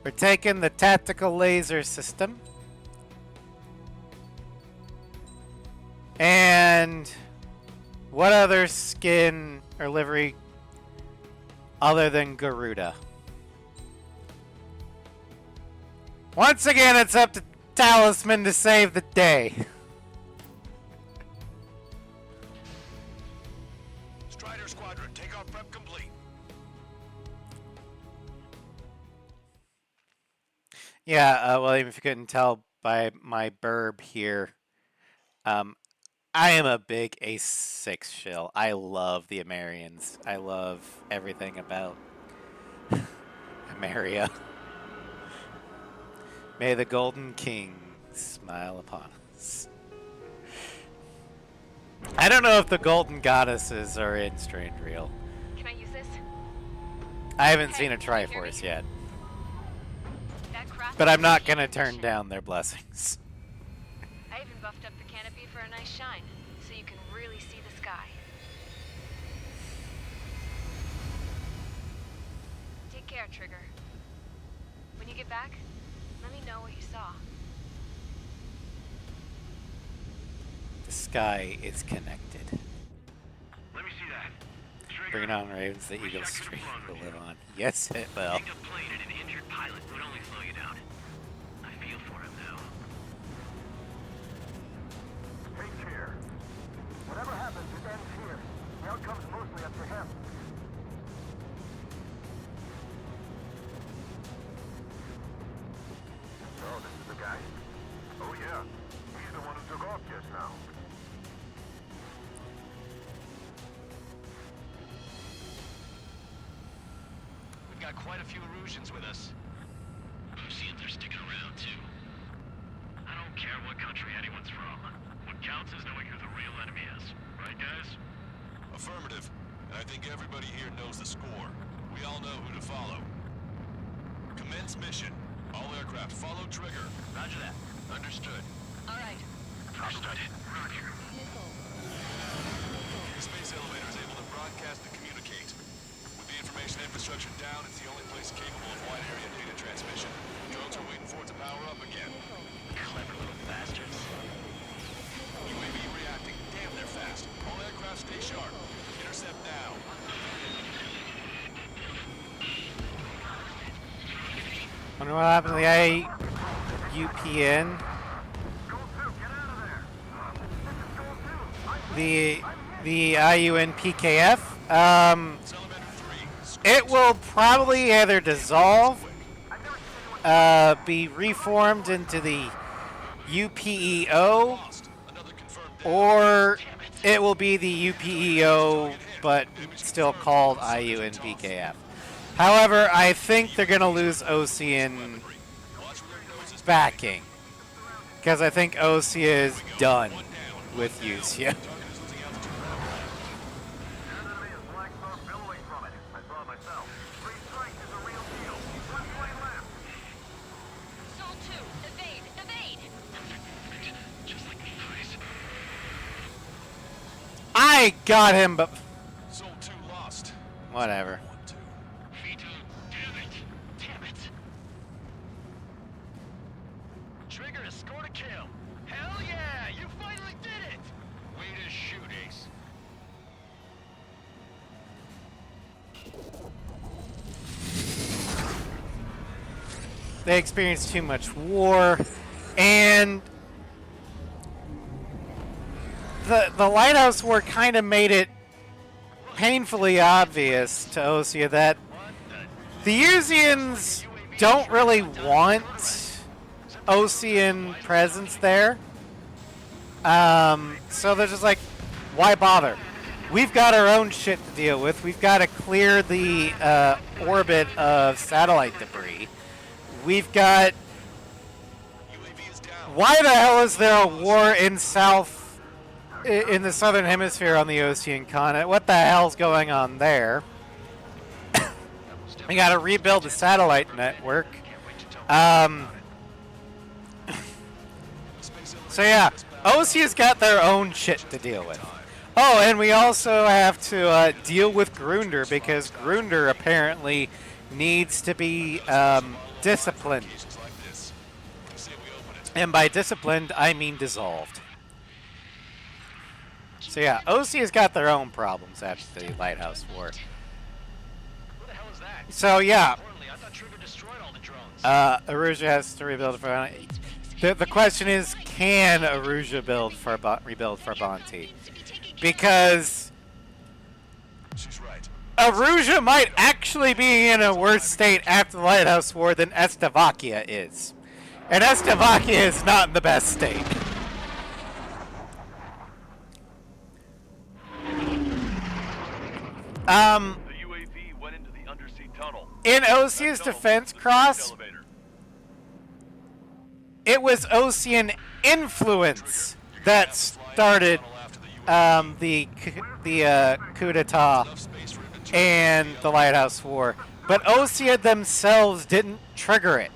We're taking the tactical laser system. And what other skin or livery other than Garuda? Once again, it's up to Talisman to save the day. Strider Squadron, takeoff prep complete. Yeah, William, if you couldn't tell by my burb here, I am a big Ace 6 shill. I love the Amerians. I love everything about Ameria. May the Golden King smile upon us. I don't know if the Golden Goddesses are in Strange Real. Can I use this? I haven't seen a Triforce yet. That craft But I'm not going to turn down their blessings. I even buffed up the canopy for a nice shine, so you can really see the sky. Take care, Trigger. When you get back, let me know what you saw. The sky is connected. Let me see that. Bring it on, Ravens. The Eagle Street will live on. Yes, it will. Dinged a plane and an injured pilot would only slow you down. I feel for him now. Take care. Whatever happens, it ends here. The outcome's mostly up to him. So, this is the guy? Oh yeah. He's the one who took off just now. We've got quite a few Erusians with us. Erusians are sticking around too. I don't care what country anyone's from. What counts is knowing who the real enemy is. Right, guys? Affirmative. And I think everybody here knows the score. We all know who to follow. Commence mission. All aircraft follow trigger. Roger that. Understood. All right. Understood. Roger. The space elevator is able to broadcast and communicate. With the information infrastructure down, it's the only place capable of wide area data transmission. Drones are waiting for it to power up again. Clever little bastards. UAV reacting. Damn, they're fast. All aircraft stay sharp. Intercept now. Wonder what happened to the IUPN. The IUNPKF. It will probably either dissolve, be reformed into the UPEO, or it will be the UPEO but still called IUNPKF. However, I think they're going to lose Ocean backing, because I think Osea is done with Usia. Sol 2, evade! Evade! Just like the freeze. I got him, but Sol 2 lost. whatever. V2, damn it! Damn it! Trigger has scored a kill. Hell yeah! You finally did it! Way to shoot, Ace. They experienced too much war, and the Lighthouse War kind of made it painfully obvious to Osea that the Usians don't really want Ocean presence there. So they're just like, why bother? We've got our own shit to deal with. We've got to clear the orbit of satellite debris. We've got... Why the hell is there a war in in the southern hemisphere on the Ocean continent? What the hell's going on there? We got to rebuild the satellite network. So yeah, Osea's got their own shit to deal with. Oh, and we also have to deal with Grunder, because Grunder apparently needs to be disciplined. And by disciplined, I mean dissolved. So yeah, Osea's got their own problems after the Lighthouse War. Who the hell is that? So yeah, Importantly, I thought Trigger destroyed all the drones. Erusia has to rebuild for... The question is, can Erusia rebuild Farbanti? Because Erusia might actually be in a worse state after the Lighthouse War than Estavakia is. And Estavakia is not in the best state. The UAV went into the undersea tunnel. In Osea's defense, Cross, it was Osean influence that started the coup d'etat and the Lighthouse War, but Osea themselves didn't trigger it.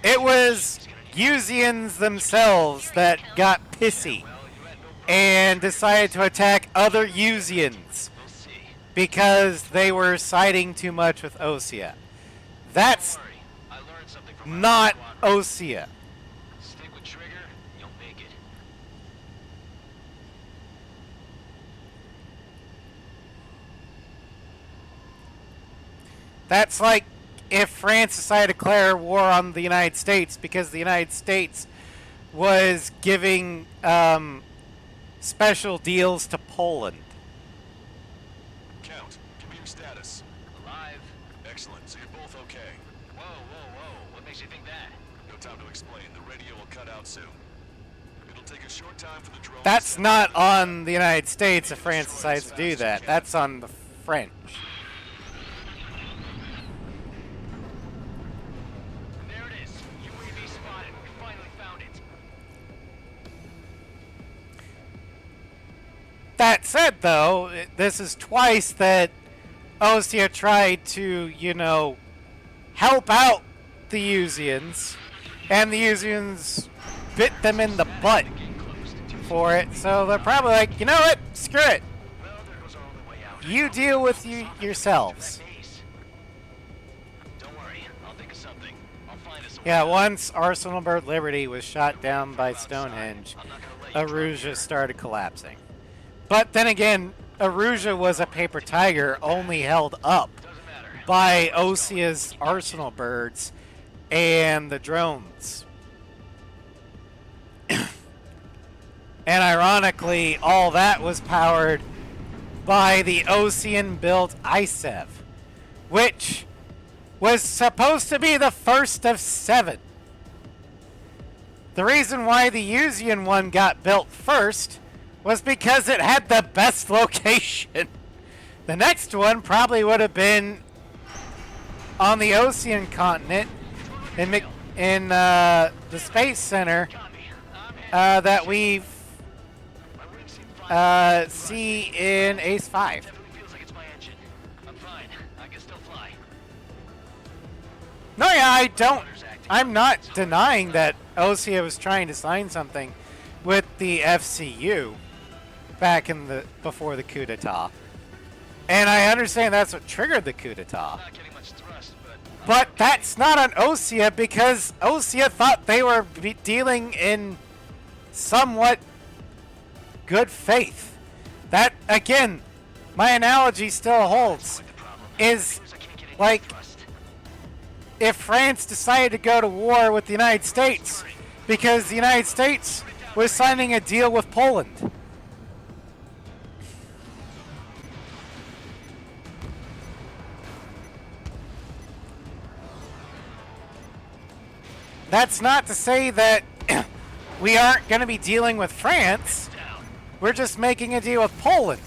It was Usians themselves that got pissy and decided to attack other Usians because they were siding too much with Osea. That's not Osea. Stick with trigger, you'll make it. That's like if France decided to declare war on the United States because the United States was giving special deals to Poland. Count, give me your status. Alive. Excellent, so you're both okay. Whoa, whoa, whoa. What makes you think that? No time to explain. The radio will cut out soon. It'll take a short time for the drone. That's not on the United States if France decides to do that. That's on the French. There it is. UAV spotted. We finally found it. That said, though, this is twice that Osea tried to, you know, help out the Usians, and the Usians bit them in the butt for it, so they're probably like, you know what, screw it. You deal with yourselves. Don't worry. I'll think of something. I'll find us a Yeah, once Arsenal Bird Liberty was shot down by Stonehenge, Aruja started collapsing. But then again, Aruja was a paper tiger only held up by Osea's Arsenal Birds and the drones. And ironically, all that was powered by the Osean-built ISEV, which was supposed to be the first of 7. The reason why the Usian one got built first was because it had the best location. The next one probably would have been on the Ocean continent in the Space Center that we see in Ace 5. No, yeah, I'm not denying that Osea was trying to sign something with the FCU back in before the coup d'etat. And I understand that's what triggered the coup d'etat. But that's not on Osea because Osea thought they were dealing in somewhat good faith. That, again, my analogy still holds. Is like if France decided to go to war with the United States because the United States was signing a deal with Poland. That's not to say that we aren't going to be dealing with France. We're just making a deal with Poland.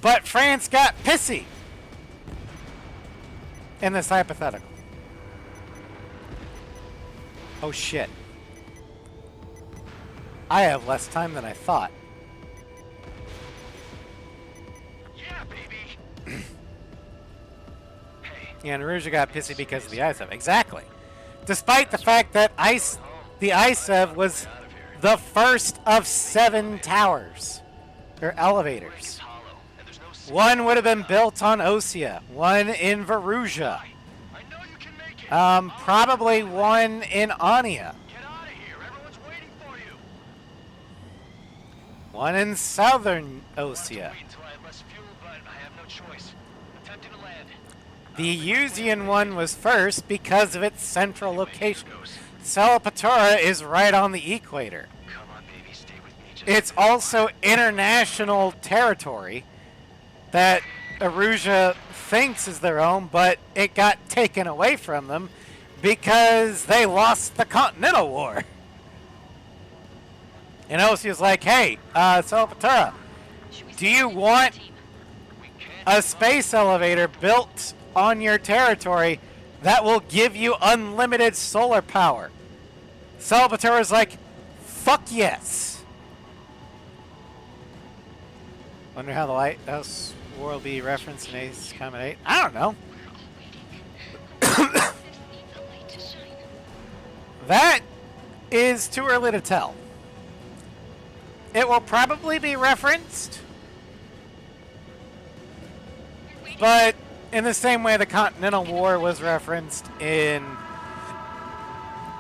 But France got pissy in this hypothetical. Oh shit. I have less time than I thought. Yeah, baby. Yeah, and Aruja got pissy because of the ISEV. Exactly. Despite the fact that the ISEV was the first of 7 towers, or elevators. One would have been built on Osea, one in Veruja, probably one in Ania, one in southern Osea. The Usian one was first because of its central location. Salapatura is right on the equator. It's also international territory that Aruja thinks is their own, but it got taken away from them because they lost the Continental War. And Osea's like, hey, Salapatura, Do you want a space elevator built on your territory that will give you unlimited solar power? Salvatore is like, fuck yes. Wonder how the lighthouse war will be referenced in Ace Combat 8. I don't know. That is too early to tell. It will probably be referenced, but in the same way the Continental War was referenced in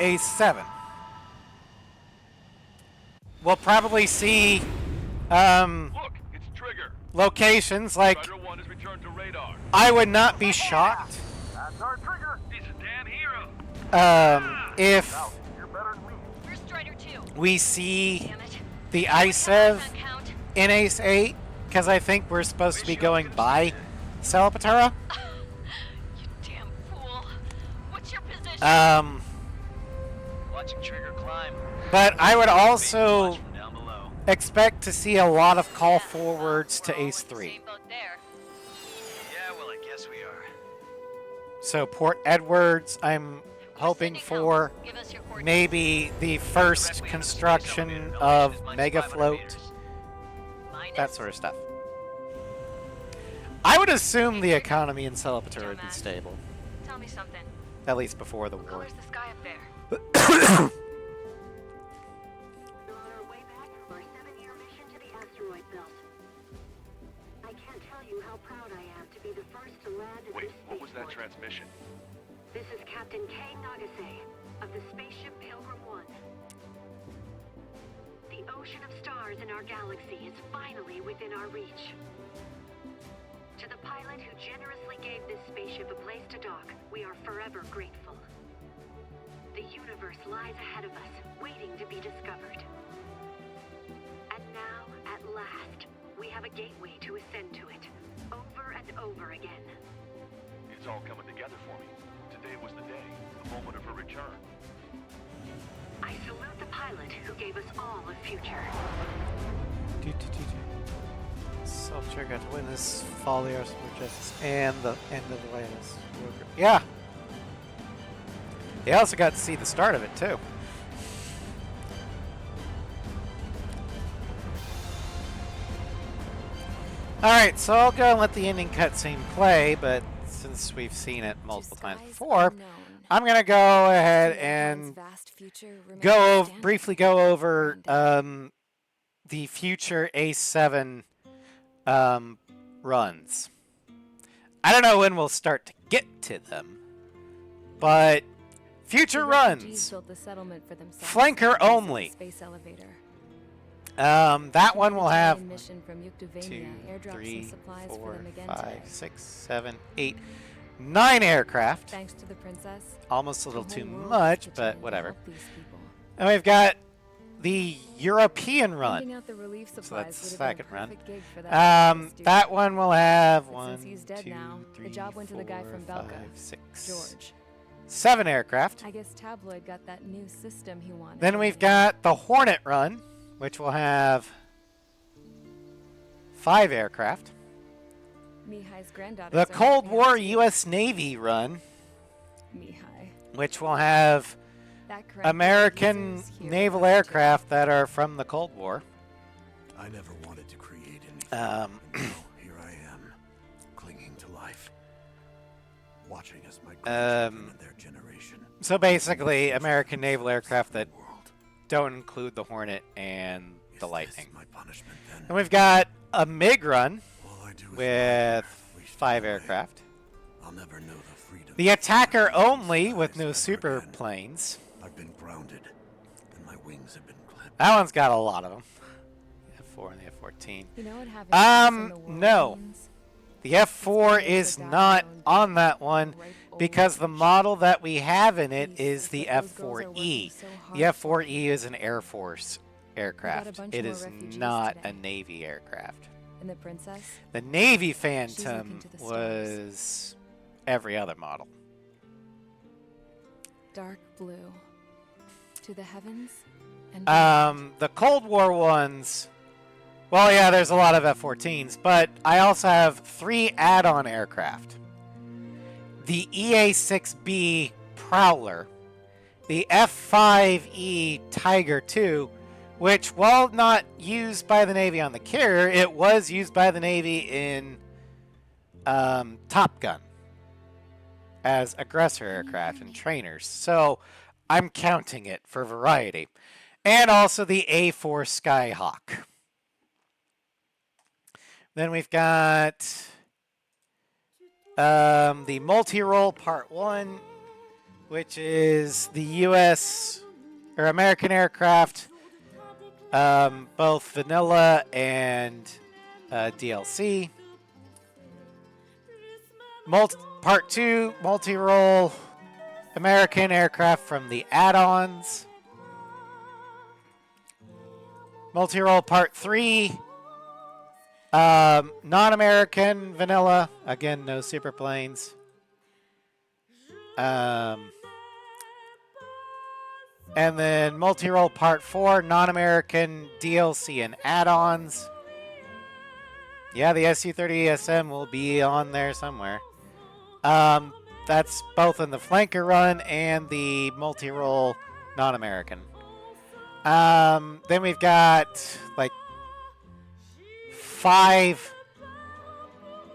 Ace 7. We'll probably see Look, it's Trigger. locations like, Strider 1 has returned to radar. I would not be shocked That's our Trigger. He's a damn hero. if You're better than me. Where's Strider 2? we see Damn it. the ICEV in Ace 8, because I think we're supposed to be going by Salvatore. You damn fool. What's your position? Watching Trigger climb. But I would also Watch from down below. expect to see a lot of call forwards to Ace 3. Same boat there. Yeah, well, I guess we are. So Port Edwards, I'm hoping for Give us your coordinates. maybe the first construction of Mega Float, that sort of stuff. I would assume the economy in Salvatore would be stable, Tell me something. at least before the war. Color's the sky up there? We're on our way back from our 7-year mission to the asteroid belt. I can't tell you how proud I am to be the first to land at Wait, this what was that spaceport. transmission? This is Captain Kay Nagase of the spaceship Pilgrim 1. The ocean of stars in our galaxy is finally within our reach. To the pilot who generously gave this spaceship a place to dock, we are forever grateful. The universe lies ahead of us, waiting to be discovered. And now, at last, we have a gateway to ascend to it, over and over again. It's all coming together for me. Today was the day, the moment of her return. I salute the pilot who gave us all a future. Salvatore got to witness Fall of the Arsenal of Justice and the end of the latest. Yeah. They also got to see the start of it, too. Alright, so I'll go and let the ending cutscene play, but since we've seen it multiple times before, I'm going to go ahead and briefly go over the future Ace 7 runs. I don't know when we'll start to get to them, but future runs, Built the settlement for themselves. flanker only. Space elevator. That one will have Mission from 2, Yuktovania, airdrops 3, some supplies for 4, them again 5, today. 6, 7, 8, 9 aircraft. Thanks to the princess. Almost a little the too whole world much, is pitching but in to whatever. help these people. And we've got the European run. Handing out the relief So supplies that's the would have been second a run. perfect gig for that That one will have But 1, since he's dead 2, now, 3, the job went to the guy 4, from 5, Belka, 6, George. 7 aircraft. I guess Tabloid got that new system he wanted. Then we've got the Hornet run, which will have 5 aircraft. Mihai's granddaughter. The said Cold they War have to- U.S. Navy run, Mihai. which will have That crap American users here naval without aircraft that are from the Cold War. I never wanted to create anything. Um, and now here I am, clinging to life, watching as my grandchildren and their generation. So basically, American naval aircraft that don't include the Hornet and the Lightning. And we've got a MiG run with 5 aircraft. I'll never know the freedom. The Attacker only with no super planes. I've been grounded, and my wings have been clipped. That one's got a lot of them. The F4 and the F-14. You know what having peace in the world No. means? The F4 is not on that one because the model that we have in it is the F4E. The F4E is an Air Force aircraft. bunch It more is refugees not today. a Navy aircraft. And the princess? The Navy looking Phantom to the stars. was every other model. Dark blue. To the heavens and The Cold War ones Well, yeah, there's a lot of F-14s, but I also have 3 add-on aircraft. The EA-6B Prowler, the F-5E Tiger II, which, while not used by the Navy on the carrier, it was used by the Navy in Top Gun as aggressor aircraft and trainers. So I'm counting it for variety. And also the A4 Skyhawk. Then we've got the multi-role Part 1, which is the U.S. or American aircraft, both vanilla and DLC. Part 2, multi-role American aircraft from the add-ons. Multi-role Part 3, non-American vanilla. Again, no superplanes. And then multi-role Part 4, non-American DLC and add-ons. Yeah, the SU-30ESM will be on there somewhere. That's both in the flanker run and the multi-role non-American. Then we've got like 5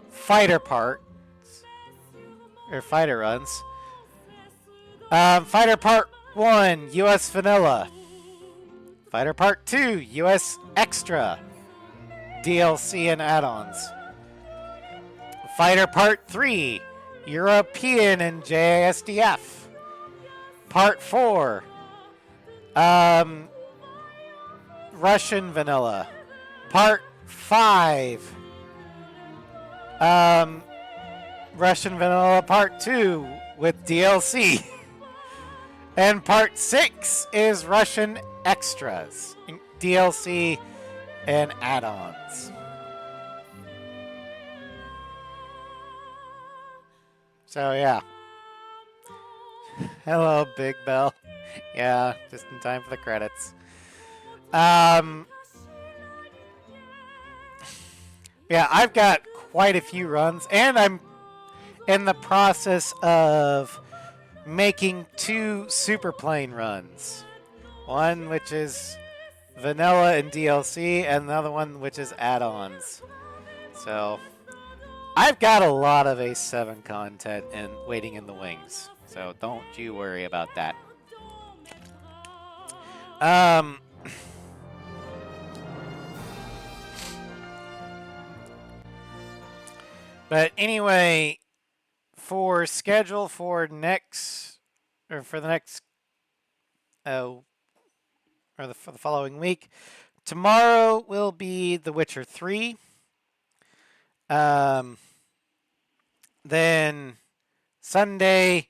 fighter parts or fighter runs. Fighter Part 1, US Vanilla. Fighter Part 2, US Extra, DLC and add-ons. Fighter Part 3, European and JASDF. Part 4, Russian Vanilla. Part 5, Russian Vanilla Part 2 with DLC. And Part 6 is Russian Extras, DLC and add-ons. So yeah. Hello, Big Bell. Yeah, just in time for the credits. Yeah, I've got quite a few runs, and I'm in the process of making 2 superplane runs. One which is vanilla and DLC, and another one which is add-ons. So I've got a lot of A7 content and waiting in the wings. So don't you worry about that. But anyway, for schedule for the next for the following week, tomorrow will be The Witcher 3. Then Sunday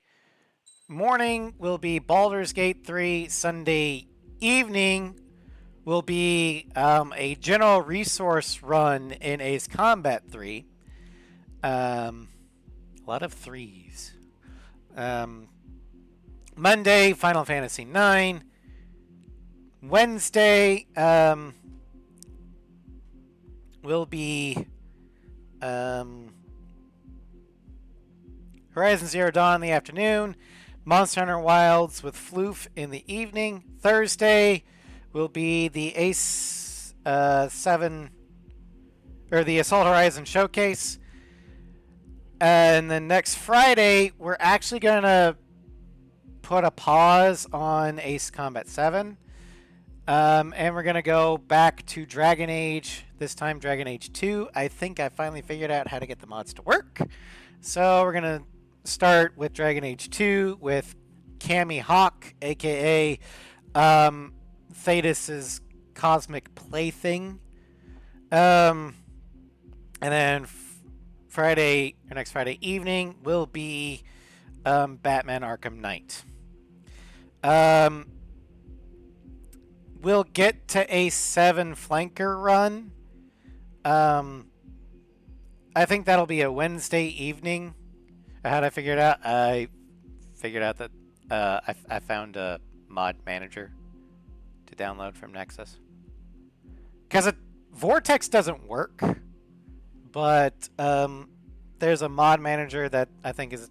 morning will be Baldur's Gate 3. Sunday evening will be a general resource run in Ace Combat 3. A lot of 3s. Monday, Final Fantasy 9. Wednesday will be Horizon Zero Dawn in the afternoon. Monster Hunter Wilds with Floof in the evening. Thursday will be the Ace 7 or the Assault Horizon Showcase. And then next Friday, we're actually going to put a pause on Ace Combat 7. And we're going to go back to Dragon Age, this time Dragon Age 2. I think I finally figured out how to get the mods to work. So we're going to start with Dragon Age 2 with Cammy Hawk, a.k.a. Thetis' Cosmic Plaything. And then next Friday evening will be Batman Arkham Knight. We'll get to a 7 flanker run. I think that'll be a Wednesday evening. How did I figure it out? I figured out that I found a mod manager to download from Nexus. Because Vortex doesn't work, but there's a mod manager that I think is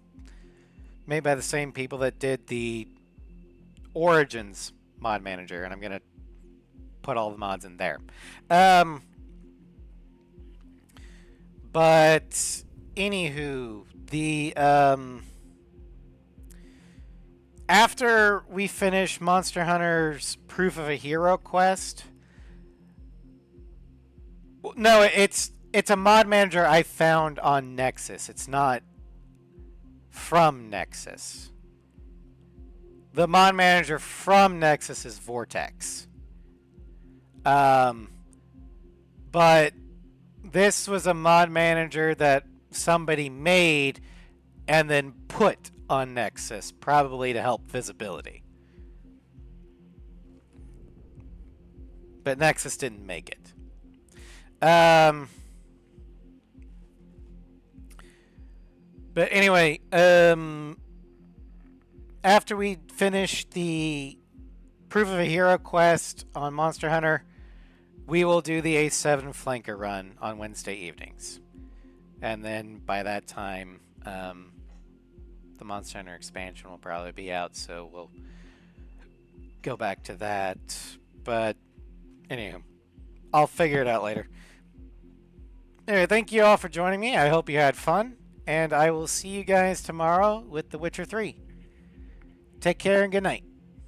made by the same people that did the Origins mod manager, and I'm going to put all the mods in there. But anywho, the after we finish Monster Hunter's Proof of a Hero quest, no, it's a mod manager I found on Nexus. It's not from Nexus. The mod manager from Nexus is Vortex. But this was a mod manager that somebody made and then put on Nexus, probably to help visibility. But Nexus didn't make it. But anyway, after we finish the Proof of a Hero quest on Monster Hunter, we will do the A7 flanker run on Wednesday evenings. And then by that time, the Monster Hunter expansion will probably be out, so we'll go back to that. But anyway, I'll figure it out later. Anyway, thank you all for joining me. I hope you had fun, and I will see you guys tomorrow with The Witcher 3. Take care and good night.